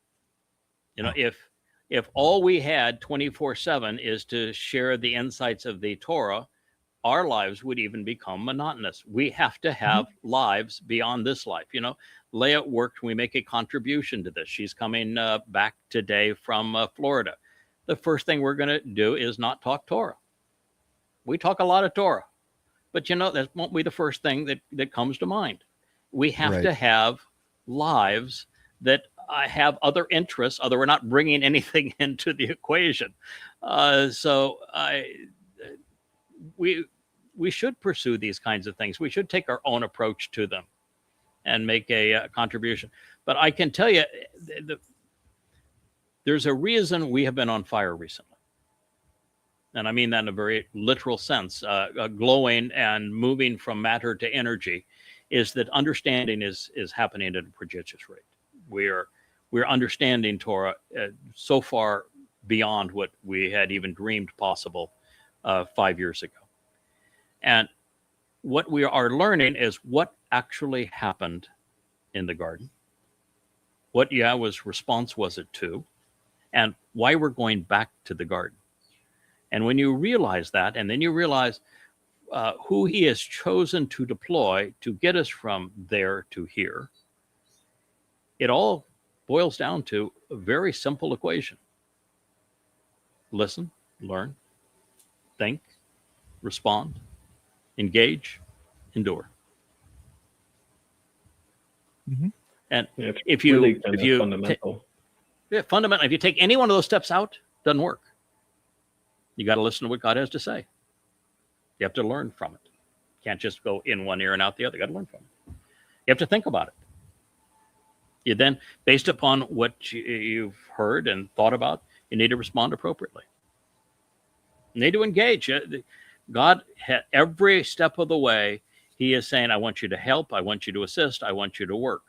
If all we had 24/7 is to share the insights of the Torah, our lives would even become monotonous. We have to have lives beyond this life. Leah worked. We make a contribution to this. She's coming back today from Florida. The first thing we're going to do is not talk Torah. We talk a lot of Torah, but that won't be the first thing that comes to mind. We have to have lives that have other interests, other we're not bringing anything into the equation. We should pursue these kinds of things. We should take our own approach to them and make a contribution. But I can tell you, there's a reason we have been on fire recently. And I mean that in a very literal sense. Glowing and moving from matter to energy is that understanding is happening at a prodigious rate. We're understanding Torah so far beyond what we had even dreamed possible 5 years ago. And what we are learning is what actually happened in the garden, what Yahweh's response was it to, and why we're going back to the garden. And when you realize that, and then you realize who he has chosen to deploy to get us from there to here, it all boils down to a very simple equation. Listen, learn, think, respond, engage, endure. Mm-hmm. And It's if you, really if you, fundamental. fundamentally, if you take any one of those steps out, it doesn't work. You got to listen to what God has to say. You have to learn from it. You can't just go in one ear and out the other. You got to learn from it. You have to think about it. You then, based upon what you've heard and thought about, you need to respond appropriately. You need to engage. God, every step of the way, he is saying, I want you to help. I want you to assist. I want you to work.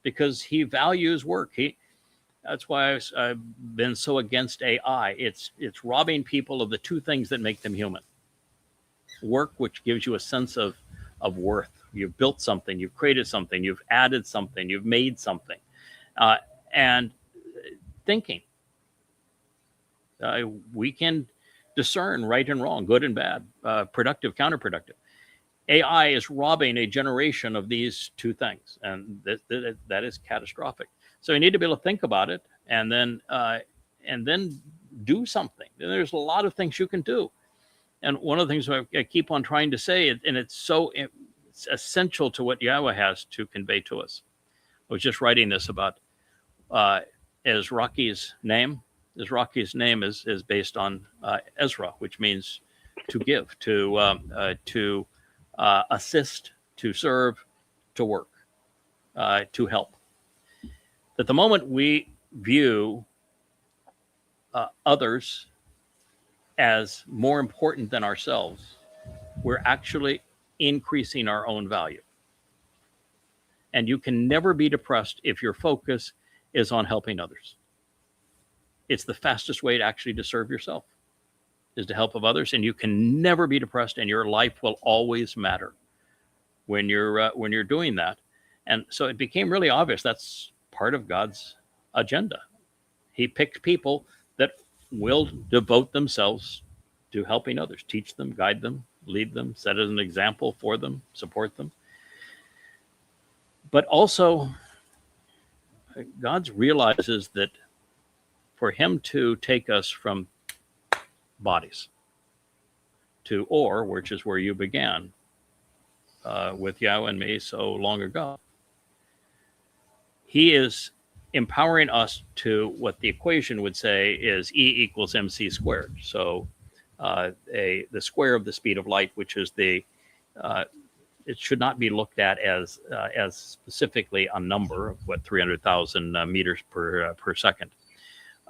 Because he values work. That's why I've been so against AI. It's robbing people of the two things that make them human. Work, which gives you a sense of worth. You've built something, you've created something, you've added something, you've made something. And thinking. We can discern right and wrong, good and bad, productive, counterproductive. AI is robbing a generation of these two things, and that is catastrophic. So you need to be able to think about it and then do something. And there's a lot of things you can do. And one of the things I keep on trying to say, and it's essential to what Yahowah has to convey to us. I was just writing this about Ezraki's name. Ezraki's name is based on Ezra, which means to give, to assist, to serve, to work, to help. At the moment we view others as more important than ourselves, we're actually increasing our own value. And you can never be depressed if your focus is on helping others. It's the fastest way to actually serve yourself, is to help of others. And you can never be depressed, and your life will always matter when you're doing that. And so it became really obvious that's part of God's agenda. He picked people that will devote themselves to helping others, teach them, guide them, lead them, set as an example for them, support them. But also, God realizes that for him to take us from bodies to Or, which is where you began with Yahowah and me so long ago, he is empowering us to what the equation would say is E equals mc squared. So the square of the speed of light, which is it should not be looked at as specifically a number of 300,000 meters per second,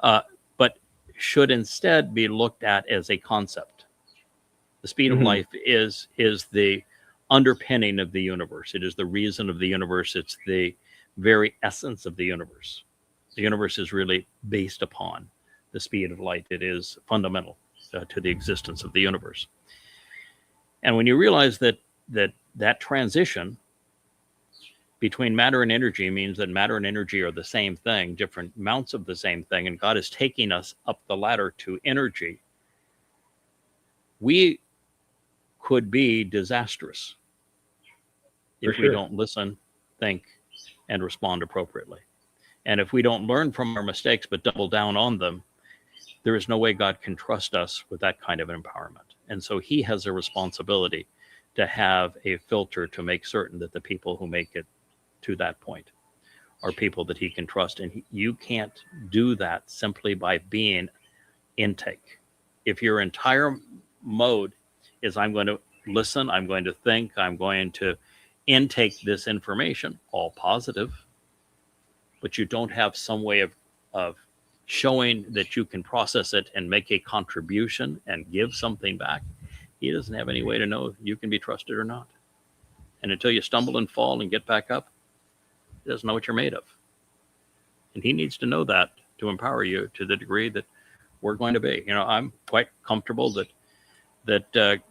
but should instead be looked at as a concept. The speed of life is the underpinning of the universe. It is the reason of the universe. It's the very essence of the universe. The universe is really based upon the speed of light. It is fundamental to the existence of the universe. And when you realize that transition between matter and energy means that matter and energy are the same thing, different amounts of the same thing, and God is taking us up the ladder to energy, we could be disastrous if we don't listen, think, and respond appropriately. And if we don't learn from our mistakes but double down on them, there is no way God can trust us with that kind of empowerment. And so he has a responsibility to have a filter to make certain that the people who make it to that point are people that he can trust. And you can't do that simply by being intake. If your entire mode is I'm going to listen, I'm going to think, I'm going to intake this information, all positive, but you don't have some way of showing that you can process it and make a contribution and give something back, he doesn't have any way to know if you can be trusted or not. And until you stumble and fall and get back up, he doesn't know what you're made of. And he needs to know that to empower you to the degree that we're going to be. I'm quite comfortable that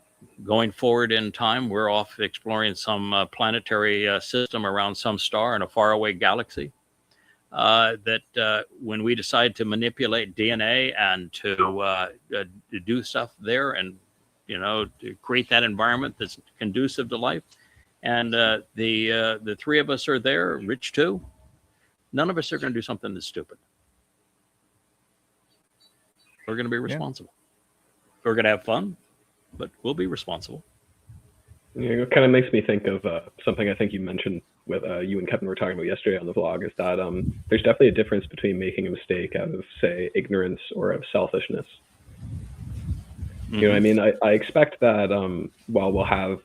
going forward in time, we're off exploring some planetary system around some star in a faraway galaxy. that when we decide to manipulate DNA and to do stuff there, and to create that environment that's conducive to life, and the three of us are there, Rich too, none of us are going to do something that's stupid. We're going to be responsible. We're going to have fun, but we'll be responsible. It kind of makes me think of something I think you mentioned with you and Kevin were talking about yesterday on the vlog, is that there's definitely a difference between making a mistake out of, say, ignorance or of selfishness. Mm-hmm. You know what I mean? I expect that while we'll have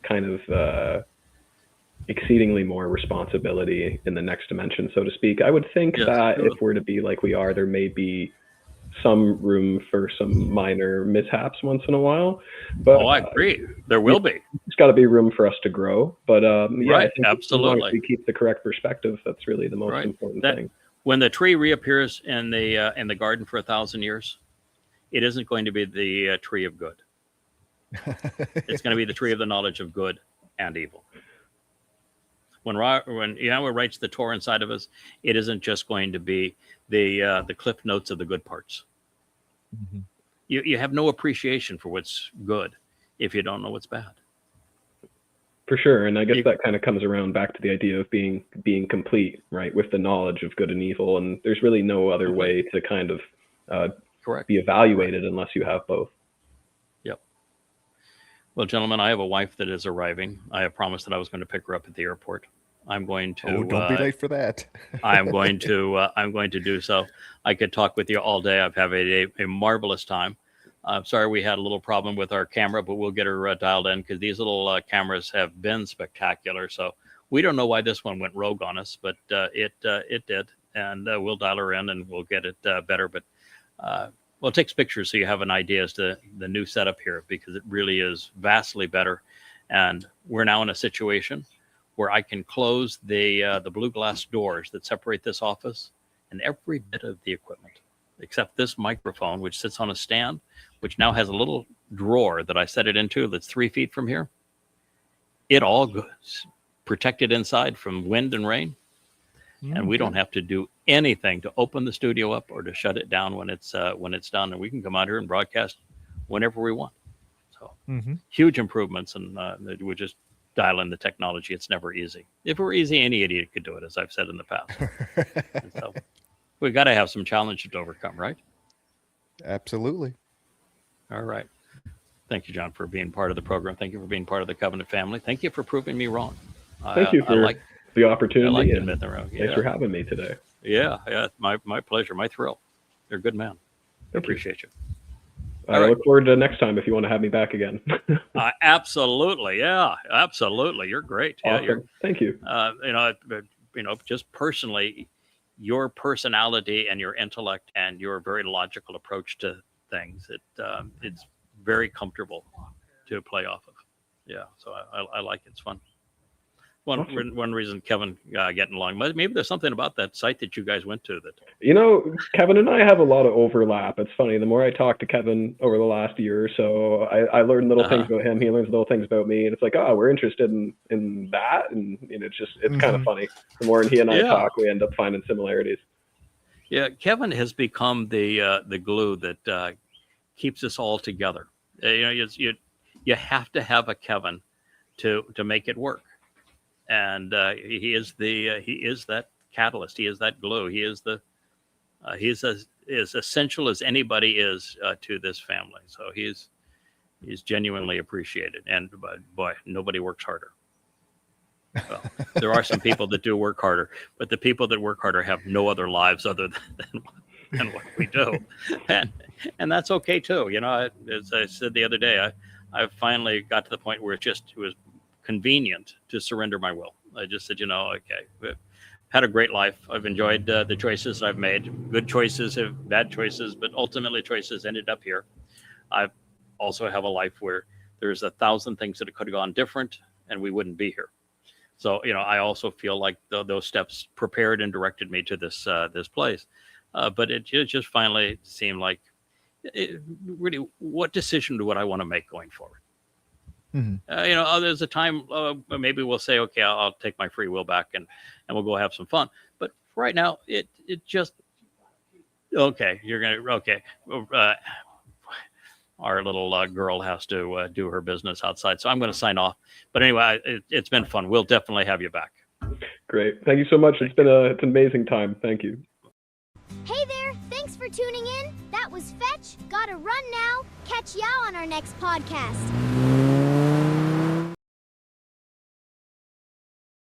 kind of exceedingly more responsibility in the next dimension, so to speak, I would think that if we're to be like we are, there may be some room for some minor mishaps once in a while. But I agree. There will be. There's got to be room for us to grow. But right, I think absolutely. As long as we keep the correct perspective, that's really the most important thing. When the tree reappears in the garden for 1,000 years, it isn't going to be the tree of good. It's going to be the tree of the knowledge of good and evil. When Yahowah writes the Torah inside of us, it isn't just going to be the cliff notes of the good parts. Mm-hmm. You have no appreciation for what's good if you don't know what's bad. For sure, and I guess that kind of comes around back to the idea of being complete, right, with the knowledge of good and evil, and there's really no other way to kind of be evaluated unless you have both. Yep. Well, gentlemen, I have a wife that is arriving. I have promised that I was going to pick her up at the airport. I'm going to. Oh, don't be late for that. I'm going to do so. I could talk with you all day. I've had a marvelous time. I'm sorry we had a little problem with our camera, but we'll get her dialed in, because these little cameras have been spectacular. So we don't know why this one went rogue on us, but it did, and we'll dial her in and we'll get it better. But it takes pictures so you have an idea as to the new setup here, because it really is vastly better. And we're now in a situation where I can close the blue glass doors that separate this office and every bit of the equipment, except this microphone, which sits on a stand, which now has a little drawer that I set it into that's 3 feet from here. It all goes protected inside from wind and rain. And we don't have to do anything to open the studio up or to shut it down when it's done. And we can come out here and broadcast whenever we want. So huge improvements, and we just dial in the technology. It's never easy. If it were easy, any idiot could do it, as I've said in the past. So we've got to have some challenges to overcome, right? Absolutely. All right. Thank you, John, for being part of the program. Thank you for being part of the Covenant family. Thank you for proving me wrong. Thank you for the opportunity. Thanks for having me today. Yeah, my pleasure, my thrill. You're a good man. I appreciate you. I look forward to next time if you want to have me back again. Absolutely. Yeah, absolutely. You're great. Awesome. Yeah, thank you. Just personally, your personality and your intellect and your very logical approach to things, it's very comfortable to play off of. Yeah, so I like it. It's fun. One reason Kevin getting along, maybe there's something about that site that you guys went to that. Kevin and I have a lot of overlap. It's funny. The more I talk to Kevin over the last year or so, I learn little things about him. He learns little things about me, and it's like, we're interested in that, and it's kind of funny. The more he and I talk, we end up finding similarities. Yeah, Kevin has become the glue that keeps us all together. You have to have a Kevin to make it work. And he is that catalyst. He is that glue. He is he's as essential as anybody is to this family. So he's genuinely appreciated. And boy, nobody works harder. Well, there are some people that do work harder, but the people that work harder have no other lives other than what we do, and that's okay too. As I said the other day, I finally got to the point where it was convenient to surrender my will. I just said, okay, I've had a great life. I've enjoyed the choices I've made. Good choices, bad choices, but ultimately choices ended up here. I also have a life where there's 1,000 things that could have gone different, and we wouldn't be here. So, I also feel like those steps prepared and directed me to this place. But it just finally seemed like, really, what decision would I want to make going forward? There's a time maybe we'll say, okay, I'll take my free will back and we'll go have some fun. But right now, it just okay. You're gonna okay. Our little girl has to do her business outside, so I'm going to sign off. But anyway, it's been fun. We'll definitely have you back. Great. Thank you so much. It's been it's an amazing time. Thank you. Hey there. Thanks for tuning in. That was Fetch. Gotta run now. Catch y'all on our next podcast.